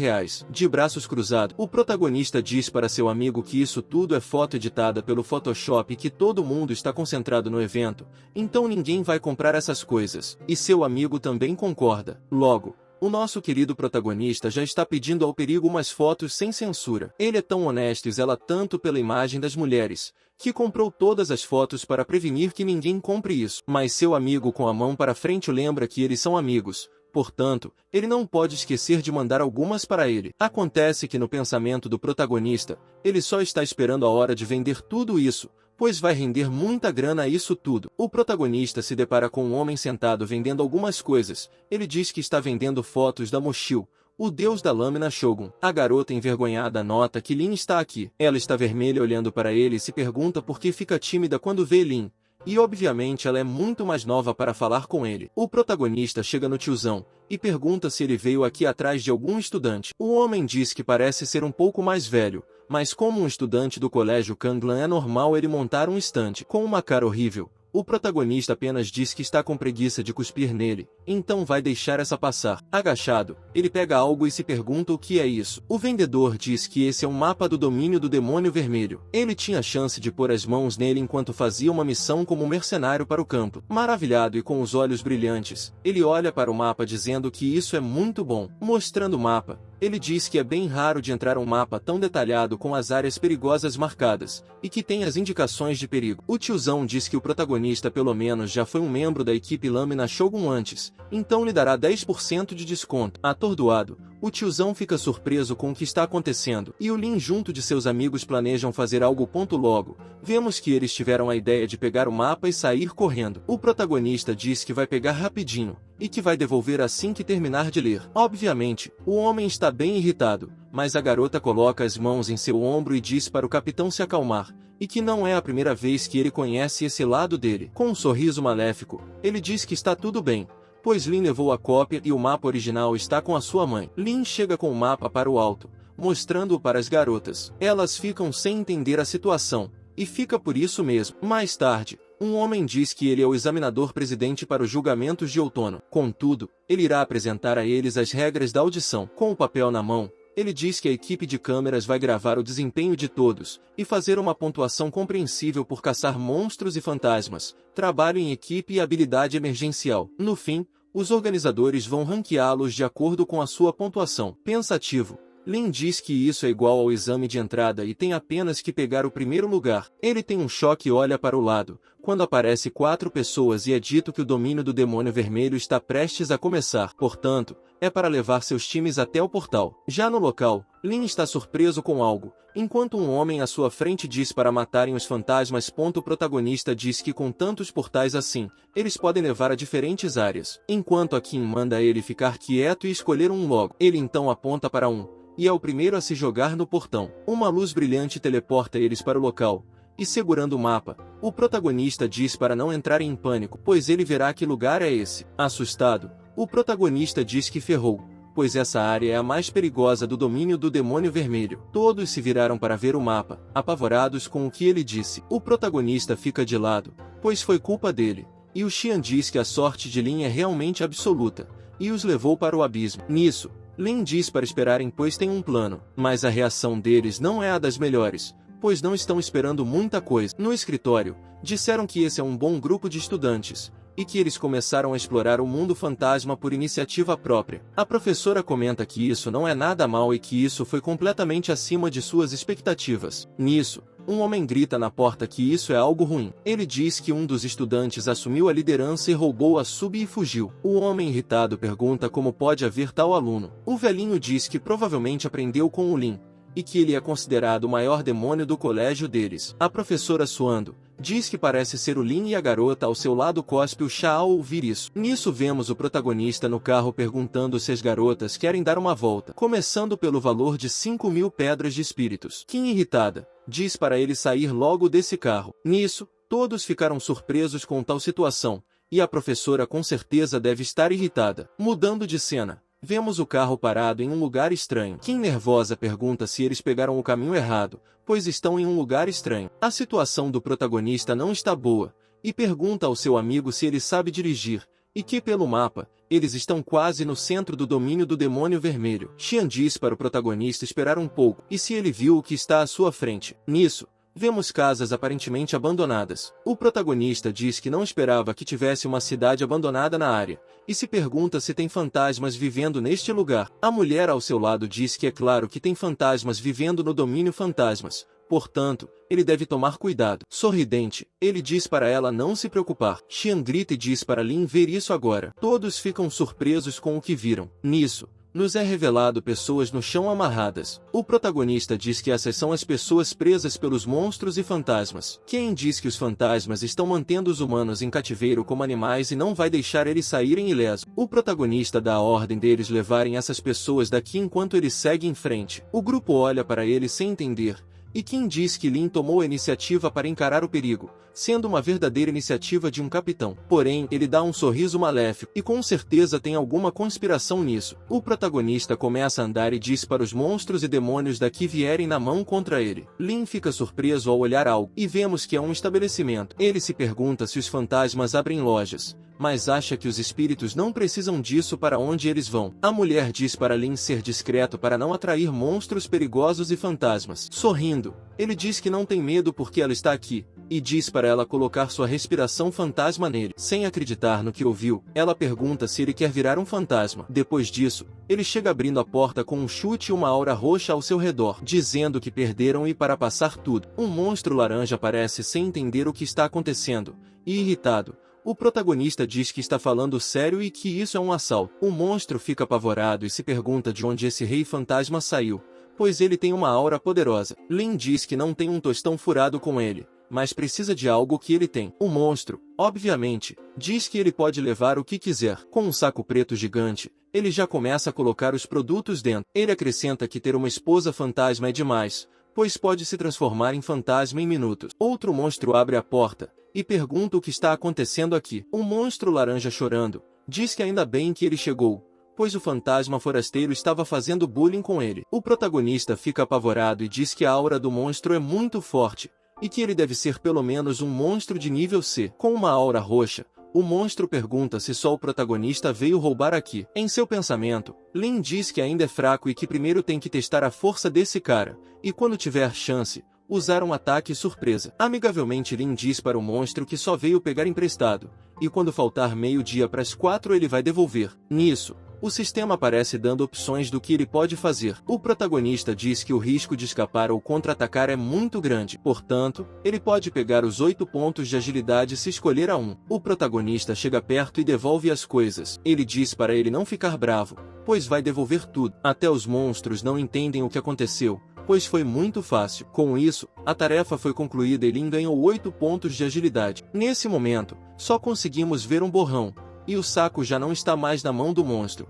De braços cruzados, o protagonista diz para seu amigo que isso tudo é foto editada pelo Photoshop e que todo mundo está concentrado no evento, então ninguém vai comprar essas coisas. E seu amigo também concorda. Logo, o nosso querido protagonista já está pedindo ao perigo umas fotos sem censura. Ele é tão honesto e zela tanto pela imagem das mulheres, que comprou todas as fotos para prevenir que ninguém compre isso. Mas seu amigo com a mão para frente o lembra que eles são amigos. Portanto, ele não pode esquecer de mandar algumas para ele. Acontece que no pensamento do protagonista, ele só está esperando a hora de vender tudo isso, pois vai render muita grana a isso tudo. O protagonista se depara com um homem sentado vendendo algumas coisas. Ele diz que está vendendo fotos da Moshil, o deus da lâmina Shogun. A garota envergonhada nota que Lin está aqui. Ela está vermelha olhando para ele e se pergunta por que fica tímida quando vê Lin. E obviamente ela é muito mais nova para falar com ele. O protagonista chega no tiozão e pergunta se ele veio aqui atrás de algum estudante. O homem diz que parece ser um pouco mais velho, mas como um estudante do colégio Kanglan é normal ele montar um estante. Com uma cara horrível, o protagonista apenas diz que está com preguiça de cuspir nele, então vai deixar essa passar. Agachado, ele pega algo e se pergunta o que é isso. O vendedor diz que esse é um mapa do domínio do Demônio Vermelho. Ele tinha chance de pôr as mãos nele enquanto fazia uma missão como mercenário para o campo. Maravilhado e com os olhos brilhantes, ele olha para o mapa dizendo que isso é muito bom. Mostrando o mapa, ele diz que é bem raro de entrar um mapa tão detalhado com as áreas perigosas marcadas, e que tem as indicações de perigo. O tiozão diz que o protagonista pelo menos já foi um membro da equipe Lâmina Shogun antes, então lhe dará 10% de desconto. Atordoado, O tiozão fica surpreso com o que está acontecendo, e o Lin junto de seus amigos planejam fazer algo. Logo, vemos que eles tiveram a ideia de pegar o mapa e sair correndo. O protagonista diz que vai pegar rapidinho, e que vai devolver assim que terminar de ler. Obviamente, o homem está bem irritado, mas a garota coloca as mãos em seu ombro e diz para o capitão se acalmar, e que não é a primeira vez que ele conhece esse lado dele. Com um sorriso maléfico, ele diz que está tudo bem, pois Lin levou a cópia e o mapa original está com a sua mãe. Lin chega com o mapa para o alto, mostrando-o para as garotas. Elas ficam sem entender a situação, e fica por isso mesmo. Mais tarde, um homem diz que ele é o examinador-presidente para os julgamentos de outono. Contudo, ele irá apresentar a eles as regras da audição. Com o papel na mão, ele diz que a equipe de câmeras vai gravar o desempenho de todos, e fazer uma pontuação compreensível por caçar monstros e fantasmas, trabalho em equipe e habilidade emergencial. No fim, os organizadores vão ranqueá-los de acordo com a sua pontuação. Pensativo, Lin diz que isso é igual ao exame de entrada e tem apenas que pegar o primeiro lugar. Ele tem um choque e olha para o lado, quando aparece 4 pessoas e é dito que o domínio do demônio vermelho está prestes a começar. Portanto, é para levar seus times até o portal. Já no local, Lin está surpreso com algo, enquanto um homem à sua frente diz para matarem os fantasmas. O protagonista diz que com tantos portais assim, eles podem levar a diferentes áreas, enquanto a Kim manda ele ficar quieto e escolher um logo. Ele então aponta para um, e é o primeiro a se jogar no portão. Uma luz brilhante teleporta eles para o local, e segurando o mapa, o protagonista diz para não entrarem em pânico, pois ele verá que lugar é esse. Assustado, o protagonista diz que ferrou, pois essa área é a mais perigosa do domínio do demônio vermelho. Todos se viraram para ver o mapa, apavorados com o que ele disse. O protagonista fica de lado, pois foi culpa dele, e o Xian diz que a sorte de Lin é realmente absoluta, e os levou para o abismo. Nisso, Lin diz para esperarem pois tem um plano, mas a reação deles não é a das melhores, pois não estão esperando muita coisa. No escritório, disseram que esse é um bom grupo de estudantes, e que eles começaram a explorar o mundo fantasma por iniciativa própria. A professora comenta que isso não é nada mal e que isso foi completamente acima de suas expectativas. Nisso, um homem grita na porta que isso é algo ruim. Ele diz que um dos estudantes assumiu a liderança e roubou a sub e fugiu. O homem irritado pergunta como pode haver tal aluno. O velhinho diz que provavelmente aprendeu com o Lin, e que ele é considerado o maior demônio do colégio deles. A professora suando, diz que parece ser o Lin e a garota ao seu lado cospe o chá ao ouvir isso. Nisso vemos o protagonista no carro perguntando se as garotas querem dar uma volta, começando pelo valor de 5.000 pedras de espíritos. Kim, irritada, diz para ele sair logo desse carro. Nisso, todos ficaram surpresos com tal situação, e a professora com certeza deve estar irritada. Mudando de cena, vemos o carro parado em um lugar estranho. Kim, nervosa, pergunta se eles pegaram o caminho errado, pois estão em um lugar estranho. A situação do protagonista não está boa, e pergunta ao seu amigo se ele sabe dirigir, e que pelo mapa, eles estão quase no centro do domínio do demônio vermelho. Xian diz para o protagonista esperar um pouco, e se ele viu o que está à sua frente. Nisso, vemos casas aparentemente abandonadas. O protagonista diz que não esperava que tivesse uma cidade abandonada na área, e se pergunta se tem fantasmas vivendo neste lugar. A mulher ao seu lado diz que é claro que tem fantasmas vivendo no domínio fantasmas, portanto, ele deve tomar cuidado. Sorridente, ele diz para ela não se preocupar. Xian grita e diz para Lin ver isso agora. Todos ficam surpresos com o que viram. Nisso, nos é revelado pessoas no chão amarradas. O protagonista diz que essas são as pessoas presas pelos monstros e fantasmas. Quem diz que os fantasmas estão mantendo os humanos em cativeiro como animais e não vai deixar eles saírem ilesos. O protagonista dá a ordem deles levarem essas pessoas daqui enquanto ele segue em frente. O grupo olha para ele sem entender, e Kim diz que Lin tomou a iniciativa para encarar o perigo, sendo uma verdadeira iniciativa de um capitão. Porém, ele dá um sorriso maléfico, e com certeza tem alguma conspiração nisso. O protagonista começa a andar e diz para os monstros e demônios daqui vierem na mão contra ele. Lin fica surpreso ao olhar algo, e vemos que é um estabelecimento. Ele se pergunta se os fantasmas abrem lojas, mas acha que os espíritos não precisam disso para onde eles vão. A mulher diz para Lin ser discreto para não atrair monstros perigosos e fantasmas. Sorrindo, ele diz que não tem medo porque ela está aqui, e diz para ela colocar sua respiração fantasma nele. Sem acreditar no que ouviu, ela pergunta se ele quer virar um fantasma. Depois disso, ele chega abrindo a porta com um chute e uma aura roxa ao seu redor, dizendo que perderam e para passar tudo. Um monstro laranja aparece sem entender o que está acontecendo, e irritado, O protagonista diz que está falando sério e que isso é um assalto. O monstro fica apavorado e se pergunta de onde esse rei fantasma saiu, pois ele tem uma aura poderosa. Lin diz que não tem um tostão furado com ele, mas precisa de algo que ele tem. O monstro, obviamente, diz que ele pode levar o que quiser. Com um saco preto gigante, ele já começa a colocar os produtos dentro. Ele acrescenta que ter uma esposa fantasma é demais, pois pode se transformar em fantasma em minutos. Outro monstro abre a porta e pergunta o que está acontecendo aqui. Um monstro laranja chorando diz que ainda bem que ele chegou, pois o fantasma forasteiro estava fazendo bullying com ele. O protagonista fica apavorado e diz que a aura do monstro é muito forte, e que ele deve ser pelo menos um monstro de nível C. Com uma aura roxa, o monstro pergunta se só o protagonista veio roubar aqui. Em seu pensamento, Lin diz que ainda é fraco e que primeiro tem que testar a força desse cara, e quando tiver chance, usar um ataque surpresa. Amigavelmente Lin diz para o monstro que só veio pegar emprestado, e quando faltar meio-dia para as 4 ele vai devolver. Nisso, o sistema aparece dando opções do que ele pode fazer. O protagonista diz que o risco de escapar ou contra-atacar é muito grande. Portanto, ele pode pegar os 8 pontos de agilidade se escolher a um. O protagonista chega perto e devolve as coisas. Ele diz para ele não ficar bravo, pois vai devolver tudo. Até os monstros não entendem o que aconteceu, pois foi muito fácil. Com isso, a tarefa foi concluída e Lin ganhou 8 pontos de agilidade. Nesse momento, só conseguimos ver um borrão, e o saco já não está mais na mão do monstro.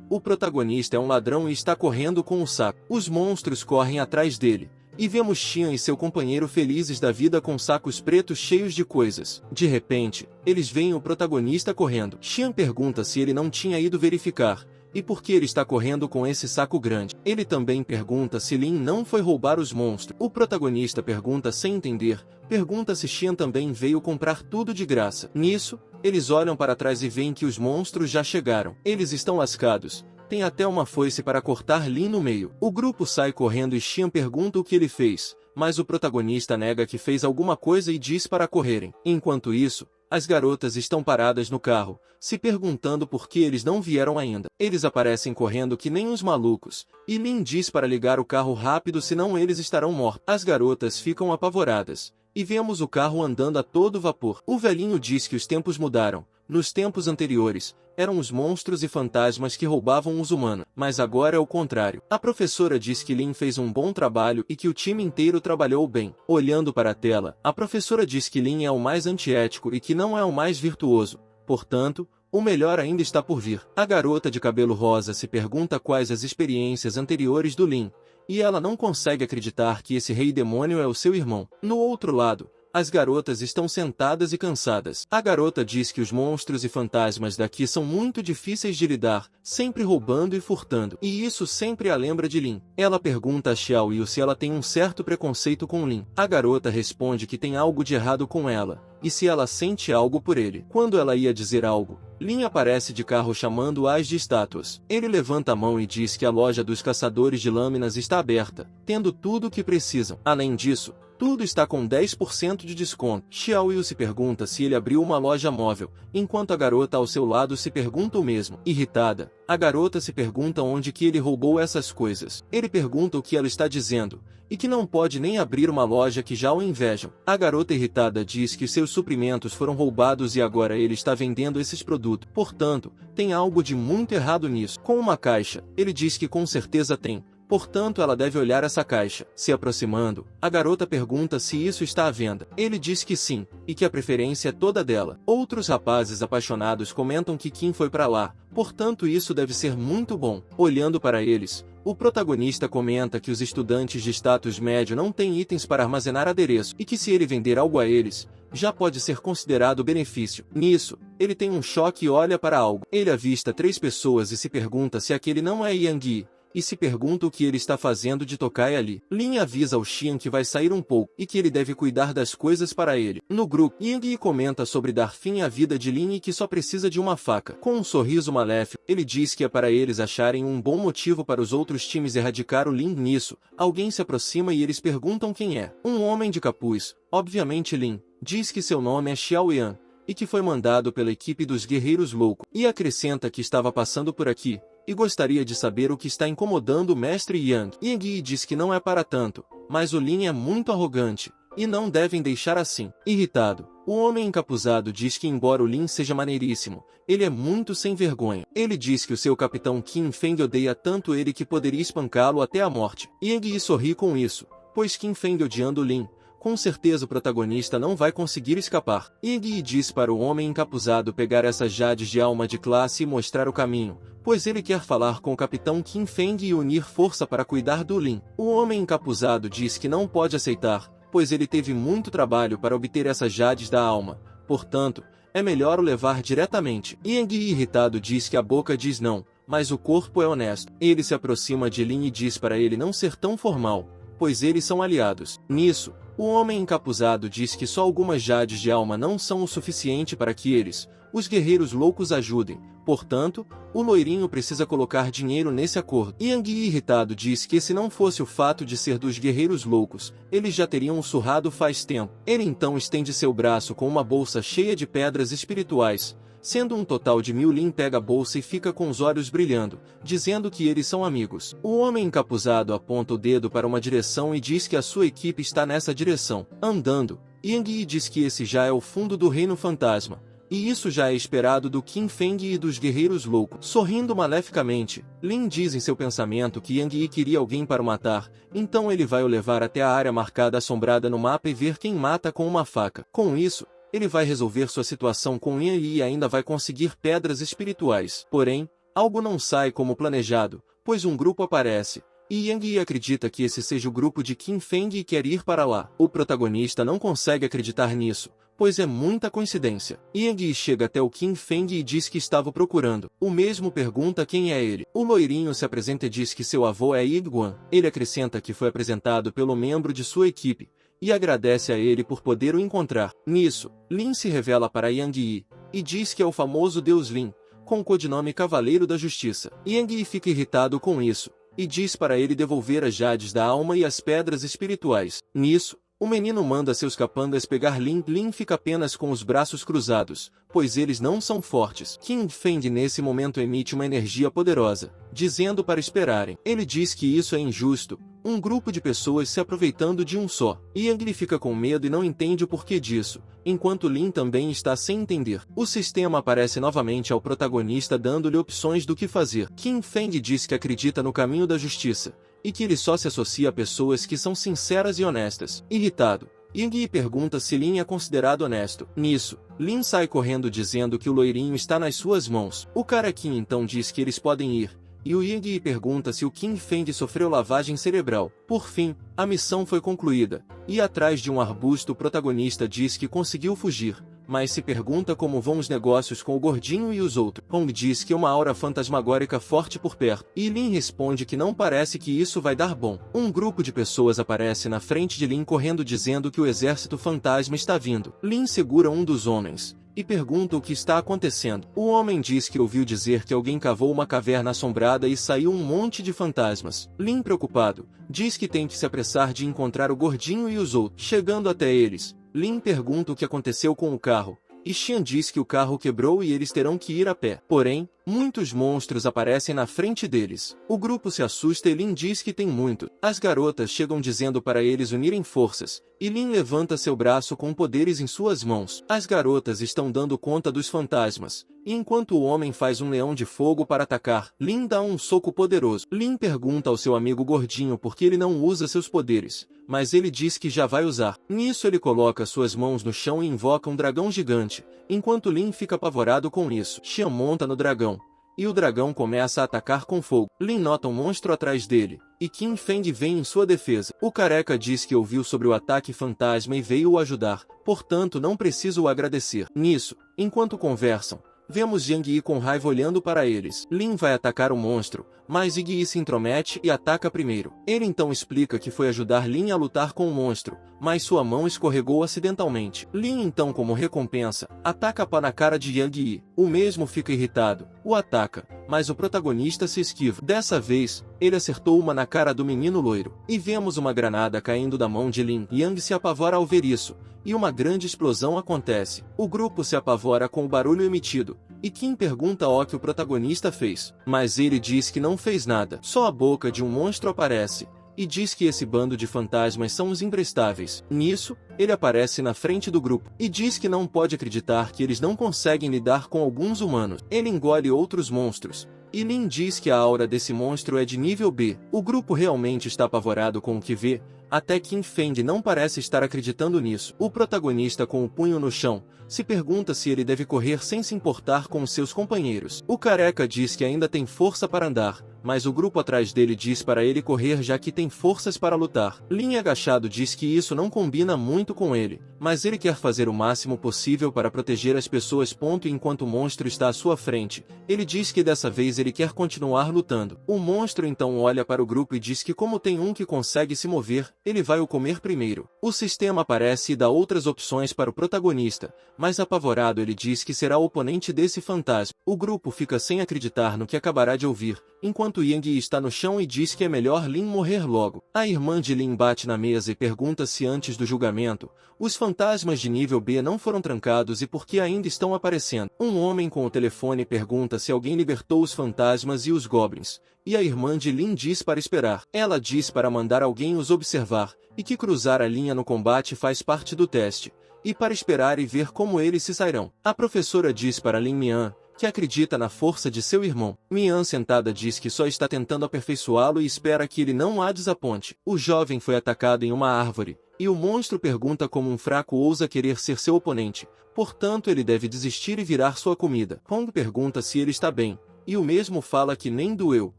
O protagonista é um ladrão e está correndo com o saco. Os monstros correm atrás dele, e vemos Xian e seu companheiro felizes da vida com sacos pretos cheios de coisas. De repente, eles veem o protagonista correndo. Xian pergunta se ele não tinha ido verificar, e por que ele está correndo com esse saco grande. Ele também pergunta se Lin não foi roubar os monstros. O protagonista pergunta sem entender, pergunta se Xian também veio comprar tudo de graça. Nisso, eles olham para trás e veem que os monstros já chegaram. Eles estão lascados. Tem até uma foice para cortar Lin no meio. O grupo sai correndo e Xian pergunta o que ele fez, mas o protagonista nega que fez alguma coisa e diz para correrem. Enquanto isso, as garotas estão paradas no carro, se perguntando por que eles não vieram ainda. Eles aparecem correndo que nem uns malucos, e Lin diz para ligar o carro rápido senão eles estarão mortos. As garotas ficam apavoradas, e vemos o carro andando a todo vapor. O velhinho diz que os tempos mudaram. Nos tempos anteriores, eram os monstros e fantasmas que roubavam os humanos, mas agora é o contrário. A professora diz que Lin fez um bom trabalho e que o time inteiro trabalhou bem. Olhando para a tela, a professora diz que Lin é o mais antiético e que não é o mais virtuoso. Portanto, o melhor ainda está por vir. A garota de cabelo rosa se pergunta quais as experiências anteriores do Lin, e ela não consegue acreditar que esse rei demônio é o seu irmão. No outro lado, as garotas estão sentadas e cansadas. A garota diz que os monstros e fantasmas daqui são muito difíceis de lidar, sempre roubando e furtando. E isso sempre a lembra de Lin. Ela pergunta a Xiao Yu se ela tem um certo preconceito com Lin. A garota responde que tem algo de errado com ela, e se ela sente algo por ele. Quando ela ia dizer algo, Lin aparece de carro chamando-as de estátuas. Ele levanta a mão e diz que a loja dos caçadores de lâminas está aberta, tendo tudo o que precisam. Além disso, tudo está com 10% de desconto. Xiao Yu se pergunta se ele abriu uma loja móvel, enquanto a garota ao seu lado se pergunta o mesmo. Irritada, a garota se pergunta onde que ele roubou essas coisas. Ele pergunta o que ela está dizendo, e que não pode nem abrir uma loja que já o invejam. A garota irritada diz que seus suprimentos foram roubados e agora ele está vendendo esses produtos. Portanto, tem algo de muito errado nisso. Com uma caixa, ele diz que com certeza tem. Portanto, ela deve olhar essa caixa. Se aproximando, a garota pergunta se isso está à venda. Ele diz que sim, e que a preferência é toda dela. Outros rapazes apaixonados comentam que Kim foi para lá, portanto isso deve ser muito bom. Olhando para eles, o protagonista comenta que os estudantes de status médio não têm itens para armazenar adereço, e que se ele vender algo a eles, já pode ser considerado benefício. Nisso, ele tem um choque e olha para algo. Ele avista 3 pessoas e se pergunta se aquele não é Yang Yi, e se pergunta o que ele está fazendo de tocar ali. Lin avisa ao Xian que vai sair um pouco, e que ele deve cuidar das coisas para ele. No grupo, Yang Yi comenta sobre dar fim à vida de Lin e que só precisa de uma faca. Com um sorriso maléfico, ele diz que é para eles acharem um bom motivo para os outros times erradicar o Lin. Nisso, alguém se aproxima e eles perguntam quem é. Um homem de capuz, obviamente Lin, diz que seu nome é Xiao Yan, e que foi mandado pela equipe dos Guerreiros Loucos, e acrescenta que estava passando por aqui, e gostaria de saber o que está incomodando o mestre Yang. Yang Yi diz que não é para tanto, mas o Lin é muito arrogante, e não devem deixar assim. Irritado, o homem encapuzado diz que embora o Lin seja maneiríssimo, ele é muito sem vergonha. Ele diz que o seu capitão Qin Feng odeia tanto ele que poderia espancá-lo até a morte. Yang Yi sorri com isso, pois Qin Feng odiando Lin, com certeza o protagonista não vai conseguir escapar. Yang Yi diz para o homem encapuzado pegar essas jades de alma de classe e mostrar o caminho, pois ele quer falar com o capitão Qin Feng e unir força para cuidar do Lin. O homem encapuzado diz que não pode aceitar, pois ele teve muito trabalho para obter essas jades da alma, portanto, é melhor o levar diretamente. Yang Yi irritado diz que a boca diz não, mas o corpo é honesto. Ele se aproxima de Lin e diz para ele não ser tão formal, pois eles são aliados. Nisso, o homem encapuzado diz que só algumas jades de alma não são o suficiente para que eles, os guerreiros loucos, ajudem. Portanto, o loirinho precisa colocar dinheiro nesse acordo. Yang Yi irritado diz que se não fosse o fato de ser dos guerreiros loucos, eles já teriam o surrado faz tempo. Ele então estende seu braço com uma bolsa cheia de pedras espirituais. Sendo um total de 1000, Lin pega a bolsa e fica com os olhos brilhando, dizendo que eles são amigos. O homem encapuzado aponta o dedo para uma direção e diz que a sua equipe está nessa direção. Andando, Yang Yi diz que esse já é o fundo do reino fantasma, e isso já é esperado do Qin Feng e dos guerreiros loucos. Sorrindo maleficamente, Lin diz em seu pensamento que Yang Yi queria alguém para o matar, então ele vai o levar até a área marcada assombrada no mapa e ver quem mata com uma faca. Com isso, ele vai resolver sua situação com Yang Yi e ainda vai conseguir pedras espirituais. Porém, algo não sai como planejado, pois um grupo aparece, e Yang Yi acredita que esse seja o grupo de Qin Feng e quer ir para lá. O protagonista não consegue acreditar nisso, pois é muita coincidência. Yang Yi chega até o Qin Feng e diz que estava o procurando. O mesmo pergunta quem é ele. O loirinho se apresenta e diz que seu avô é Yi Guan. Ele acrescenta que foi apresentado pelo membro de sua equipe, e agradece a ele por poder o encontrar. Nisso, Lin se revela para Yang Yi, e diz que é o famoso Deus Lin, com o codinome Cavaleiro da Justiça. Yang Yi fica irritado com isso, e diz para ele devolver as jades da alma e as pedras espirituais. Nisso, o menino manda seus capangas pegar Lin. Lin fica apenas com os braços cruzados, pois eles não são fortes. Qin Feng nesse momento emite uma energia poderosa, dizendo para esperarem. Ele diz que isso é injusto, um grupo de pessoas se aproveitando de um só. Yang fica com medo e não entende o porquê disso, enquanto Lin também está sem entender. O sistema aparece novamente ao protagonista dando-lhe opções do que fazer. Qin Feng diz que acredita no caminho da justiça, e que ele só se associa a pessoas que são sinceras e honestas. Irritado, Yang pergunta se Lin é considerado honesto. Nisso, Lin sai correndo dizendo que o loirinho está nas suas mãos. O cara Qin então diz que eles podem ir, e o Yang pergunta se o Qin Feng sofreu lavagem cerebral. Por fim, a missão foi concluída, e atrás de um arbusto o protagonista diz que conseguiu fugir, mas se pergunta como vão os negócios com o gordinho e os outros. Hong diz que uma aura fantasmagórica forte por perto, e Lin responde que não parece que isso vai dar bom. Um grupo de pessoas aparece na frente de Lin correndo dizendo que o exército fantasma está vindo. Lin segura um dos homens, e pergunta o que está acontecendo. O homem diz que ouviu dizer que alguém cavou uma caverna assombrada e saiu um monte de fantasmas. Lin, preocupado, diz que tem que se apressar de encontrar o gordinho e os outros. Chegando até eles, Lin pergunta o que aconteceu com o carro, e Xian diz que o carro quebrou e eles terão que ir a pé. Porém, muitos monstros aparecem na frente deles. O grupo se assusta e Lin diz que tem muito. As garotas chegam dizendo para eles unirem forças, e Lin levanta seu braço com poderes em suas mãos. As garotas estão dando conta dos fantasmas, e enquanto o homem faz um leão de fogo para atacar, Lin dá um soco poderoso. Lin pergunta ao seu amigo gordinho por que ele não usa seus poderes, mas ele diz que já vai usar. Nisso ele coloca suas mãos no chão e invoca um dragão gigante, enquanto Lin fica apavorado com isso. Xian monta no dragão, e o dragão começa a atacar com fogo. Lin nota um monstro atrás dele, e Qin Feng vem em sua defesa. O careca diz que ouviu sobre o ataque fantasma e veio o ajudar, portanto não precisa o agradecer. Nisso, enquanto conversam, vemos Yang Yi com raiva olhando para eles. Lin vai atacar o monstro, mas Yang Yi se intromete e ataca primeiro. Ele então explica que foi ajudar Lin a lutar com o monstro, mas sua mão escorregou acidentalmente. Lin então, como recompensa, ataca a pá na cara de Yang Yi. O mesmo fica irritado, o ataca, mas o protagonista se esquiva. Dessa vez, ele acertou uma na cara do menino loiro. E vemos uma granada caindo da mão de Lin. Yang se apavora ao ver isso, e uma grande explosão acontece. O grupo se apavora com o barulho emitido, e Qin pergunta ao que o protagonista fez, mas ele diz que não fez nada. Só a boca de um monstro aparece, e diz que esse bando de fantasmas são os imprestáveis. Nisso, ele aparece na frente do grupo e diz que não pode acreditar que eles não conseguem lidar com alguns humanos. Ele engole outros monstros. E Lin diz que a aura desse monstro é de nível B. O grupo realmente está apavorado com o que vê, até que Feng não parece estar acreditando nisso. O protagonista, com o punho no chão, se pergunta se ele deve correr sem se importar com seus companheiros. O careca diz que ainda tem força para andar, mas o grupo atrás dele diz para ele correr já que tem forças para lutar. Lin agachado diz que isso não combina muito com ele, mas ele quer fazer o máximo possível para proteger as pessoas. Enquanto o monstro está à sua frente, ele diz que dessa vez ele quer continuar lutando. O monstro então olha para o grupo e diz que como tem um que consegue se mover, ele vai o comer primeiro. O sistema aparece e dá outras opções para o protagonista, mas apavorado ele diz que será o oponente desse fantasma. O grupo fica sem acreditar no que acabará de ouvir, enquanto Yang está no chão e diz que é melhor Lin morrer logo. A irmã de Lin bate na mesa e pergunta se antes do julgamento, os fantasmas de nível B não foram trancados e por que ainda estão aparecendo. Um homem com o telefone pergunta se alguém libertou os fantasmas e os goblins, e a irmã de Lin diz para esperar. Ela diz para mandar alguém os observar, e que cruzar a linha no combate faz parte do teste, e para esperar e ver como eles se sairão. A professora diz para Lin Mian que acredita na força de seu irmão. Mian sentada diz que só está tentando aperfeiçoá-lo e espera que ele não a desaponte. O jovem foi atacado em uma árvore, e o monstro pergunta como um fraco ousa querer ser seu oponente, portanto ele deve desistir e virar sua comida. Hong pergunta se ele está bem, e o mesmo fala que nem doeu.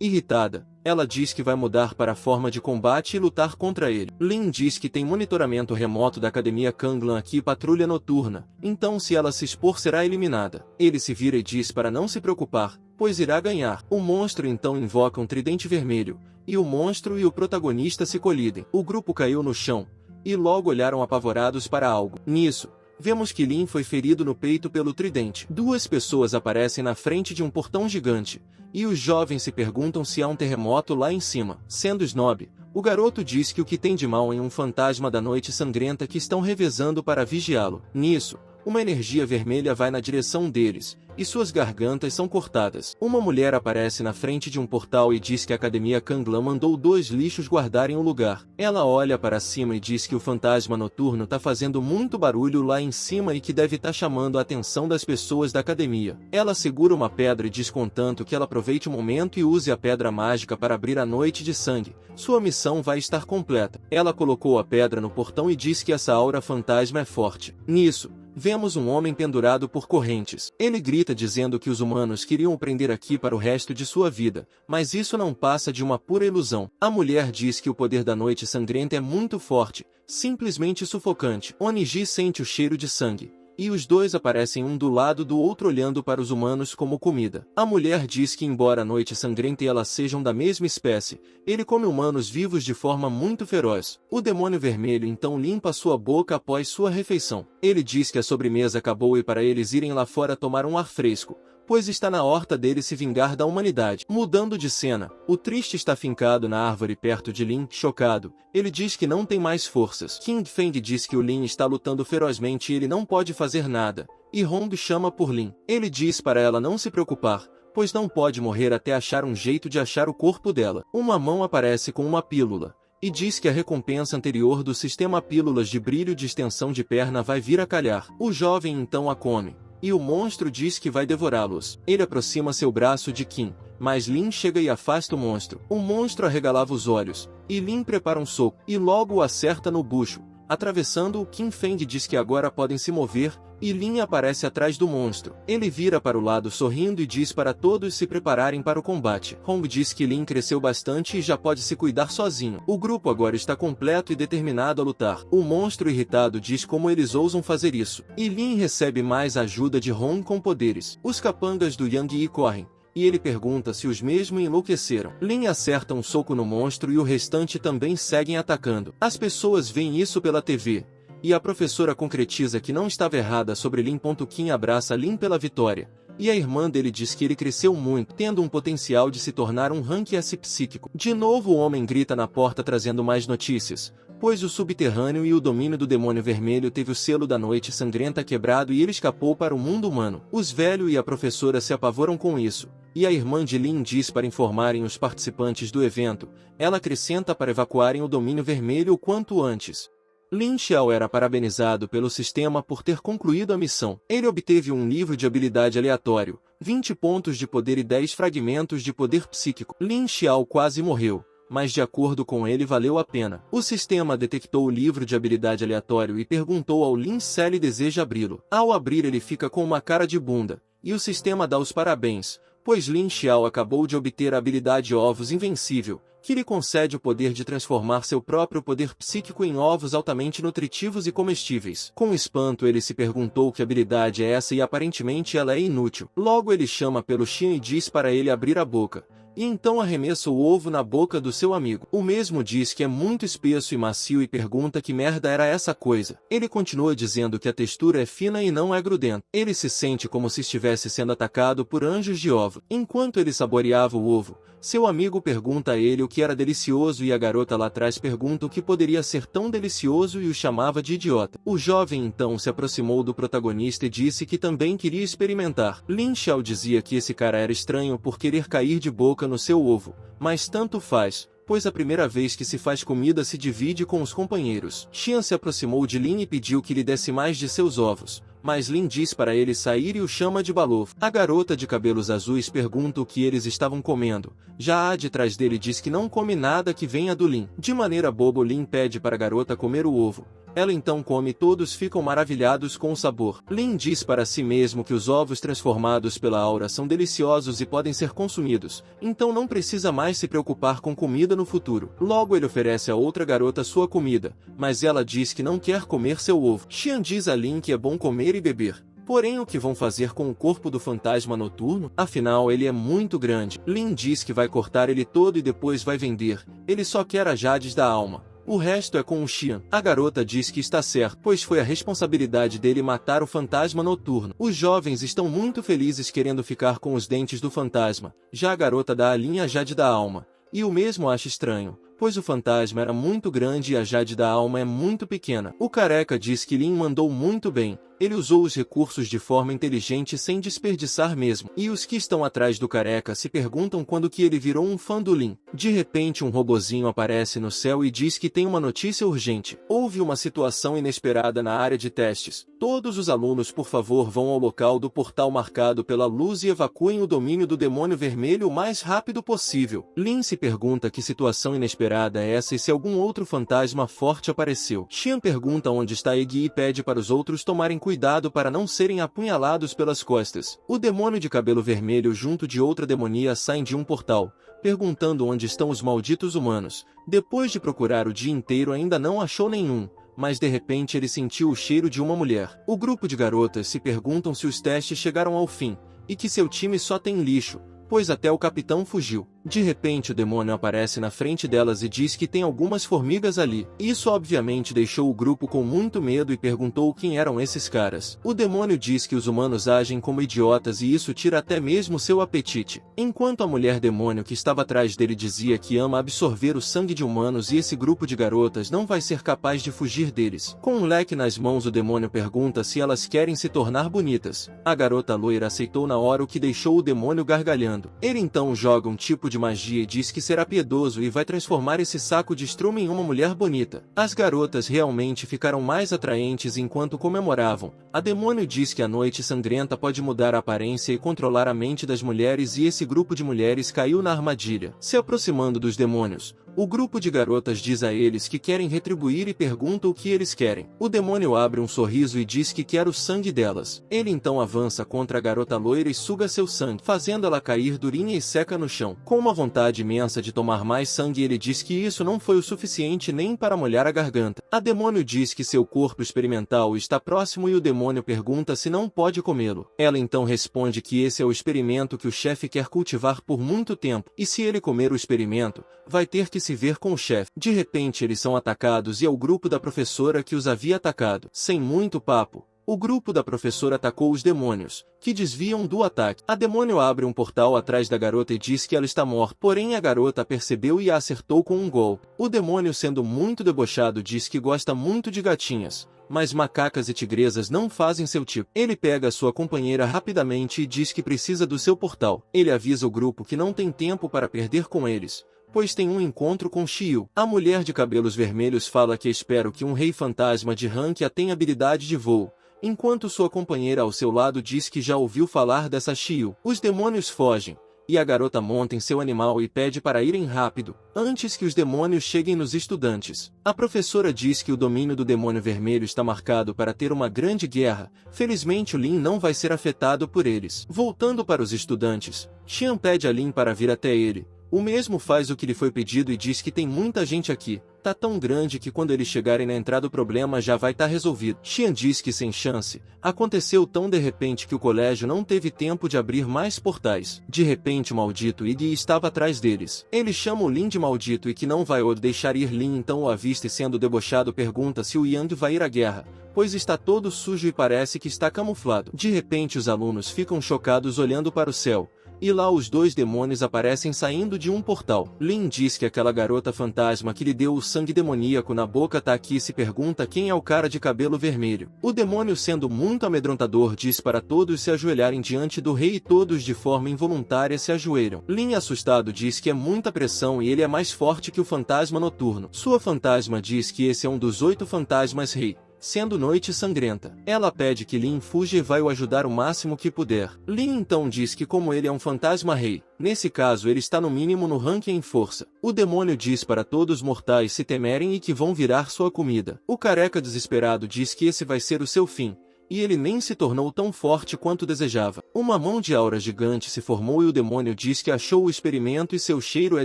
Irritada, ela diz que vai mudar para a forma de combate e lutar contra ele. Lin diz que tem monitoramento remoto da Academia Kanglan aqui e patrulha noturna, então se ela se expor será eliminada. Ele se vira e diz para não se preocupar, pois irá ganhar. O monstro então invoca um tridente vermelho, e o monstro e o protagonista se colidem. O grupo caiu no chão, e logo olharam apavorados para algo. Nisso, vemos que Lin foi ferido no peito pelo tridente. Duas pessoas aparecem na frente de um portão gigante, e os jovens se perguntam se há um terremoto lá em cima. Sendo snob, o garoto diz que o que tem de mal em um fantasma da noite sangrenta que estão revezando para vigiá-lo. Nisso, uma energia vermelha vai na direção deles, e suas gargantas são cortadas. Uma mulher aparece na frente de um portal e diz que a Academia Kanglan mandou 2 lixos guardarem o lugar. Ela olha para cima e diz que o fantasma noturno tá fazendo muito barulho lá em cima e que deve estar chamando a atenção das pessoas da academia. Ela segura uma pedra e diz contanto que ela aproveite o momento e use a pedra mágica para abrir a noite de sangue. Sua missão vai estar completa. Ela colocou a pedra no portão e diz que essa aura fantasma é forte. Nisso, vemos um homem pendurado por correntes. Ele grita dizendo que os humanos queriam o prender aqui para o resto de sua vida, mas isso não passa de uma pura ilusão. A mulher diz que o poder da noite sangrenta é muito forte, simplesmente sufocante. Oniji sente o cheiro de sangue, e os dois aparecem um do lado do outro olhando para os humanos como comida. A mulher diz que embora a noite sangrenta e ela sejam da mesma espécie, ele come humanos vivos de forma muito feroz. O demônio vermelho então limpa sua boca após sua refeição. Ele diz que a sobremesa acabou e para eles irem lá fora tomar um ar fresco, pois está na horta dele se vingar da humanidade. Mudando de cena, o Triste está fincado na árvore perto de Lin. Chocado, ele diz que não tem mais forças. King Feng diz que o Lin está lutando ferozmente e ele não pode fazer nada, e Hong chama por Lin. Ele diz para ela não se preocupar, pois não pode morrer até achar um jeito de achar o corpo dela. Uma mão aparece com uma pílula, e diz que a recompensa anterior do sistema pílulas de brilho de extensão de perna vai vir a calhar. O jovem então a come, e o monstro diz que vai devorá-los. Ele aproxima seu braço de Kim, mas Lin chega e afasta o monstro. O monstro arregalava os olhos, e Lin prepara um soco, e logo o acerta no bucho. Atravessando-o, Kim Feng diz que agora podem se mover, e Lin aparece atrás do monstro. Ele vira para o lado sorrindo e diz para todos se prepararem para o combate. Hong diz que Lin cresceu bastante e já pode se cuidar sozinho. O grupo agora está completo e determinado a lutar. O monstro irritado diz como eles ousam fazer isso, e Lin recebe mais ajuda de Hong com poderes. Os capangas do Yang Yi correm, e ele pergunta se os mesmos enlouqueceram. Lin acerta um soco no monstro e o restante também seguem atacando. As pessoas veem isso pela TV, e a professora concretiza que não estava errada sobre Lin. Kim abraça Lin pela vitória, e a irmã dele diz que ele cresceu muito, tendo um potencial de se tornar um Rank S psíquico. De novo o homem grita na porta trazendo mais notícias, pois o subterrâneo e o domínio do demônio vermelho teve o selo da noite sangrenta quebrado e ele escapou para o mundo humano. Os velhos e a professora se apavoram com isso, e a irmã de Lin diz para informarem os participantes do evento. Ela acrescenta para evacuarem o domínio vermelho o quanto antes. Lin Xiao era parabenizado pelo sistema por ter concluído a missão. Ele obteve um livro de habilidade aleatório, 20 pontos de poder e 10 fragmentos de poder psíquico. Lin Xiao quase morreu, mas de acordo com ele valeu a pena. O sistema detectou o livro de habilidade aleatório e perguntou ao Lin se ele deseja abri-lo. Ao abrir ele fica com uma cara de bunda, e o sistema dá os parabéns, pois Lin Xiao acabou de obter a habilidade Ovos Invencível, que lhe concede o poder de transformar seu próprio poder psíquico em ovos altamente nutritivos e comestíveis. Com espanto ele se perguntou que habilidade é essa e aparentemente ela é inútil. Logo ele chama pelo Xian e diz para ele abrir a boca, e então arremessa o ovo na boca do seu amigo. O mesmo diz que é muito espesso e macio e pergunta que merda era essa coisa. Ele continua dizendo que a textura é fina e não é grudenta. Ele se sente como se estivesse sendo atacado por anjos de ovo. Enquanto ele saboreava o ovo, seu amigo pergunta a ele o que era delicioso e a garota lá atrás pergunta o que poderia ser tão delicioso e o chamava de idiota. O jovem então se aproximou do protagonista e disse que também queria experimentar. Lin Xiao dizia que esse cara era estranho por querer cair de boca no seu ovo, mas tanto faz, pois a primeira vez que se faz comida se divide com os companheiros. Xian se aproximou de Lin e pediu que lhe desse mais de seus ovos, mas Lin diz para ele sair e o chama de balovo. A garota de cabelos azuis pergunta o que eles estavam comendo. Já a de trás dele diz que não come nada que venha do Lin. De maneira boba Lin pede para a garota comer o ovo. Ela então come e todos ficam maravilhados com o sabor. Lin diz para si mesmo que os ovos transformados pela aura são deliciosos e podem ser consumidos, então não precisa mais se preocupar com comida no futuro. Logo ele oferece a outra garota sua comida, mas ela diz que não quer comer seu ovo. Xian diz a Lin que é bom comer e beber. Porém, o que vão fazer com o corpo do fantasma noturno? Afinal, ele é muito grande. Lin diz que vai cortar ele todo e depois vai vender. Ele só quer as jades da alma. O resto é com o Xian. A garota diz que está certo, pois foi a responsabilidade dele matar o fantasma noturno. Os jovens estão muito felizes querendo ficar com os dentes do fantasma. Já a garota dá a Lin a jade da alma. E o mesmo acha estranho, pois o fantasma era muito grande e a jade da alma é muito pequena. O careca diz que Lin mandou muito bem. Ele usou os recursos de forma inteligente sem desperdiçar mesmo. E os que estão atrás do careca se perguntam quando que ele virou um fã do Lin. De repente um robozinho aparece no céu e diz que tem uma notícia urgente. Houve uma situação inesperada na área de testes. Todos os alunos por favor vão ao local do portal marcado pela luz e evacuem o domínio do demônio vermelho o mais rápido possível. Lin se pergunta que situação inesperada é essa e se algum outro fantasma forte apareceu. Xian pergunta onde está Eggy e pede para os outros tomarem cuidado para não serem apunhalados pelas costas. O demônio de cabelo vermelho junto de outra demonia saem de um portal, perguntando onde estão os malditos humanos. Depois de procurar o dia inteiro ainda não achou nenhum, mas de repente ele sentiu o cheiro de uma mulher. O grupo de garotas se perguntam se os testes chegaram ao fim, e que seu time só tem lixo, pois até o capitão fugiu. De repente o demônio aparece na frente delas e diz que tem algumas formigas ali. Isso obviamente deixou o grupo com muito medo e perguntou quem eram esses caras. O demônio diz que os humanos agem como idiotas e isso tira até mesmo seu apetite. Enquanto a mulher demônio que estava atrás dele dizia que ama absorver o sangue de humanos e esse grupo de garotas não vai ser capaz de fugir deles. Com um leque nas mãos o demônio pergunta se elas querem se tornar bonitas. A garota loira aceitou na hora o que deixou o demônio gargalhando. Ele então joga um tipo de magia e diz que será piedoso e vai transformar esse saco de estrume em uma mulher bonita. As garotas realmente ficaram mais atraentes enquanto comemoravam. A demônio diz que a noite sangrenta pode mudar a aparência e controlar a mente das mulheres e esse grupo de mulheres caiu na armadilha. Se aproximando dos demônios, o grupo de garotas diz a eles que querem retribuir e pergunta o que eles querem. O demônio abre um sorriso e diz que quer o sangue delas. Ele então avança contra a garota loira e suga seu sangue, fazendo ela cair durinha e seca no chão. Com uma vontade imensa de tomar mais sangue, ele diz que isso não foi o suficiente nem para molhar a garganta. A demônio diz que seu corpo experimental está próximo e o demônio pergunta se não pode comê-lo. Ela então responde que esse é o experimento que o chefe quer cultivar por muito tempo, e se ele comer o experimento, vai ter que se ver com o chefe. De repente eles são atacados e é o grupo da professora que os havia atacado. Sem muito papo, o grupo da professora atacou os demônios, que desviam do ataque. A demônio abre um portal atrás da garota e diz que ela está morta, porém a garota a percebeu e a acertou com um golpe. O demônio, sendo muito debochado, diz que gosta muito de gatinhas, mas macacas e tigresas não fazem seu tipo. Ele pega sua companheira rapidamente e diz que precisa do seu portal. Ele avisa o grupo que não tem tempo para perder com eles, pois tem um encontro com Shio. A mulher de cabelos vermelhos fala que espera que um rei fantasma de Rankia tenha habilidade de voo, enquanto sua companheira ao seu lado diz que já ouviu falar dessa Shio. Os demônios fogem, e a garota monta em seu animal e pede para irem rápido, antes que os demônios cheguem nos estudantes. A professora diz que o domínio do demônio vermelho está marcado para ter uma grande guerra. Felizmente o Lin não vai ser afetado por eles. Voltando para os estudantes, Xian pede a Lin para vir até ele. O mesmo faz o que lhe foi pedido e diz que tem muita gente aqui. Tá tão grande que quando eles chegarem na entrada o problema já vai estar resolvido. Xian diz que sem chance. Aconteceu tão de repente que o colégio não teve tempo de abrir mais portais. De repente o maldito Iggy estava atrás deles. Ele chama o Lin de maldito e que não vai o deixar ir. Lin então o avista e sendo debochado pergunta se o Yang vai ir à guerra, pois está todo sujo e parece que está camuflado. De repente os alunos ficam chocados olhando para o céu. E lá os dois demônios aparecem saindo de um portal. Lin diz que aquela garota fantasma que lhe deu o sangue demoníaco na boca tá aqui e se pergunta quem é o cara de cabelo vermelho. O demônio, sendo muito amedrontador, diz para todos se ajoelharem diante do rei e todos de forma involuntária se ajoelham. Lin, assustado, diz que é muita pressão e ele é mais forte que o fantasma noturno. Sua fantasma diz que esse é um dos 8 fantasmas rei, sendo noite sangrenta. Ela pede que Lin fuja e vai o ajudar o máximo que puder. Lin então diz que como ele é um fantasma rei, nesse caso ele está no mínimo no ranking em força. O demônio diz para todos os mortais se temerem e que vão virar sua comida. O careca desesperado diz que esse vai ser o seu fim, e ele nem se tornou tão forte quanto desejava. Uma mão de aura gigante se formou e o demônio diz que achou o experimento e seu cheiro é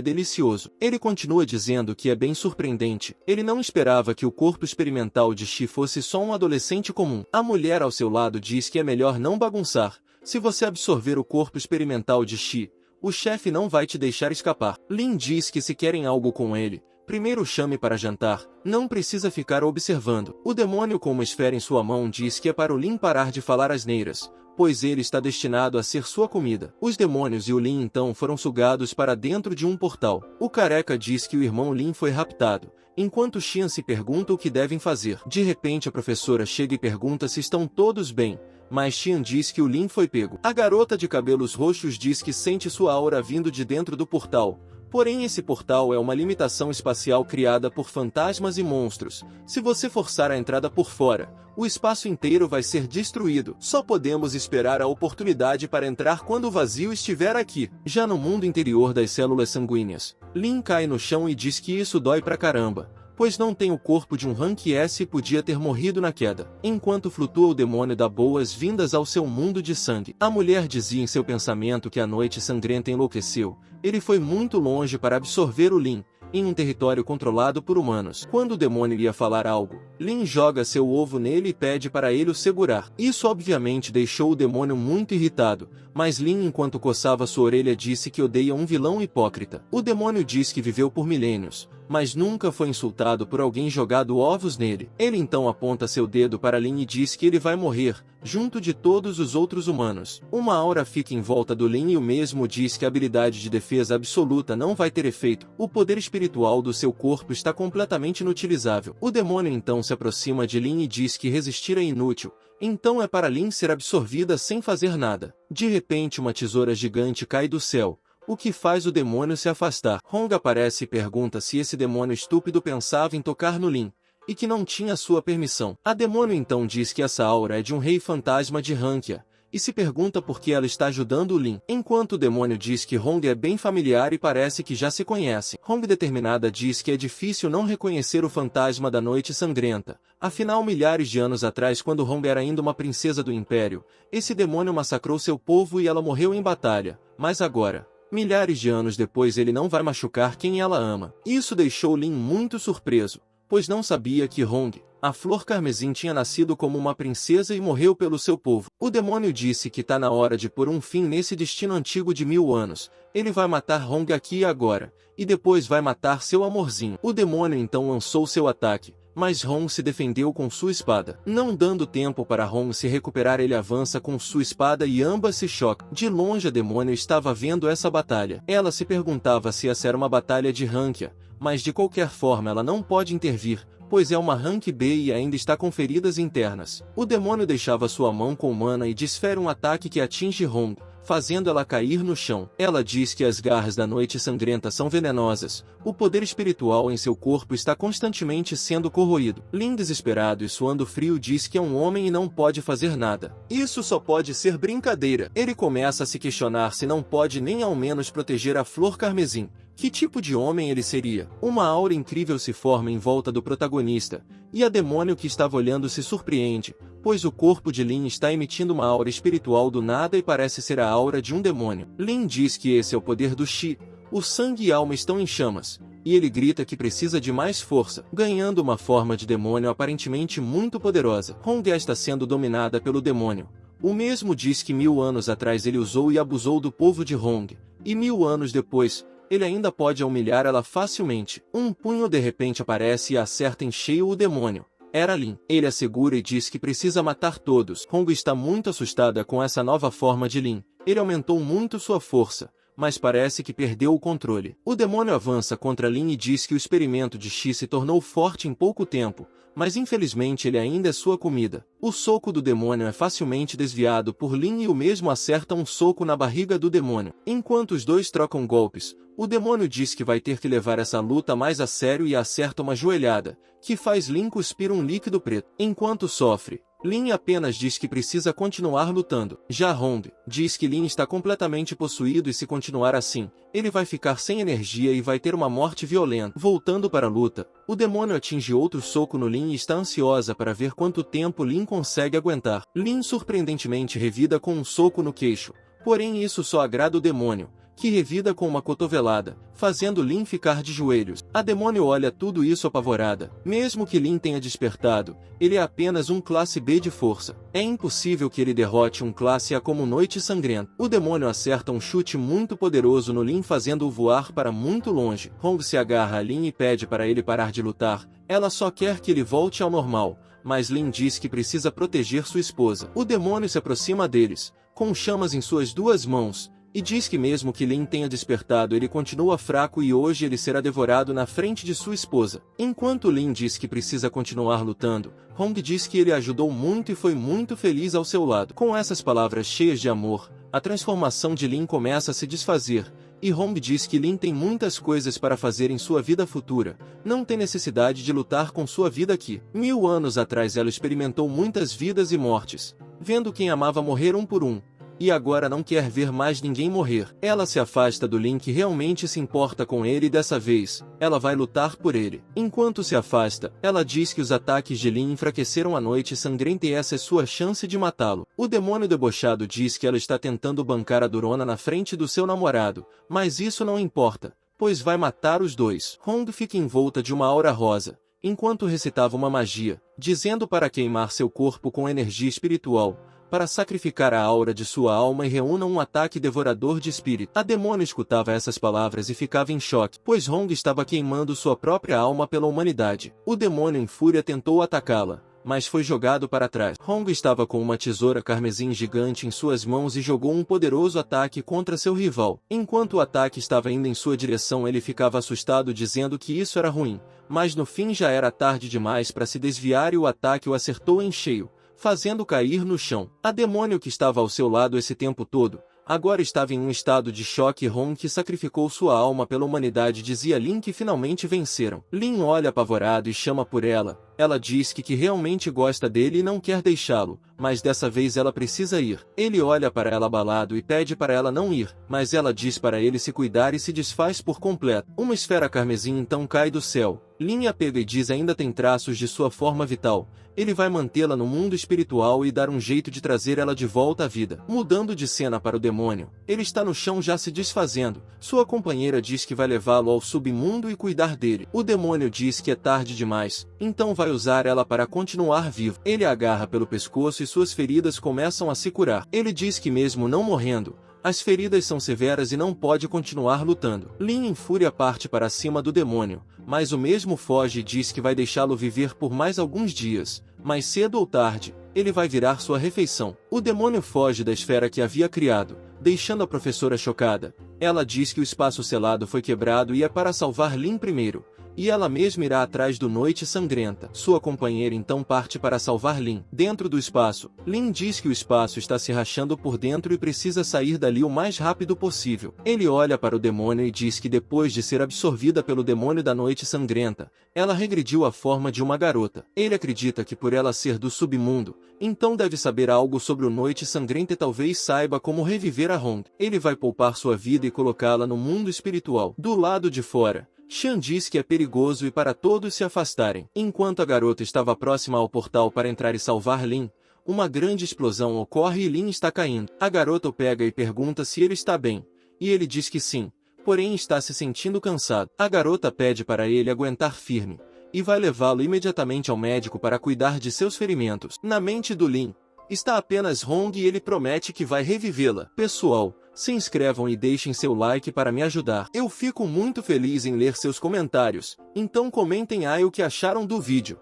delicioso. Ele continua dizendo que é bem surpreendente. Ele não esperava que o corpo experimental de Shi fosse só um adolescente comum. A mulher ao seu lado diz que é melhor não bagunçar. Se você absorver o corpo experimental de Shi, o chefe não vai te deixar escapar. Lin diz que se querem algo com ele, primeiro chame para jantar, não precisa ficar observando. O demônio com uma esfera em sua mão diz que é para o Lin parar de falar asneiras, pois ele está destinado a ser sua comida. Os demônios e o Lin então foram sugados para dentro de um portal. O careca diz que o irmão Lin foi raptado, enquanto Xian se pergunta o que devem fazer. De repente a professora chega e pergunta se estão todos bem, mas Xian diz que o Lin foi pego. A garota de cabelos roxos diz que sente sua aura vindo de dentro do portal. Porém esse portal é uma limitação espacial criada por fantasmas e monstros. Se você forçar a entrada por fora, o espaço inteiro vai ser destruído. Só podemos esperar a oportunidade para entrar quando o vazio estiver aqui. Já no mundo interior das células sanguíneas, Lin cai no chão e diz que isso dói pra caramba, pois não tem o corpo de um Rank S e podia ter morrido na queda. Enquanto flutua o demônio dá boas-vindas ao seu mundo de sangue. A mulher dizia em seu pensamento que a noite sangrenta enlouqueceu. Ele foi muito longe para absorver o Lin, em um território controlado por humanos. Quando o demônio ia falar algo, Lin joga seu ovo nele e pede para ele o segurar. Isso obviamente deixou o demônio muito irritado, mas Lin, enquanto coçava sua orelha, disse que odeia um vilão hipócrita. O demônio diz que viveu por milênios, mas nunca foi insultado por alguém jogado ovos nele. Ele então aponta seu dedo para Lin e diz que ele vai morrer, junto de todos os outros humanos. Uma aura fica em volta do Lin e o mesmo diz que a habilidade de defesa absoluta não vai ter efeito. O poder espiritual do seu corpo está completamente inutilizável. O demônio então se aproxima de Lin e diz que resistir é inútil. Então é para Lin ser absorvida sem fazer nada. De repente uma tesoura gigante cai do céu, o que faz o demônio se afastar. Hong aparece e pergunta se esse demônio estúpido pensava em tocar no Lin, e que não tinha sua permissão. A demônio então diz que essa aura é de um rei fantasma de Rankia, e se pergunta por que ela está ajudando o Lin. Enquanto o demônio diz que Hong é bem familiar e parece que já se conhecem. Hong determinada diz que é difícil não reconhecer o fantasma da noite sangrenta. Afinal, milhares de anos atrás, quando Hong era ainda uma princesa do Império, esse demônio massacrou seu povo e ela morreu em batalha. Mas agora, milhares de anos depois, ele não vai machucar quem ela ama. Isso deixou Lin muito surpreso, pois não sabia que Hong, a flor carmesim, tinha nascido como uma princesa e morreu pelo seu povo. O demônio disse que tá na hora de pôr um fim nesse destino antigo de 1000 anos. Ele vai matar Hong aqui e agora, e depois vai matar seu amorzinho. O demônio então lançou seu ataque, mas Hong se defendeu com sua espada. Não dando tempo para Hong se recuperar, ele avança com sua espada e ambas se chocam. De longe a demônio estava vendo essa batalha. Ela se perguntava se essa era uma batalha de Rankia, mas de qualquer forma ela não pode intervir, pois é uma rank B e ainda está com feridas internas. O demônio deixava sua mão com mana e desfere um ataque que atinge Hong, fazendo ela cair no chão. Ela diz que as garras da noite sangrenta são venenosas. O poder espiritual em seu corpo está constantemente sendo corroído. Lin, desesperado e suando frio, diz que é um homem e não pode fazer nada. Isso só pode ser brincadeira. Ele começa a se questionar se não pode nem ao menos proteger a flor carmesim. Que tipo de homem ele seria? Uma aura incrível se forma em volta do protagonista, e a demônio que estava olhando se surpreende, pois o corpo de Lin está emitindo uma aura espiritual do nada e parece ser a aura de um demônio. Lin diz que esse é o poder do Qi. O sangue e alma estão em chamas, e ele grita que precisa de mais força, ganhando uma forma de demônio aparentemente muito poderosa. Hong está sendo dominada pelo demônio. O mesmo diz que 1000 anos atrás ele usou e abusou do povo de Hong, e 1000 anos depois, ele ainda pode humilhar ela facilmente. Um punho de repente aparece e acerta em cheio o demônio. Era Lin. Ele a segura e diz que precisa matar todos. Hong está muito assustada com essa nova forma de Lin. Ele aumentou muito sua força, mas parece que perdeu o controle. O demônio avança contra Lin e diz que o experimento de Qi se tornou forte em pouco tempo, mas infelizmente ele ainda é sua comida. O soco do demônio é facilmente desviado por Lin e o mesmo acerta um soco na barriga do demônio. Enquanto os dois trocam golpes, o demônio diz que vai ter que levar essa luta mais a sério e acerta uma joelhada, que faz Lin cuspir um líquido preto. Enquanto sofre, Lin apenas diz que precisa continuar lutando. Já Hong diz que Lin está completamente possuído e se continuar assim, ele vai ficar sem energia e vai ter uma morte violenta. Voltando para a luta, o demônio atinge outro soco no Lin e está ansiosa para ver quanto tempo Lin consegue aguentar. Lin surpreendentemente revida com um soco no queixo, porém isso só agrada o demônio, que revida com uma cotovelada, fazendo Lin ficar de joelhos. A demônio olha tudo isso apavorada. Mesmo que Lin tenha despertado, ele é apenas um classe B de força. É impossível que ele derrote um classe A como Noite Sangrenta. O demônio acerta um chute muito poderoso no Lin, fazendo-o voar para muito longe. Hong se agarra a Lin e pede para ele parar de lutar. Ela só quer que ele volte ao normal, mas Lin diz que precisa proteger sua esposa. O demônio se aproxima deles, com chamas em suas duas mãos, e diz que mesmo que Lin tenha despertado, ele continua fraco e hoje ele será devorado na frente de sua esposa. Enquanto Lin diz que precisa continuar lutando, Hong diz que ele ajudou muito e foi muito feliz ao seu lado. Com essas palavras cheias de amor, a transformação de Lin começa a se desfazer, e Hong diz que Lin tem muitas coisas para fazer em sua vida futura, não tem necessidade de lutar com sua vida aqui. 1000 anos atrás ela experimentou muitas vidas e mortes, vendo quem amava morrer um por um, e agora não quer ver mais ninguém morrer. Ela se afasta do Lin, que realmente se importa com ele, e dessa vez, ela vai lutar por ele. Enquanto se afasta, ela diz que os ataques de Lin enfraqueceram a Noite Sangrenta e essa é sua chance de matá-lo. O demônio debochado diz que ela está tentando bancar a Durona na frente do seu namorado, mas isso não importa, pois vai matar os dois. Hong fica envolta de uma aura rosa, enquanto recitava uma magia, dizendo para queimar seu corpo com energia espiritual, para sacrificar a aura de sua alma e reúna um ataque devorador de espírito. A demônio escutava essas palavras e ficava em choque, pois Hong estava queimando sua própria alma pela humanidade. O demônio em fúria tentou atacá-la, mas foi jogado para trás. Hong estava com uma tesoura carmesim gigante em suas mãos e jogou um poderoso ataque contra seu rival. Enquanto o ataque estava indo em sua direção, ele ficava assustado, dizendo que isso era ruim, mas no fim já era tarde demais para se desviar e o ataque o acertou em cheio, fazendo cair no chão. A demônio que estava ao seu lado esse tempo todo, agora estava em um estado de choque. E Hong, que sacrificou sua alma pela humanidade, dizia a Lin que finalmente venceram. Lin olha apavorado e chama por ela. Ela diz que realmente gosta dele e não quer deixá-lo, mas dessa vez ela precisa ir. Ele olha para ela abalado e pede para ela não ir, mas ela diz para ele se cuidar e se desfaz por completo. Uma esfera carmesim então cai do céu. Lin a pega e diz ainda tem traços de sua forma vital. Ele vai mantê-la no mundo espiritual e dar um jeito de trazer ela de volta à vida. Mudando de cena para o demônio, ele está no chão já se desfazendo. Sua companheira diz que vai levá-lo ao submundo e cuidar dele. O demônio diz que é tarde demais, então vai usar ela para continuar vivo. Ele a agarra pelo pescoço e suas feridas começam a se curar. Ele diz que mesmo não morrendo, as feridas são severas e não pode continuar lutando. Lin em fúria parte para cima do demônio, mas o mesmo foge e diz que vai deixá-lo viver por mais alguns dias. Mais cedo ou tarde, ele vai virar sua refeição. O demônio foge da esfera que havia criado, deixando a professora chocada. Ela diz que o espaço selado foi quebrado e é para salvar Lin primeiro, e ela mesma irá atrás do Noite Sangrenta. Sua companheira então parte para salvar Lin. Dentro do espaço, Lin diz que o espaço está se rachando por dentro e precisa sair dali o mais rápido possível. Ele olha para o demônio e diz que depois de ser absorvida pelo demônio da Noite Sangrenta, ela regrediu à forma de uma garota. Ele acredita que por ela ser do submundo, então deve saber algo sobre o Noite Sangrenta e talvez saiba como reviver a Hong. Ele vai poupar sua vida e colocá-la no mundo espiritual. Do lado de fora, Shan diz que é perigoso e para todos se afastarem. Enquanto a garota estava próxima ao portal para entrar e salvar Lin, uma grande explosão ocorre e Lin está caindo. A garota o pega e pergunta se ele está bem, e ele diz que sim, porém está se sentindo cansado. A garota pede para ele aguentar firme, e vai levá-lo imediatamente ao médico para cuidar de seus ferimentos. Na mente do Lin, está apenas Hong e ele promete que vai revivê-la. Pessoal, se inscrevam e deixem seu like para me ajudar. Eu fico muito feliz em ler seus comentários, então comentem aí o que acharam do vídeo.